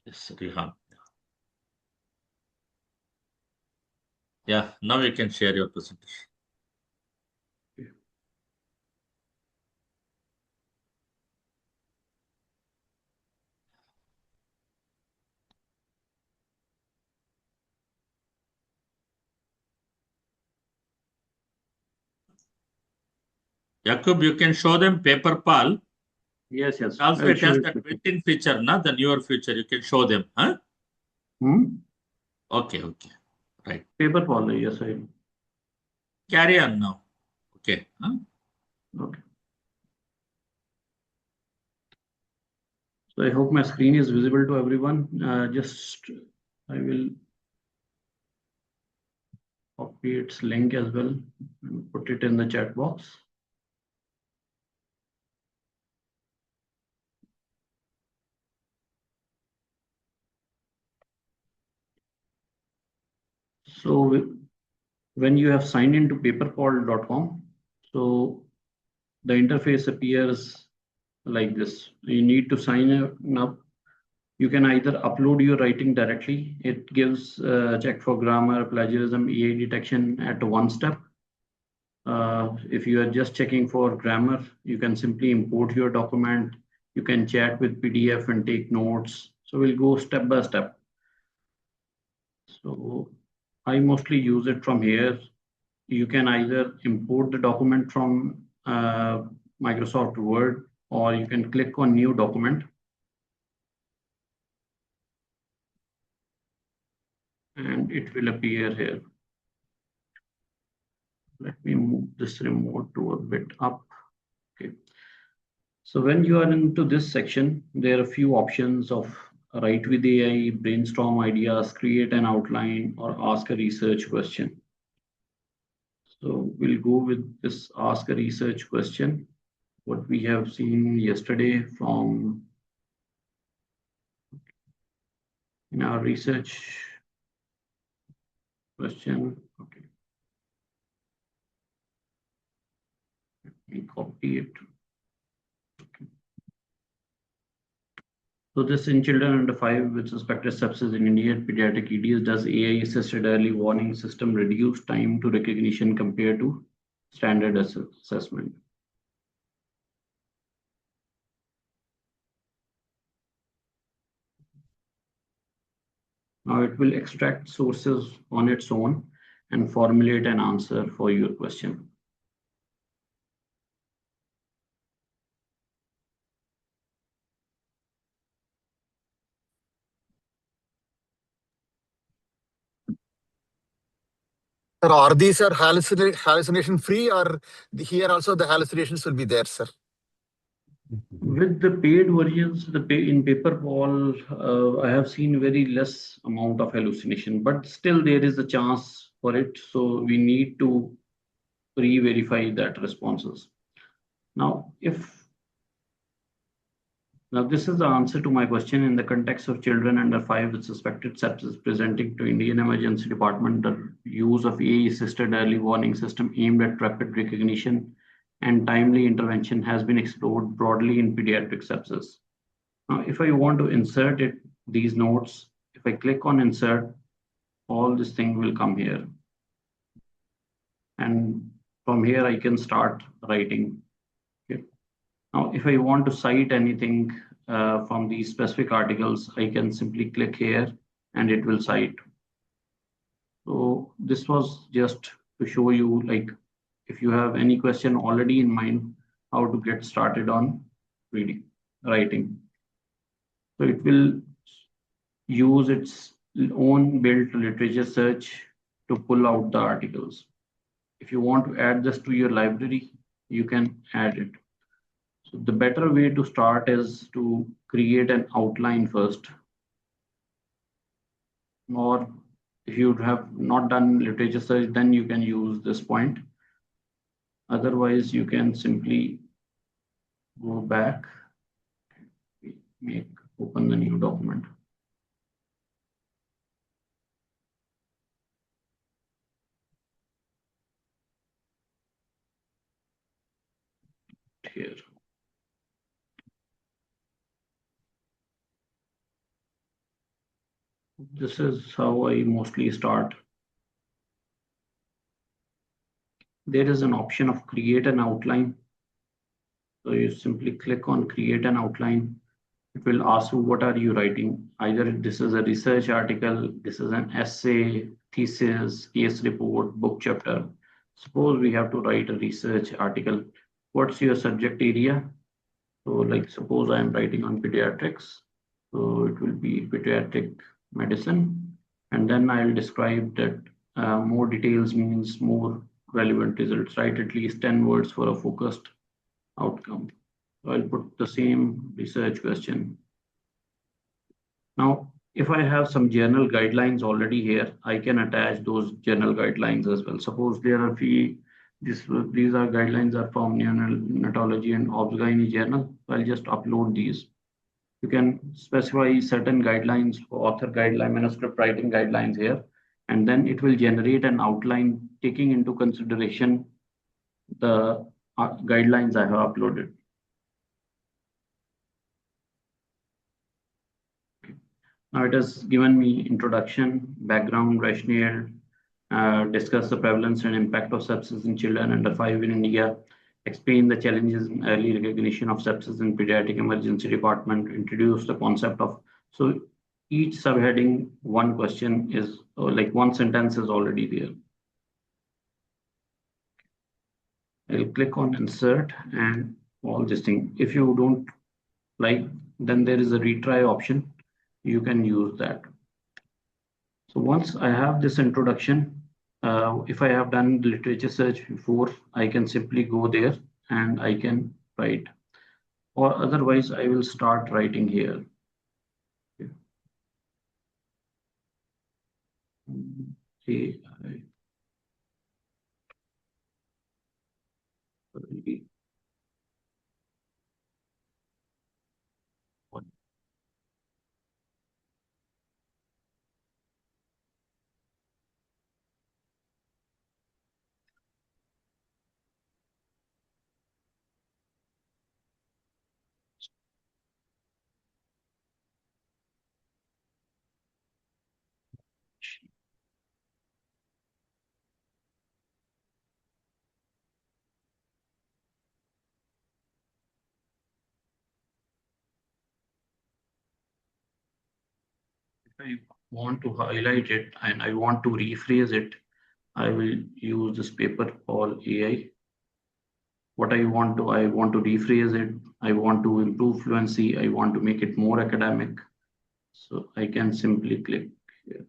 Yes, Rehan. Yeah, now you can share your presentation. Yaqoob, you can show them PaperPal. Yes, yes. Also, it has that built-in feature, the newer feature. You can show them. Huh? Okay. Right. PaperPal, yes, I. Carry on now. Okay. Huh? Okay. So I hope my screen is visible to everyone. I will copy its link as well and put it in the chat box. So when you have signed into paperpal.com, so the interface appears like this. You need to sign up. You can either upload your writing directly. It gives check for grammar, plagiarism, EA detection at one step. If you are just checking for grammar, you can simply import your document. You can chat with PDF and take notes. So we'll go step by step. So I mostly use it from here. You can either import the document from Microsoft Word, or you can click on new document. And it will appear here. Let me move this remote to a bit up. Okay. So when you are into this section, there are a few options of write with AI, brainstorm ideas, create an outline, or ask a research question. So we'll go with this ask a research question, what we have seen yesterday from in our research question. Okay. Let me copy it. Okay. So this in children under 5 with suspected sepsis in India at pediatric EDs, does AI-assisted early warning system reduce time to recognition compared to standard assessment? Now it will extract sources on its own and formulate an answer for your question. Sir, are these hallucination free, or here also the hallucinations will be there, sir? With the paid versions, in Paperwall, I have seen very less amount of hallucination, but still there is a chance for it. So we need to pre-verify that responses. Now, this is the answer to my question in the context of children under 5 with suspected sepsis presenting to Indian Emergency Department. The use of AI-assisted early warning system aimed at rapid recognition and timely intervention has been explored broadly in pediatric sepsis. Now, if I want to insert these notes, if I click on insert, all this thing will come here. And from here, I can start writing. Okay. Now, if I want to cite anything from these specific articles, I can simply click here and it will cite. So this was just to show you, like, if you have any question already in mind, how to get started on writing. So it will use its own built literature search to pull out the articles. If you want to add this to your library, you can add it. So the better way to start is to create an outline first. Or if you have not done literature search, then you can use this point. Otherwise, you can simply go back, open the new document. Here. This is how I mostly start. There is an option of create an outline. So you simply click on create an outline. It will ask you what are you writing. Either this is a research article, this is an essay, thesis, case report, book chapter. Suppose we have to write a research article. What's your subject area? So like suppose I am writing on pediatrics. So it will be pediatric medicine. And then I'll describe that more details means more relevant results. Write at least 10 words for a focused outcome. So I'll put the same research question. Now, if I have some general guidelines already here, I can attach those general guidelines as well. Suppose there are these are guidelines are from Neonatology and Obs-Gynae journal. So I'll just upload these. You can specify certain guidelines for author guideline, manuscript writing guidelines here, and then it will generate an outline taking into consideration the guidelines I have uploaded. Now it has given me introduction, background, rationale, discuss the prevalence and impact of sepsis in children under 5 in India, explain the challenges in early recognition of sepsis in pediatric emergency department, introduce the concept of, so each subheading, one question is, like one sentence is already there. I'll click on insert and all this thing. If you don't like, then there is a retry option. You can use that. So once I have this introduction, if I have done the literature search before, I can simply go there and I can write. Or otherwise, I will start writing here. Okay. I want to highlight it and I want to rephrase it, I will use this paper called AI. What I want to rephrase it. I want to improve fluency. I want to make it more academic. So I can simply click here.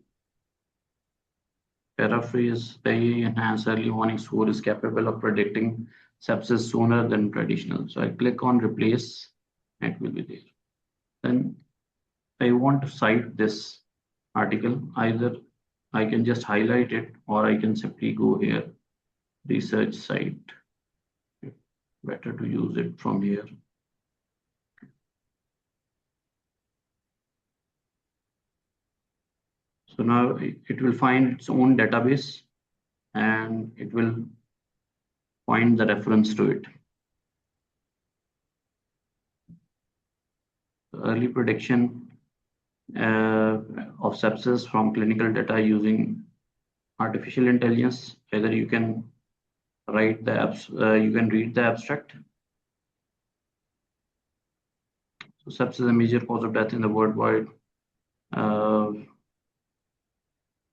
Paraphrase, the AI enhanced early warning score is capable of predicting sepsis sooner than traditional. So I click on replace, it will be there. Then I want to cite this article. Either I can just highlight it or I can simply go here, research site. Better to use it from here. So now it will find its own database and it will find the reference to it. Early prediction of sepsis from clinical data using artificial intelligence. Either you can write the you can read the abstract. So sepsis is a major cause of death in the worldwide.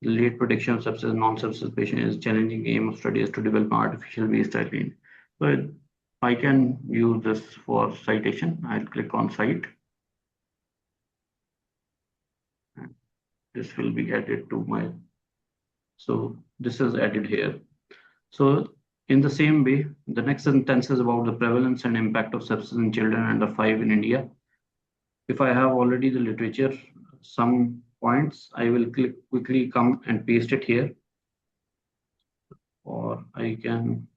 Late prediction of sepsis in non-sepsis patient is challenging aim of study is to develop artificial based technique. So I can use this for citation. I'll click on cite. This will be added to my, so this is added here. So in the same way, the next sentence is about the prevalence and impact of sepsis in children under 5 in India. If I have already the literature, some points, I will quickly come and paste it here. Or I can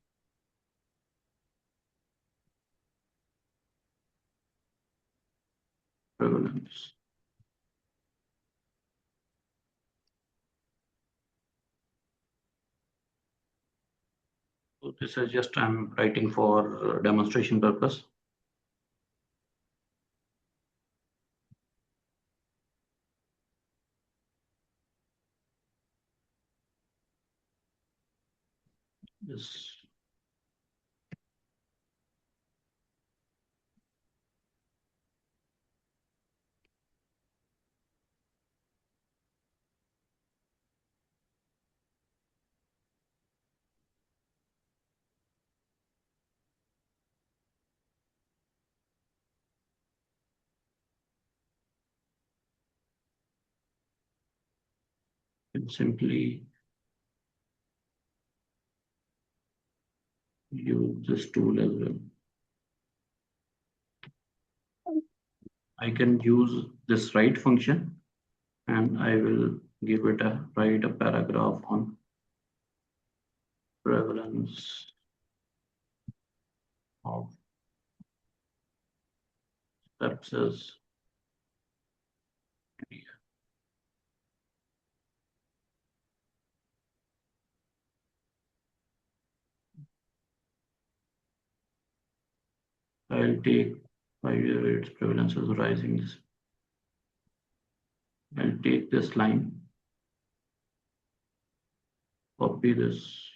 prevalence. So this is just I'm writing for demonstration purpose. This can simply use this tool as well. I can use this write function and I will give it a write a paragraph on prevalence of sepsis. I'll take 5 year rates prevalence is rising. I'll take this line, copy this,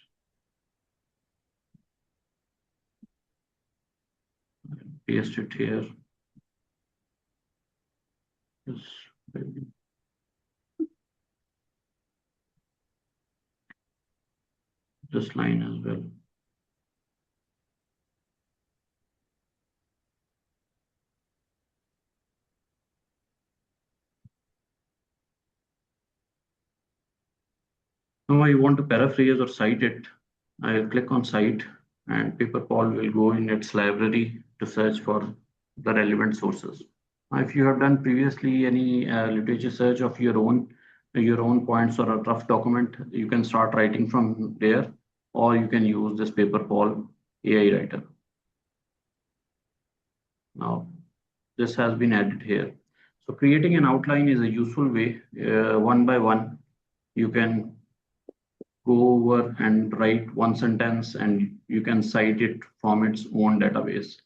paste it here. This line as well. Now I want to paraphrase or cite it. I'll click on cite and PaperPal will go in its library to search for the relevant sources. Now, if you have done previously any literature search of your own points or a rough document, you can start writing from there, or you can use this PaperPal AI writer. Now, this has been added here. So creating an outline is a useful way. One by one, you can go over and write one sentence and you can cite it from its own database.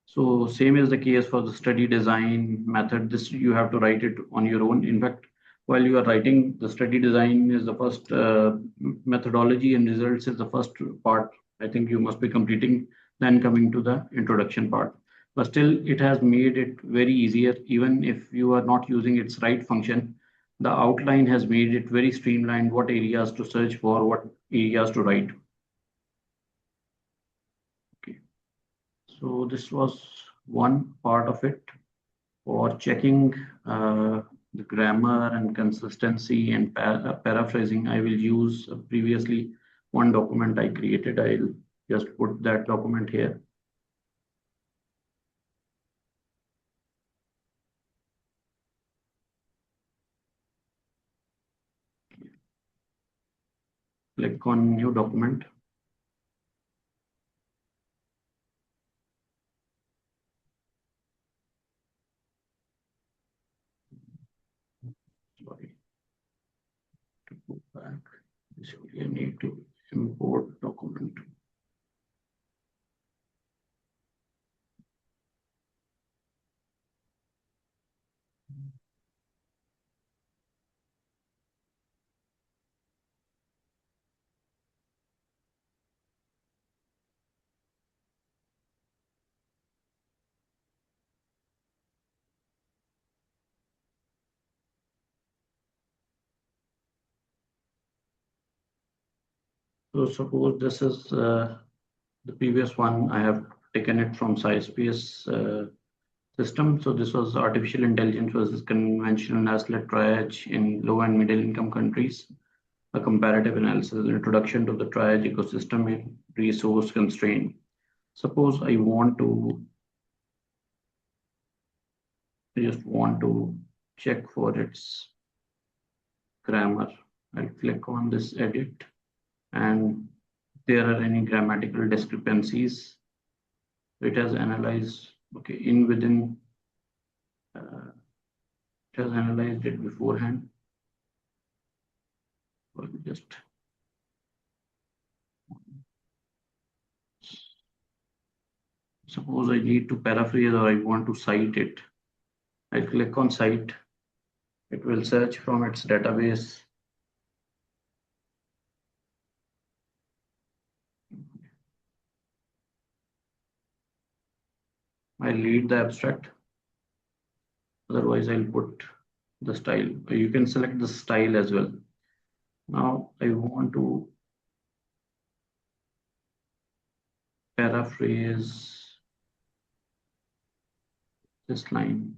So same is the case for the study design method. This you have to write it on your own. In fact, while you are writing, the study design is the first methodology and results is the first part. I think you must be completing, then coming to the introduction part. But still, it has made it very easier. Even if you are not using its right function, the outline has made it very streamlined, what areas to search for, what areas to write. Okay. So this was one part of it. For checking the grammar and consistency and paraphrasing, I will use previously one document I created. I'll just put that document here. Click on new document. Sorry. To go back, basically I need to import document. So suppose this is the previous one. I have taken it from SciSpace system. So this was artificial intelligence versus conventional national triage in low and middle income countries. A comparative analysis, introduction to the triage ecosystem in resource constraint. Suppose I just want to check for its grammar. I'll click on this edit, and if there are any grammatical discrepancies, it has analyzed. Okay, within it has analyzed it beforehand. Or just suppose I need to paraphrase or I want to cite it. I click on cite. It will search from its database. I'll lead the abstract. Otherwise, I'll put the style. You can select the style as well. Now I want to paraphrase this line.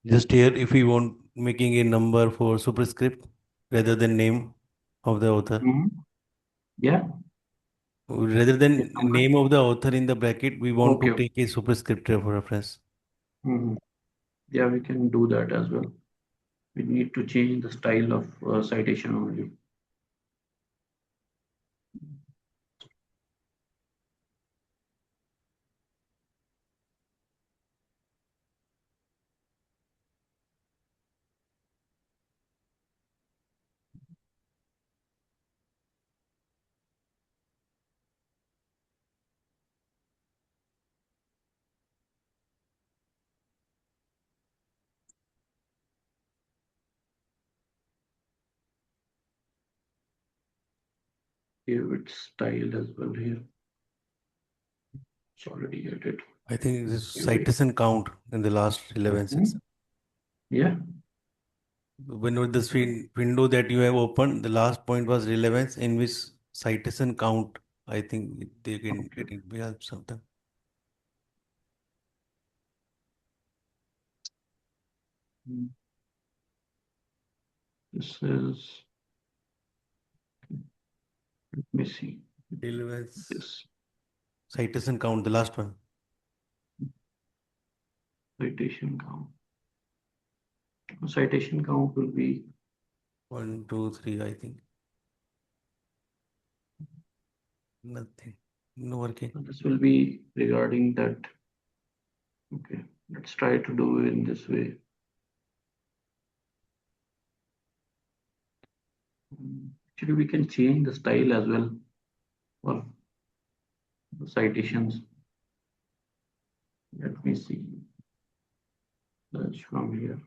Just here, if we want making a number for superscript rather than name of the author. Yeah. Rather than name of the author in the bracket, we want to take a superscript for reference. Yeah, we can do that as well. We need to change the style of citation only. give it style as well here. It's already added. I think this citation count in the last relevances. Yeah. When with this window that you have opened, the last point was relevance, in which citation count. I think they can get it help something. This is, let me see. Relevance. This Citation count, the last one. citation count. Citation count will be 1, 2, 3, I think. Nothing. No working. this will be regarding that. Okay, let's try to do it in this way. Actually, we can change the style as well for the citations. Let me see. Search from here.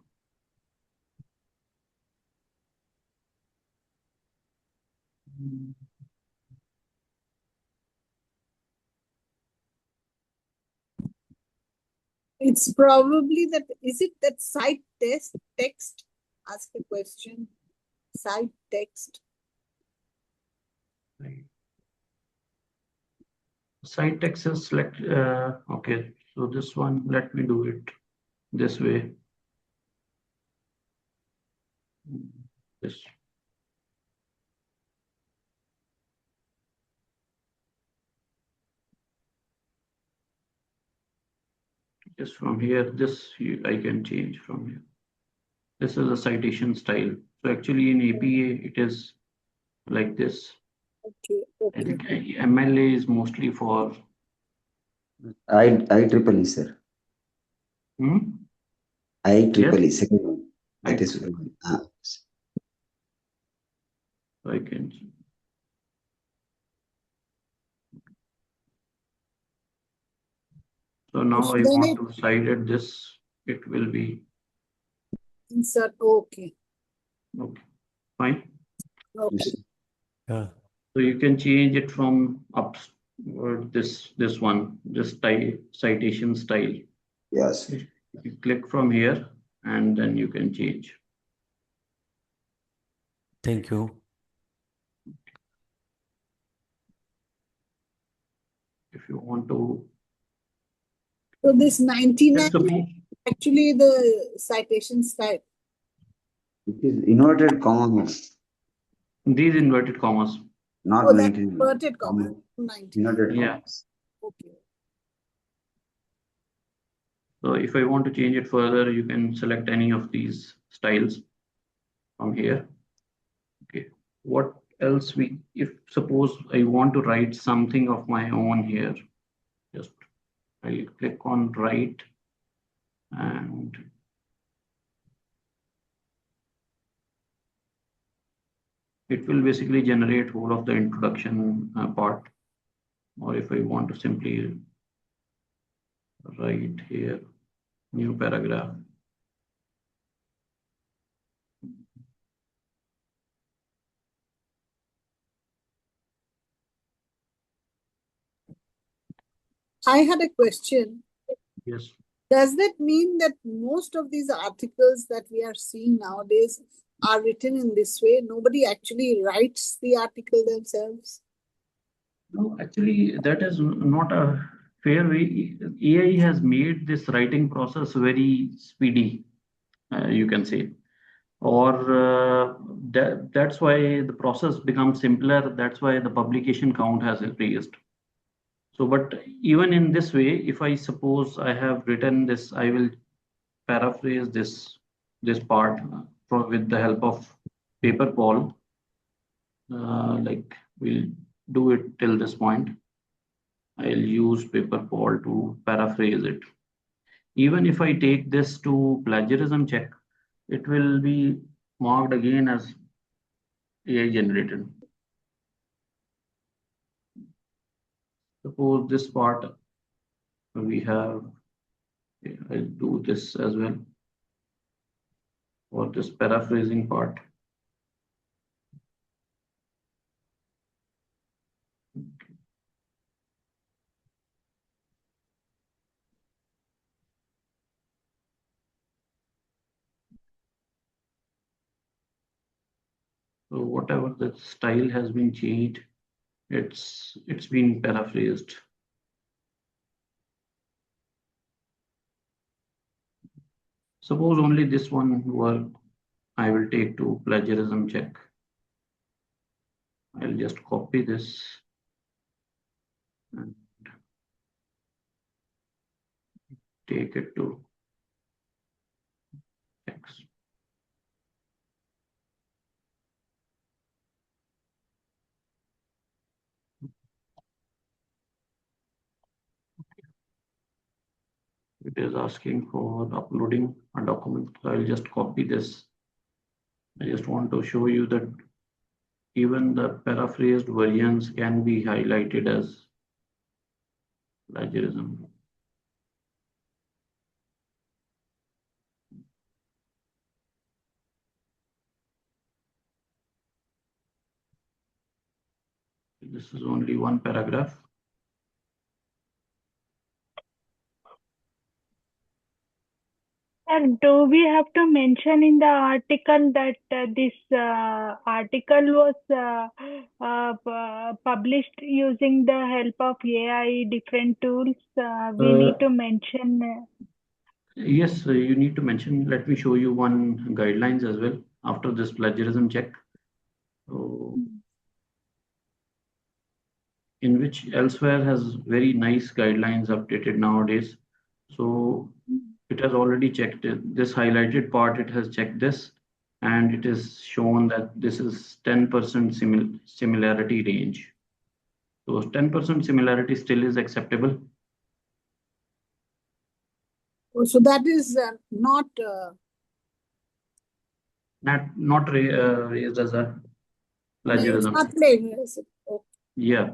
It's probably that, is it that site text? Ask a question. Site text. Right. Site text is select. Okay, so this one, let me do it this way. This. Just from here, this I can change from here. This is a citation style. So actually in APA, it is like this. Okay, okay. And MLA is mostly for IEEE, sir. IEEE, second one. That is I can. So now I want to side it this, it will be insert. Okay. Okay, fine. Okay. Yeah. So you can change it from up or this one, just citation style. Yes. You click from here and then you can change. Thank you. If you want to. So this 99 actually the citation style. It is inverted comma. These inverted commas. Not 19. Inverted comma. 19. Inverted Yeah. commas. Okay. So if I want to change it further, you can select any of these styles from here. Okay. What else if suppose I want to write something of my own here, just I'll click on write and it will basically generate whole of the introduction part. Or if I want to simply write here, new paragraph. I had a question. Yes. Does that mean that most of these articles that we are seeing nowadays are written in this way? Nobody actually writes the article themselves? No, actually, that is not a fair way. AI has made this writing process very speedy, you can say. Or that's why the process becomes simpler. That's why the publication count has increased. So, but even in this way, if I suppose I have written this, I will paraphrase this part with the help of paper Paul. Like we'll do it till this point. I'll use paper Paul to paraphrase it. Even if I take this to plagiarism check, it will be marked again as AI generated. Suppose this part we have, I'll do this as well for this paraphrasing part. So whatever the style has been changed, it's been paraphrased. Suppose only this one work I will take to plagiarism check. I'll just copy this and take it to X. It is asking for uploading a document. So I'll just copy this. I just want to show you that even the paraphrased versions can be highlighted as plagiarism. This is only one paragraph. And do we have to mention in the article that this article was published using the help of AI, different tools? We need to mention. Yes, you need to mention. Let me show you one guidelines as well after this plagiarism check. So, in which elsewhere has very nice guidelines updated nowadays. So it has already checked it. This highlighted part, it has checked this, and it is shown that this is 10% similarity range. So 10% similarity still is acceptable. So that is not raised as a plagiarism. it's not plagiarism. Okay. Yeah.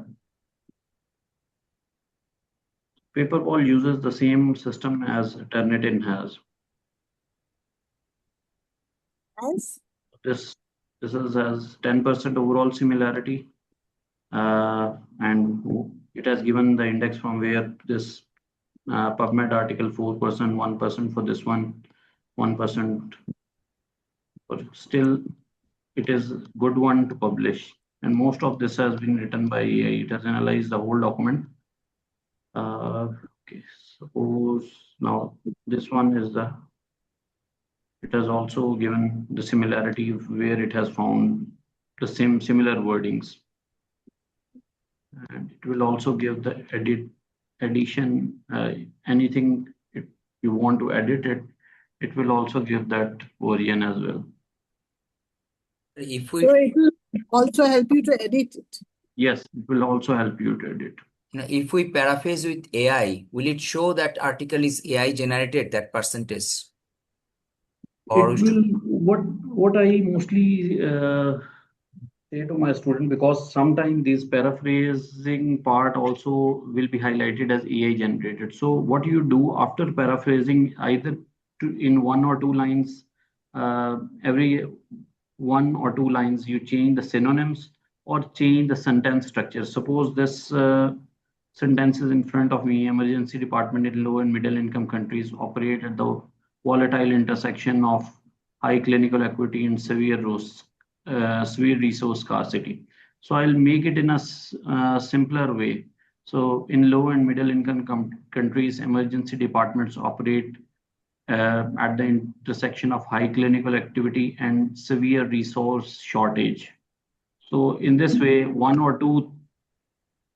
Paperball uses the same system as Turnitin has. As? This is as 10% overall similarity, and it has given the index from where this PubMed article 4%, 1% for this one, 1%. But still, it is good one to publish. And most of this has been written by AI. It has analyzed the whole document. Okay, suppose now this one is the. It has also given the similarity where it has found the similar wordings. And it will also give the addition, anything if you want to edit it, it will also give that version as well. So it will also help you to edit it. Yes, it will also help you to edit. Now, if we paraphrase with AI, will it show that article is AI generated, that percentage? Or it will, what I mostly say to my student, because sometimes this paraphrasing part also will be highlighted as AI generated. So what you do after paraphrasing, either in 1 or 2 lines, every 1 or 2 lines, you change the synonyms or change the sentence structure. Suppose this sentence is in front of me: emergency department in low and middle income countries operate at the volatile intersection of high clinical equity and severe resource scarcity. So I'll make it in a simpler way. So in low and middle income countries, emergency departments operate at the intersection of high clinical activity and severe resource shortage. So in this way, 1 or 2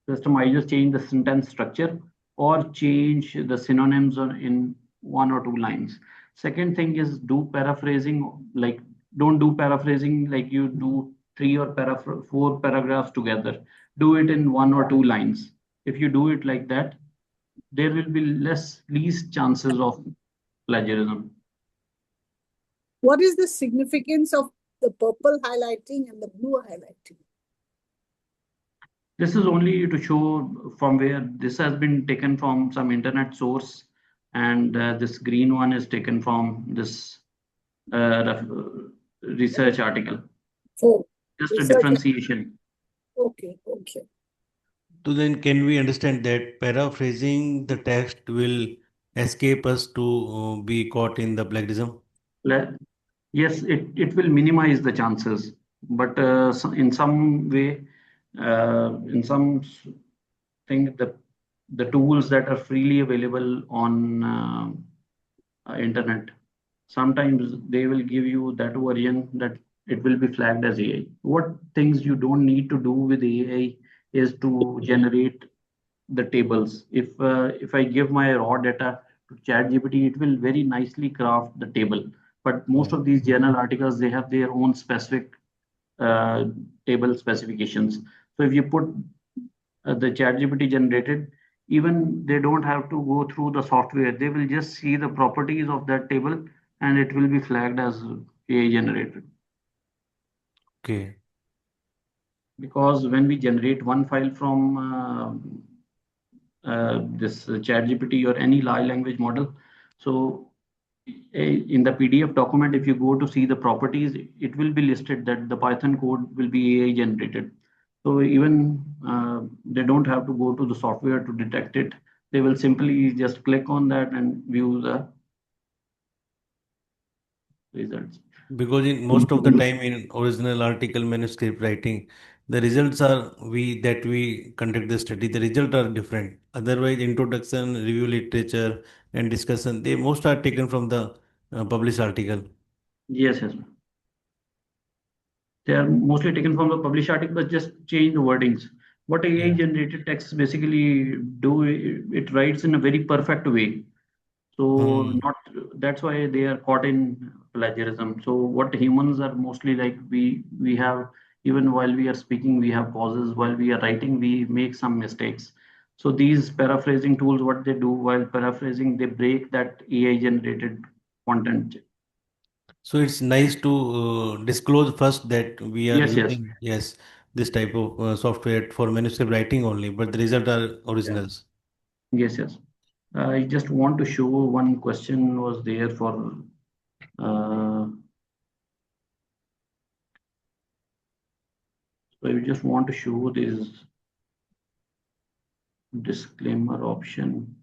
system, I just change the sentence structure or change the synonyms in 1 or 2 lines. Second thing is do paraphrasing, like don't do paraphrasing like you do 3 or 4 paragraphs together. Do it in 1 or 2 lines. If you do it like that, there will be least chances of plagiarism. What is the significance of the purple highlighting and the blue highlighting? This is only to show from where this has been taken from some internet source, and this green one is taken from this research article. So just a differentiation. Okay, okay. So then can we understand that paraphrasing the text will escape us to be caught in the plagiarism? Yes, it will minimize the chances. but in some way, in some thing, the tools that are freely available on internet, sometimes they will give you that version that it will be flagged as AI. What things you don't need to do with AI is to generate the tables. If I give my raw data to ChatGPT, it will very nicely craft the table. But most of these journal articles, they have their own specific uh, table specifications. So if you put the ChatGPT generated, even they don't have to go through the software. They will just see the properties of that table and it will be flagged as AI generated. Okay. Because when we generate one file from this ChatGPT or any large language model, so in the PDF document, if you go to see the properties, it will be listed that the Python code will be AI generated. So even they don't have to go to the software to detect it. They will simply just click on that and view the results. Because in most of the time in original article manuscript writing, the results are we conduct the study, the results are different. Otherwise, introduction, review literature, and discussion, they most are taken from the published article. Yes, yes. They are mostly taken from the published article, but just change the wordings. What AI generated text basically do, it writes in a very perfect way. So not that's why they are caught in plagiarism. So what humans are mostly like, we have, even while we are speaking, we have pauses. While we are writing, we make some mistakes. So these paraphrasing tools, what they do while paraphrasing, they break that AI generated content. So it's nice to disclose first that we are Yes, yes, using, yes, this type of software for manuscript writing only, but the result are yeah, originals. yes, yes. I just want to show one question was there for uh, so I just want to show this disclaimer option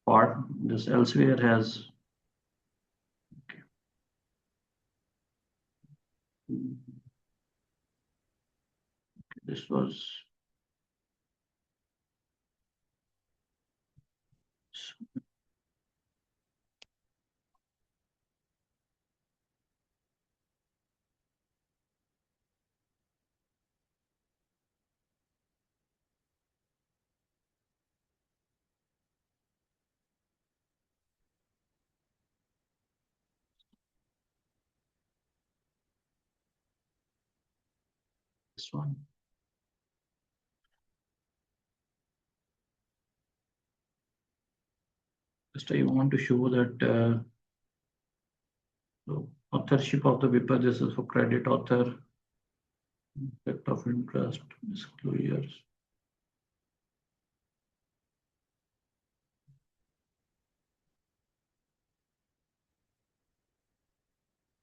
part. This elsewhere has this was this one. Just I want to show that so authorship of the paper. This is for credit author, conflict of interest, disclosures.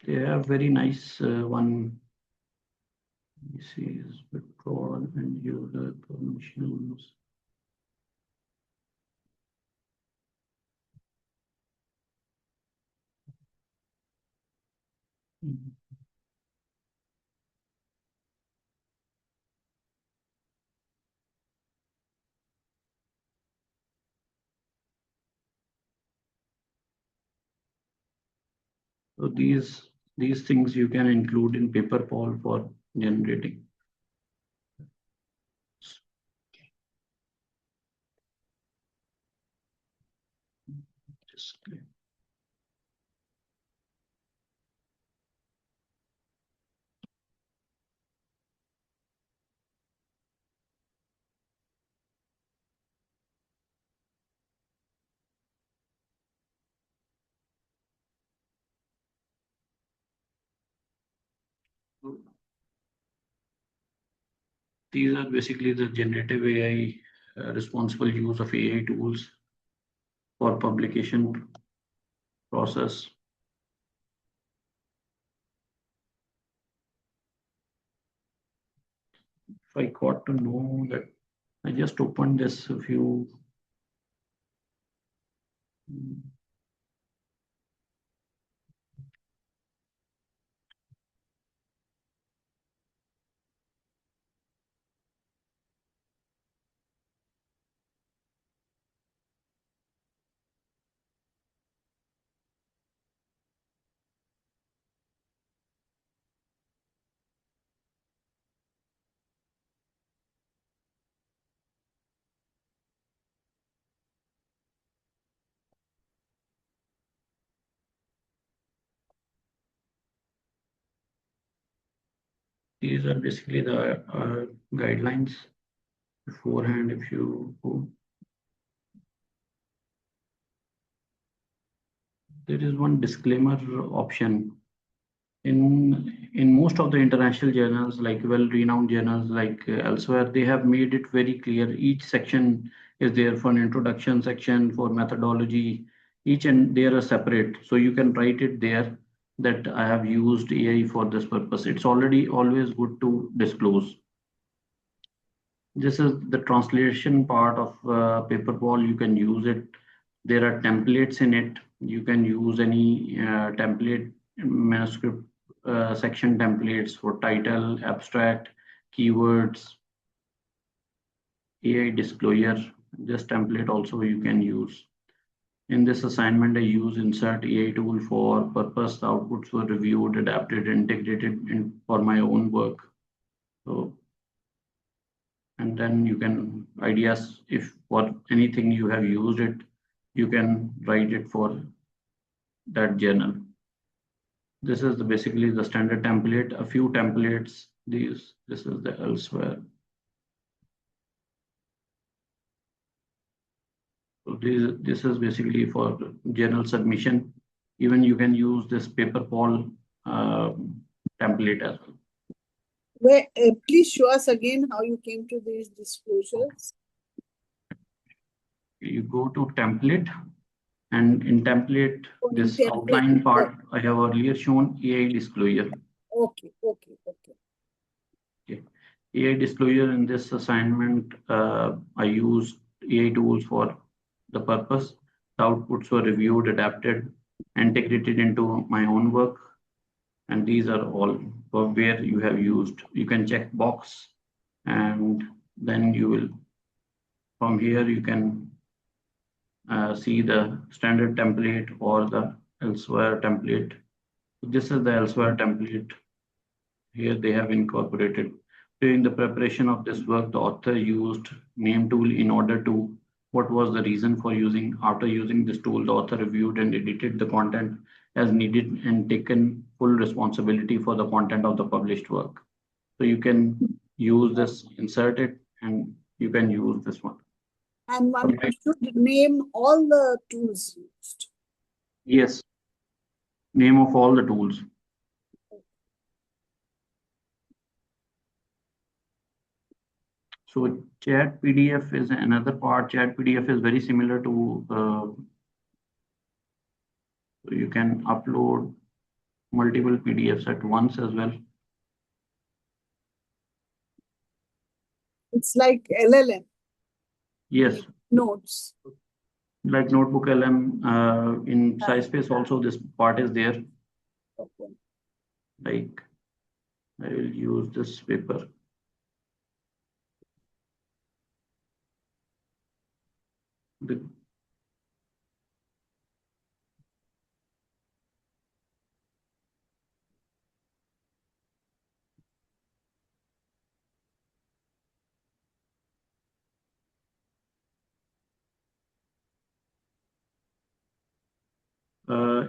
They have very nice one. This is withdrawal and user permissions. So these things you can include in paper poll for generating. Display. These are basically the generative AI, responsible use of AI tools for publication process. If I got to know that, I just opened this a few. These are basically the guidelines beforehand. If you go, there is one disclaimer option. In most of the international journals, like well-renowned journals like elsewhere, they have made it very clear. Each section is there for an introduction section, for methodology, each and they are separate. So you can write it there that I have used AI for this purpose. It's already always good to disclose. This is the translation part of Paperwall. You can use it. There are templates in it. You can use any template, Manuscript section templates for title, abstract, keywords, AI disclosure. This template also you can use. In this assignment, I use insert AI tool for purpose. The outputs were reviewed, adapted, integrated for my own work. So, and then you can ideas, if for anything you have used it, you can write it for that journal. This is basically the standard template, a few templates. This is the elsewhere. So this is basically for journal submission. Even you can use this Paperwall template as well. Where, please show us again how you came to these disclosures. You go to template, and in template, this template, outline part I have earlier shown AI disclosure. Okay. AI disclosure in this assignment, I used AI tools for the purpose. The outputs were reviewed, adapted, integrated into my own work. And these are all for where you have used. You can check box, and then you will, from here, you can see the standard template or the elsewhere template. This is the elsewhere template. Here they have incorporated. During the preparation of this work, the author used name tool in order to, what was the reason for using, after using this tool, the author reviewed and edited the content as needed and taken full responsibility for the content of the published work. So you can use this, insert it, and you can use this one. And one should name all the tools used. Yes. Name of all the tools. So chat PDF is another part. Chat PDF is very similar to, you can upload multiple PDFs at once as well. It's like LLM. Yes. Notes. Like Notebook LM, in SciSpace also this part is there. Okay. Like I will use this paper.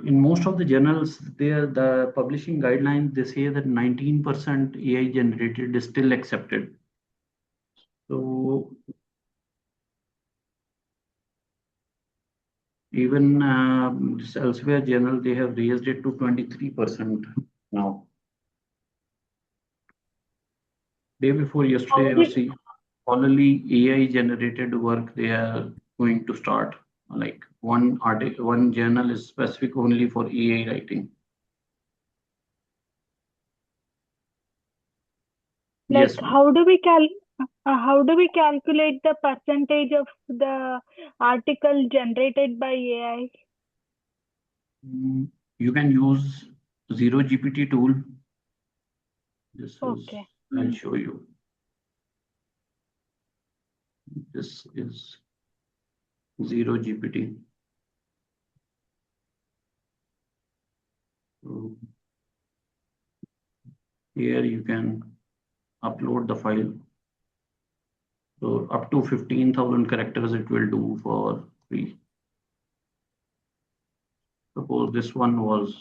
In most of the journals, the publishing guidelines, they say that 19% AI generated is still accepted. So even this elsewhere journal, they have raised it to 23% now. Day before yesterday, I was seeing only AI generated work they are going to start. Like one journal is specific only for AI writing. Like, Yes. how do we calculate the percentage of the article generated by AI? You can use Zero GPT tool. This is, okay. I'll show you. This is Zero GPT. So here you can upload the file. So up to 15,000 characters it will do for free. Suppose this one was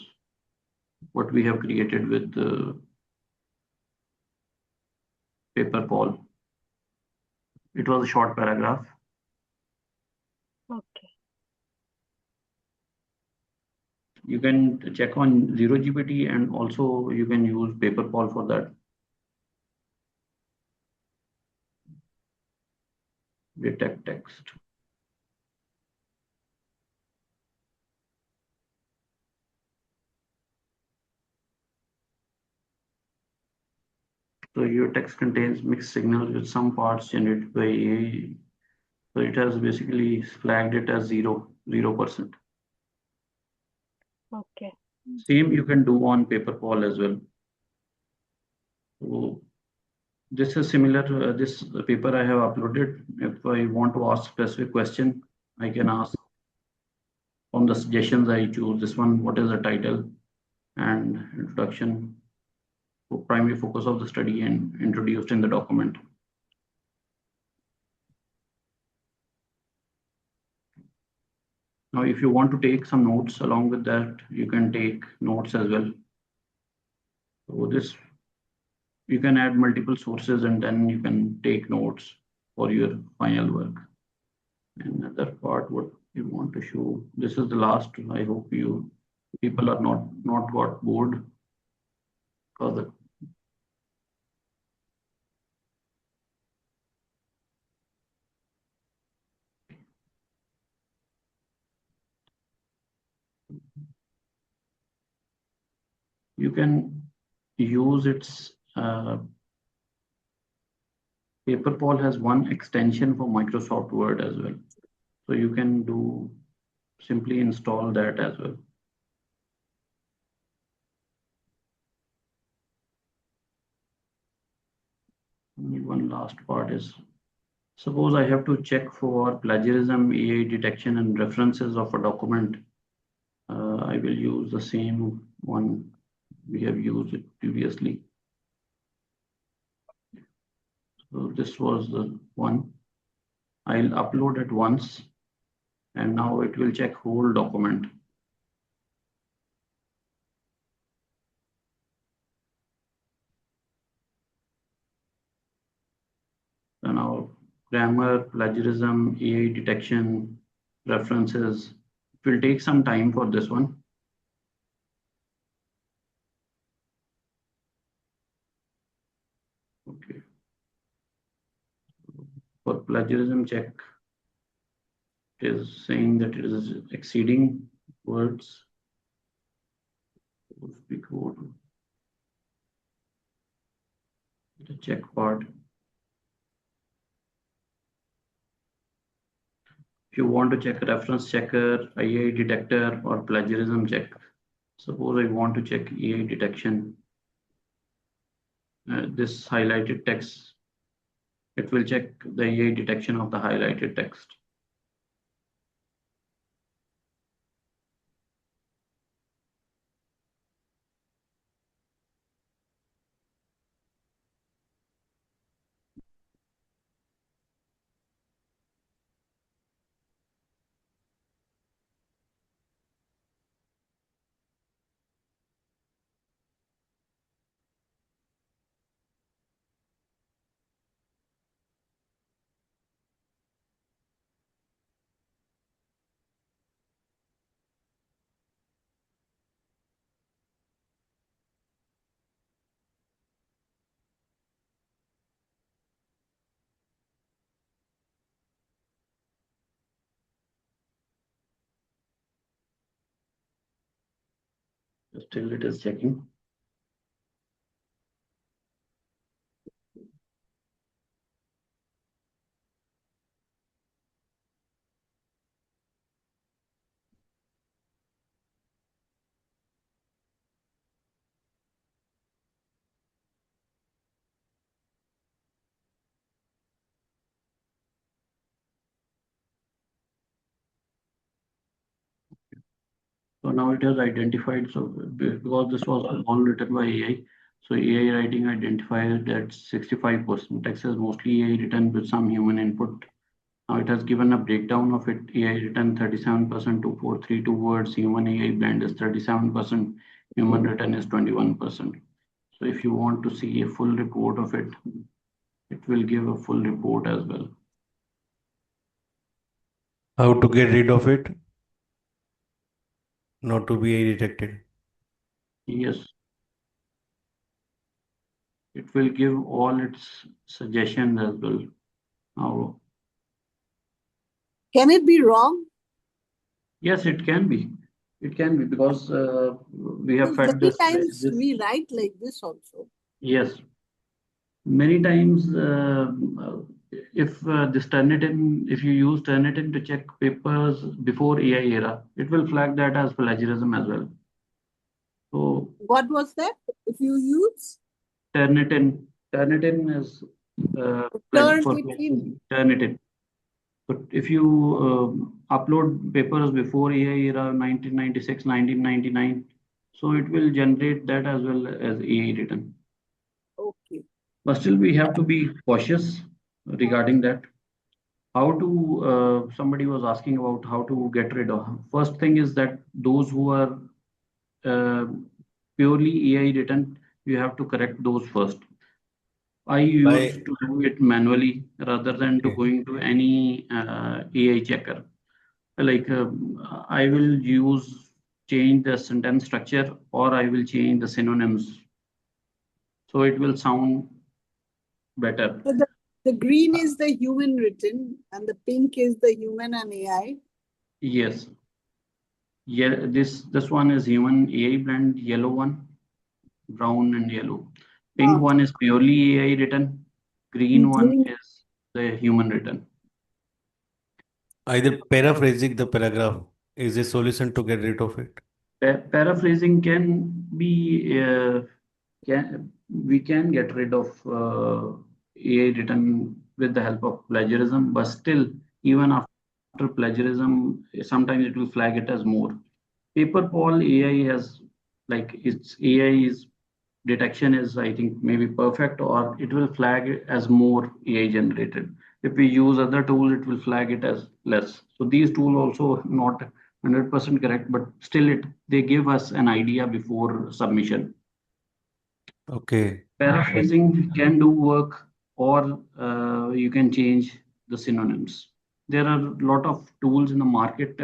what we have created with paper poll. It was a short paragraph. Okay. You can check on 0GPT and also you can use paper poll for that. Detect text. So your text contains mixed signals with some parts generated by AI. So it has basically flagged it as 0%. Okay. Same you can do on paper poll as well. So this is similar. This paper I have uploaded. If I want to ask specific question, I can ask from the suggestions I choose this one. What is the title and introduction? Primary focus of the study and introduced in the document. Now, if you want to take some notes along with that, you can take notes as well. So this, you can add multiple sources and then you can take notes for your final work. Another part, what you want to show, this is the last. I hope you people are not got bored because you can use its paper poll has one extension for Microsoft Word as well. So you can do simply install that as well. One last part is, suppose I have to check for plagiarism, AI detection and references of a document. I will use the same one we have used it previously. So this was the one. I'll upload it once and now it will check whole document. So now grammar, plagiarism, AI detection, references. It will take some time for this one. Okay. For plagiarism check, it is saying that it is exceeding words. If we go to the check part. If you want to check reference checker, AI detector or plagiarism check. Suppose I want to check AI detection. This highlighted text, it will check the AI detection of the highlighted text. Still it is checking. So now it has identified, so because this was all written by AI, so AI writing identified that 65% text is mostly AI written with some human input. Now it has given a breakdown of it. AI written 37%, 2432 words, human AI blend is 37%, human written is 21%. So if you want to see a full report of it, It will give a full report as well. How to get rid of it? Not to be detected. Yes. It will give all its suggestions as well. Now, can it be wrong? yes, it can be. It can be because we have fed Many this. times we write like this also. Yes. Many times, if this Turnitin, if you use Turnitin to check papers before AI era, it will flag that as plagiarism as well. So what was that? If you use Turnitin is Turnitin. But if you upload papers before AI era 1996, 1999, so it will generate that as well as AI written. Okay. But still, we have to be cautious regarding that. How to, somebody was asking about how to get rid of. First thing is that those who are purely AI written, you have to correct those first. I used to do it manually rather than to going to any AI checker. Like I will change the sentence structure, or I will change the synonyms. So it will sound better. So the green is the human written and the pink is the human and AI. Yes. Yeah, this one is human AI blend, yellow one, brown and yellow. Pink one is purely AI written. Green one is the human written. Either paraphrasing the paragraph is a solution to get rid of it. Paraphrasing can be we can get rid of AI written with the help of plagiarism, but still, even after plagiarism, sometimes it will flag it as more. Paper-Pal AI has, like, its AI's detection is, I think, maybe perfect, or it will flag it as more AI generated. If we use other tools, it will flag it as less. So these tools also not 100% correct, but still they give us an idea before submission. Okay. Paraphrasing can do work, or you can change the synonyms. There are a lot of tools in the market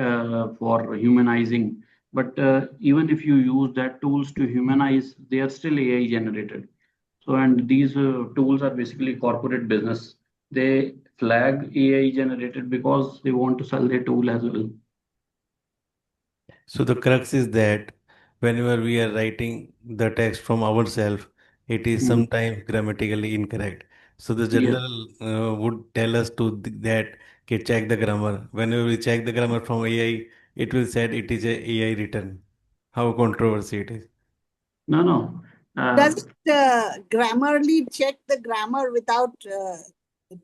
for humanizing, but even if you use that tools to humanize, they are still AI generated. So, and these tools are basically corporate business. They flag AI generated because they want to sell their tool as well. So the crux is that whenever we are writing the text from ourselves, it is sometimes grammatically incorrect. So the journal would tell us to that, okay, check the grammar. Whenever we check the grammar from AI, it will say it is a AI written. How controversy it is. No. Does it grammarly check the grammar without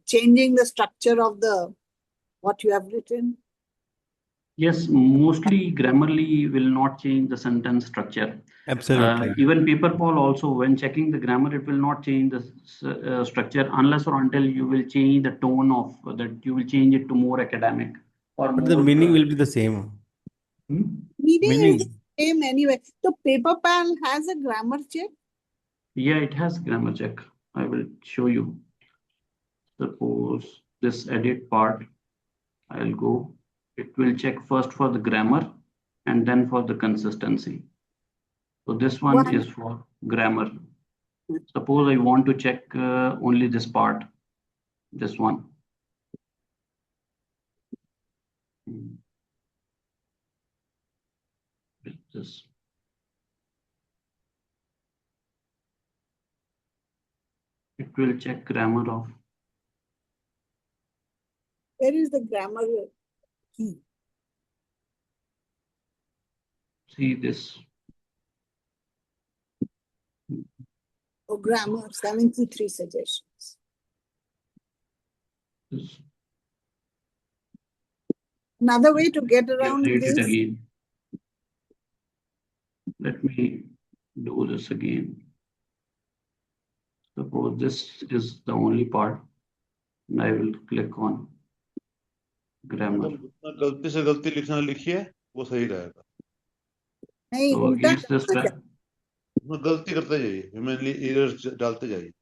changing the structure of the what you have written? Yes, mostly Grammarly will not change the sentence structure. Absolutely. Even Paper-Pal also, when checking the grammar, it will not change the structure unless or until you will change the tone of that. You will change it to more academic or But the more. meaning will be the same. Meaning is the same anyway. So Paper-Pal has a grammar check? Yeah, it has grammar check. I will show you. Suppose this edit part, I'll go. It will check first for the grammar and then for the consistency. So this one is for grammar. Suppose I want to check only this part, this one. This. It will check grammar of. Where is the grammar key? See this. Oh, grammar, 73 suggestions. This. Another way to get around this. Again. Let me do this again. Suppose this is the only part, and I will click on grammar. गलती से गलती लिखना लिखिए वो सही रहेगा. So against this गलती करते जाइए, ह्यूमनली एरर्स डालते जाइए.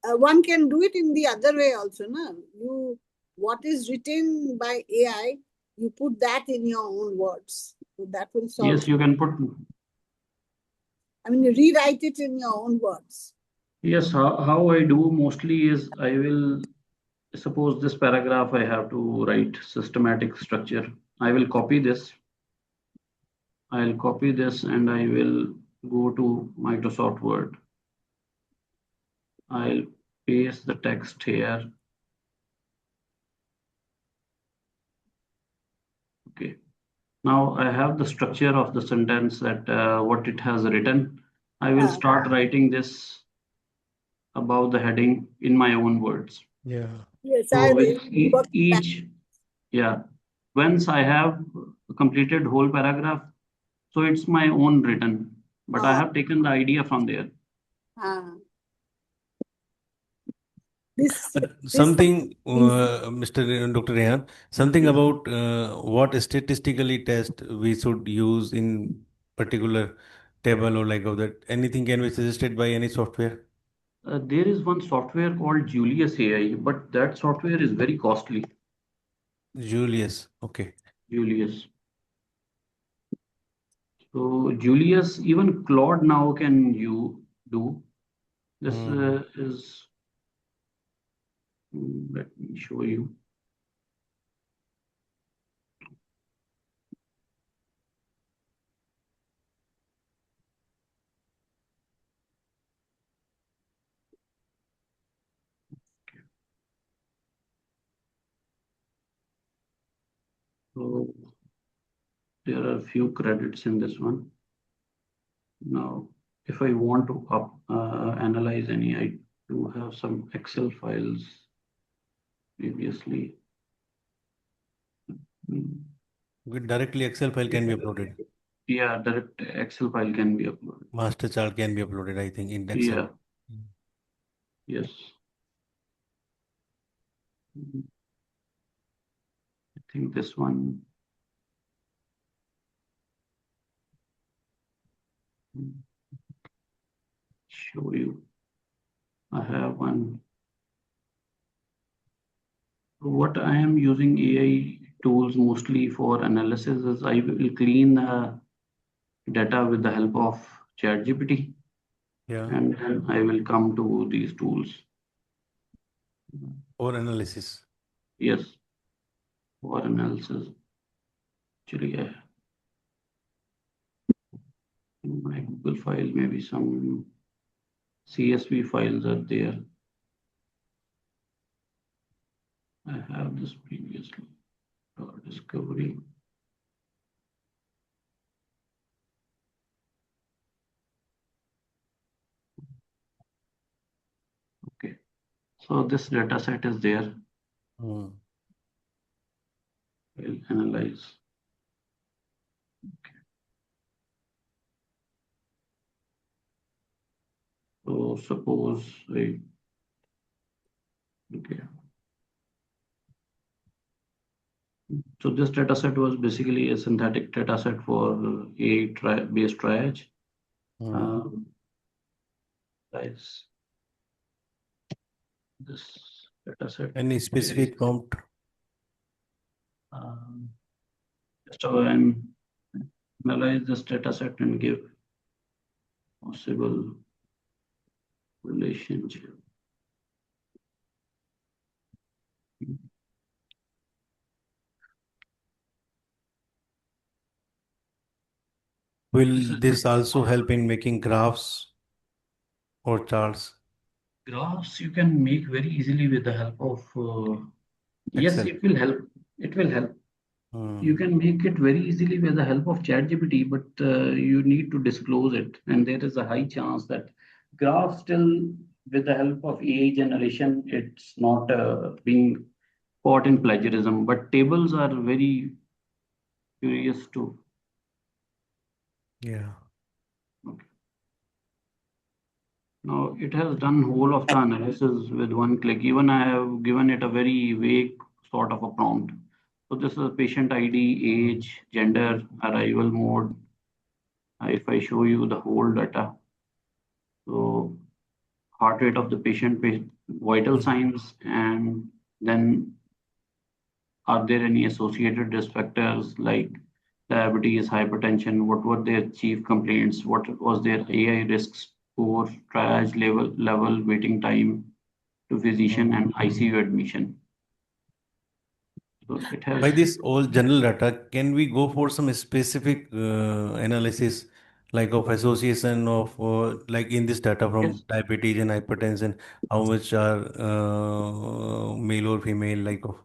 one can do it in the other way also, no? What is written by AI, you put that in your own words. So that will solve. Yes, you can put. I mean, you rewrite it in your own words. Yes, how I do mostly is I will suppose this paragraph I have to write systematic structure. I will copy this. I'll copy this and I will go to Microsoft Word. I'll paste the text here. Okay. Now I have the structure of the sentence that what it has written. I will start writing this above the heading in my own words. Yeah. Yes, so once I have completed whole paragraph, so it's my own written, but I have taken the idea from there. Something, Mr. Dr. Rehan, something about what statistically test we should use in particular table or like of that. Anything can be suggested by any software? There is one software called Julius AI, but that software is very costly. Julius, okay. Julius. So Julius, even Claude now can you do. This is, let me show you. So there are a few credits in this one. Now, if I want to analyze any, I do have some Excel files previously. Directly Excel file can be uploaded. Yeah, direct Excel file can be uploaded. Master chart can be uploaded, I think, in Excel. Yeah. Yes. I think this one. Show you. I have one. What I am using AI tools mostly for analysis is I will clean the data with the help of ChatGPT. Yeah. And then I will come to these tools. For analysis. Yes. For analysis. Actually, in my Google file, maybe some CSV files are there. I have this previously. Discovery. Okay. So this data set is there. We'll analyze. Okay. So suppose okay. So this data set was basically a synthetic data set for AI-based triage. This data set. Any specific prompt? Just analyze this data set and give possible relationship. Will this also help in making graphs or charts? Graphs you can make very easily with the help of yes, Excel. it will help. It will help. You can make it very easily with the help of ChatGPT, but you need to disclose it, and there is a high chance that graph still, with the help of AI generation, it's not being caught in plagiarism. But tables are very curious too. Yeah. Okay. Now it has done whole of the analysis with one click. Even I have given it a very vague sort of a prompt. So this is patient ID, age, gender, arrival mode. If I show you the whole data, so heart rate of the patient, vital signs, and then are there any associated risk factors like diabetes, hypertension? What were their chief complaints? What was their AI risk score, triage level, waiting time to physician, and ICU admission? So it has. By this all general data, can we go for some specific analysis, like of association of, like in this data from Yes. diabetes and hypertension, how much are male or female, like of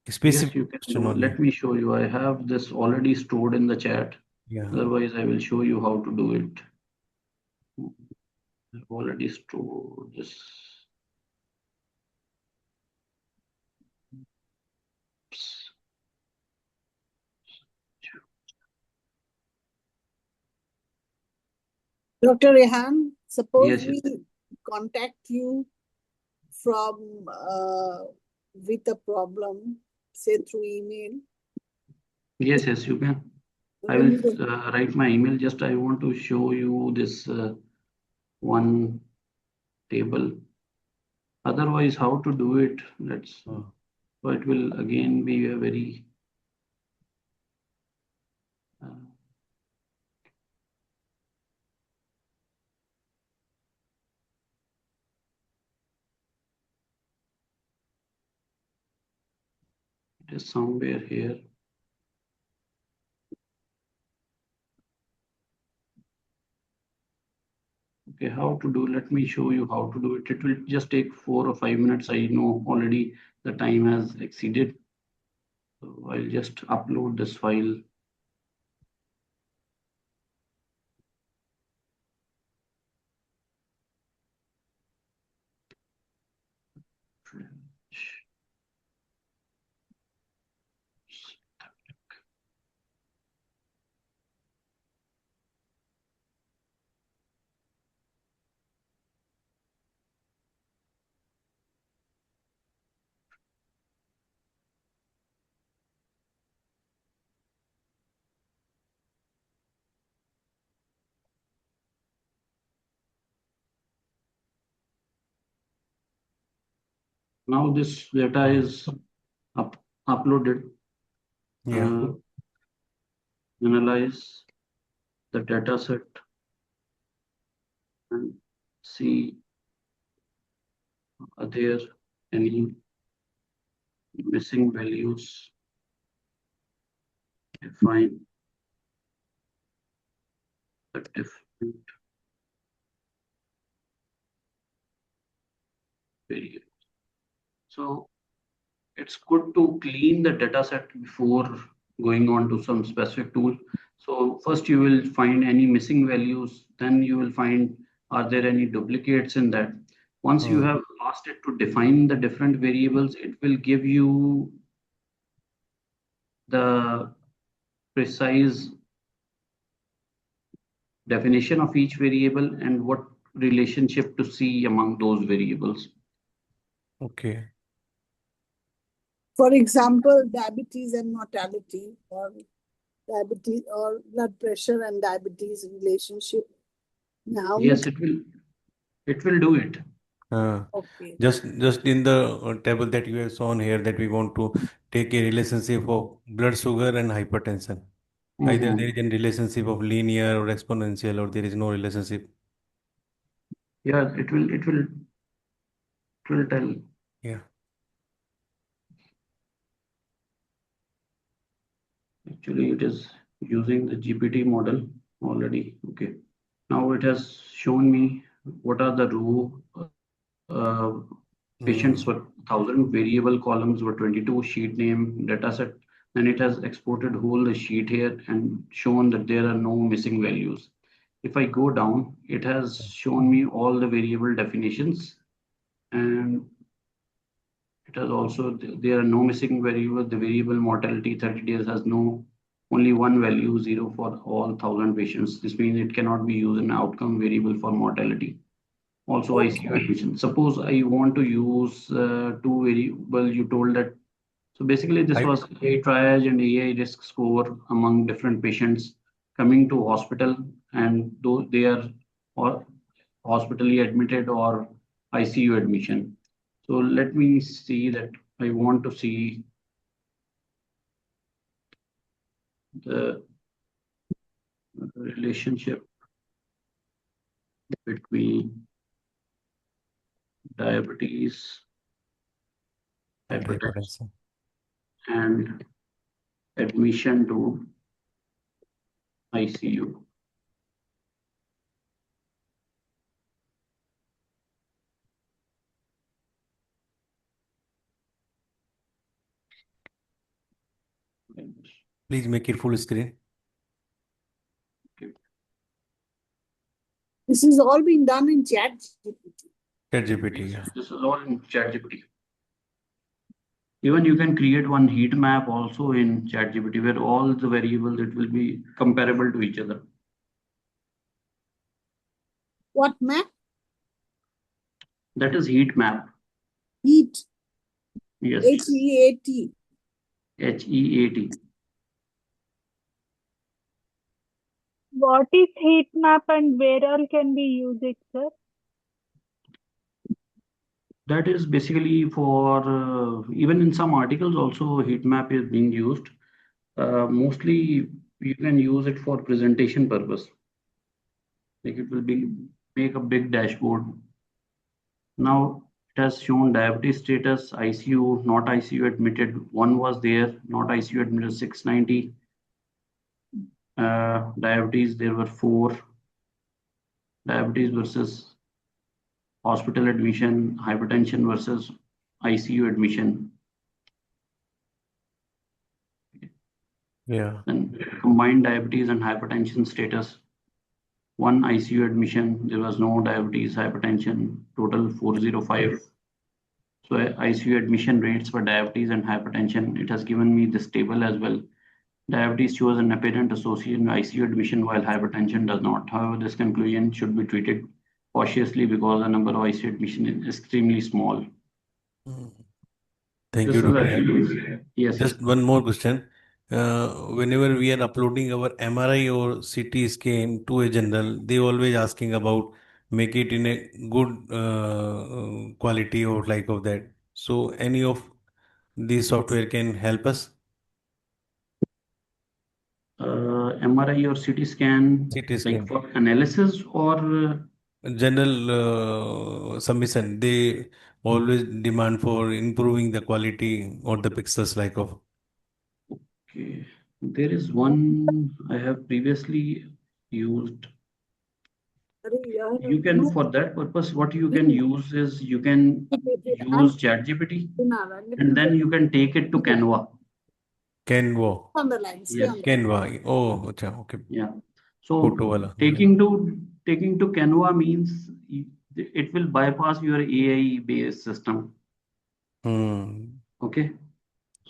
Yes, specific you can question do. only. Let me show you. I have this already stored in the chat. Yeah. Otherwise, I will show you how to do it. I've already stored this. Oops. Dr. Rehan, suppose Yes, yes. we contact you from with a problem, say through email. Yes, yes, you can. I will write my email. Just I want to show you this one table. Otherwise, how to do it? Let's. So it will again be a very. It is somewhere here. Okay, how to do, let me show you how to do it. It will just take 4 or 5 minutes. I know already the time has exceeded. So I'll just upload this file. Now this data is uploaded. Yeah. Analyze the data set and see are there any missing values. Define the different variables. So it's good to clean the data set before going on to some specific tool. So first you will find any missing values, then you will find are there any duplicates in that. Once you have asked it to define the different variables, it will give you the precise definition of each variable and what relationship to see among those variables. Okay. For example, diabetes and mortality, or diabetes or blood pressure and diabetes relationship. Now, yes, it will do it. Okay. Just in the table that you have shown here, that we want to take a relationship of blood sugar and hypertension. Either there is a relationship of linear or exponential, or there is no relationship. Yeah, it will tell. Yeah. Actually, it is using the GPT model already. Okay. Now it has shown me what are the row patients were 1000 variable columns were 22 sheet name dataset. Then it has exported whole the sheet here and shown that there are no missing values. If I go down, it has shown me all the variable definitions, and it has also, there are no missing variables. The variable mortality 30 days has only one value, 0 for all 1000 patients. This means it cannot be used an outcome variable for mortality. Also, ICU admission. Suppose I want to use two variables. You told that. So basically, this was a triage and AI risk score among different patients coming to hospital, and though they are hospitally admitted or ICU admission. So let me see that. I want to see the relationship between diabetes, hypertension, and admission to ICU. Please make it full screen. This is all being done in ChatGPT. ChatGPT, yeah. This is all in ChatGPT. Even you can create one heat map also in ChatGPT where all the variables, it will be comparable to each other. What map? That is heat map. Heat. Yes. HEAT. HEAT. What is heat map and where all can we use it, sir? That is basically for, even in some articles also heat map is being used. Mostly you can use it for presentation purpose. Like it will make a big dashboard. Now it has shown diabetes status, ICU, not ICU admitted. One was there, not ICU admitted 690. Diabetes, there were 4. Diabetes versus hospital admission, hypertension versus ICU admission. Yeah. Then combined diabetes and hypertension status. 1 ICU admission, there was no diabetes, hypertension, total 405. So ICU admission rates for diabetes and hypertension, it has given me this table as well. Diabetes shows an apparent association with ICU admission while hypertension does not. However, this conclusion should be treated cautiously because the number of ICU admission is extremely small. Thank This you, is Dr. actually, yes. Just one more question. Whenever we are uploading our MRI or CT scan to a journal, they always asking about make it in a good quality or like of that. So any of these software can help us? MRI or CT scan, CT scan. like for analysis or General submission, they always demand for improving the quality or the pixels like of. Okay, there is one I have previously used. You can, for that purpose, what you can use is you can use ChatGPT and then you can take it to Canva. Canva. On the line. Yes. Canva. Oh, acha, okay. Yeah. So Photo wala. taking to Canva means it will bypass your AI based system. Okay.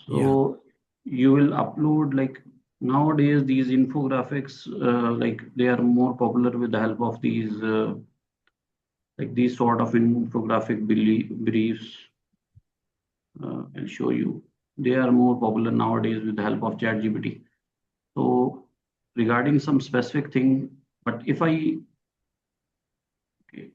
So you will upload, like nowadays these infographics, like they are more popular with the help of these like these sort of infographic briefs. I'll show you. They are more popular nowadays with the help of ChatGPT. So regarding some specific thing, but if I, okay,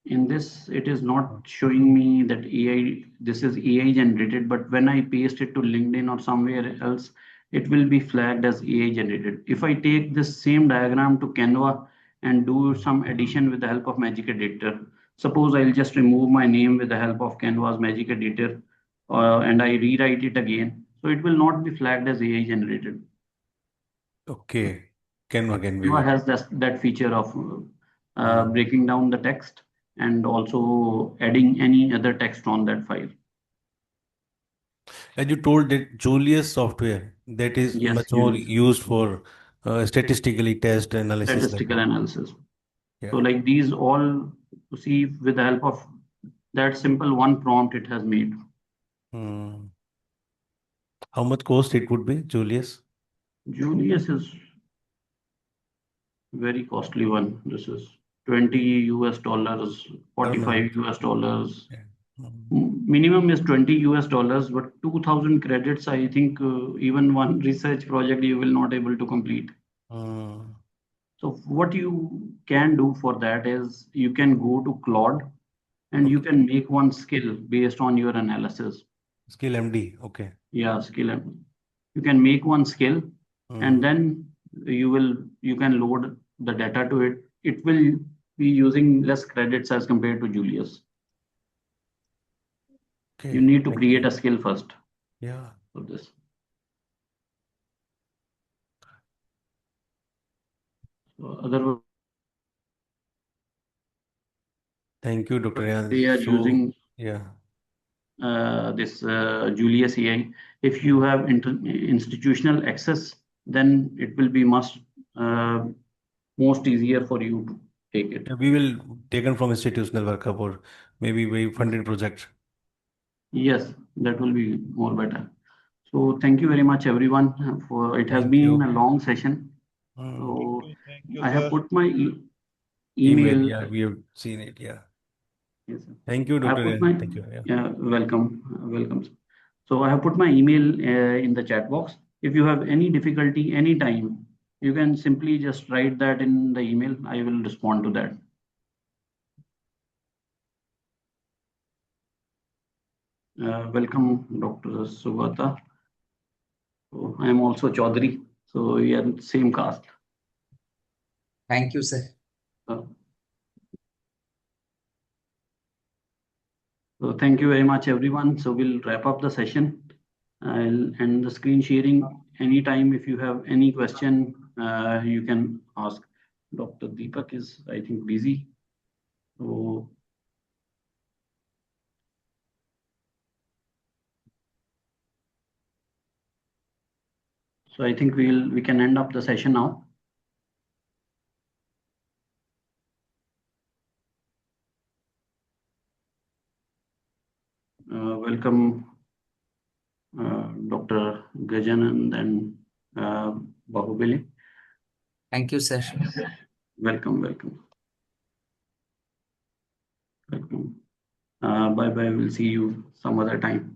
in this, it is not showing me that AI, this is AI generated, but when I paste it to LinkedIn or somewhere else, it will be flagged as AI generated. If I take this same diagram to Canva and do some addition with the help of Magic Editor, suppose I'll just remove my name with the help of Canva's Magic Editor and I rewrite it again. So it will not be flagged as AI generated. Okay. Canva has that feature of breaking down the text and also adding any other text on that file. As you told that Julius software that is much more used for statistically test analysis. Statistical analysis. Yeah. So like these all, to see with the help of that simple one prompt it has made. How much cost it would be, Julius? Julius is very costly one. This is $20 US, 45 US dollars. Minimum is $20 US, but 2000 credits, I think even one research project you will not able to complete. So what you can do for that is you can go to Claude and you can make one skill based on your analysis. Skill MD. Okay. Yeah, skill MD. You can make one skill and then you can load the data to it. It will be using less credits as compared to Julius. Okay. You need to create a skill first. Yeah. For this. So otherwise, thank you, Dr. Rehan. They are using this Julius AI. If you have institutional access, then it will be most easier for you to take it. We will taken from institutional workup or maybe very funded project. Yes, that will be more better. So thank you very much, everyone. For it has been a long session. So Thank you, I have sir. put my email. Yeah, we have seen it. Yeah. Yes, sir. Thank you, I have Dr. put Rehan. my, Thank you. welcome. So I have put my email in the chat box. If you have any difficulty anytime, you can simply just write that in the email. I will respond to that. Welcome, Dr. Sugata. So I am also Chaudhary. So we are same caste. Thank you, sir. So thank you very much, everyone. So we'll wrap up the session. I'll end the screen sharing. Anytime if you have any question, you can ask. Dr. Deepak is, I think, busy. So I think we can end up the session now. Welcome, Dr. Gajanan and Bahubali. Thank you, sir. Welcome. Bye-bye. We'll see you some other time.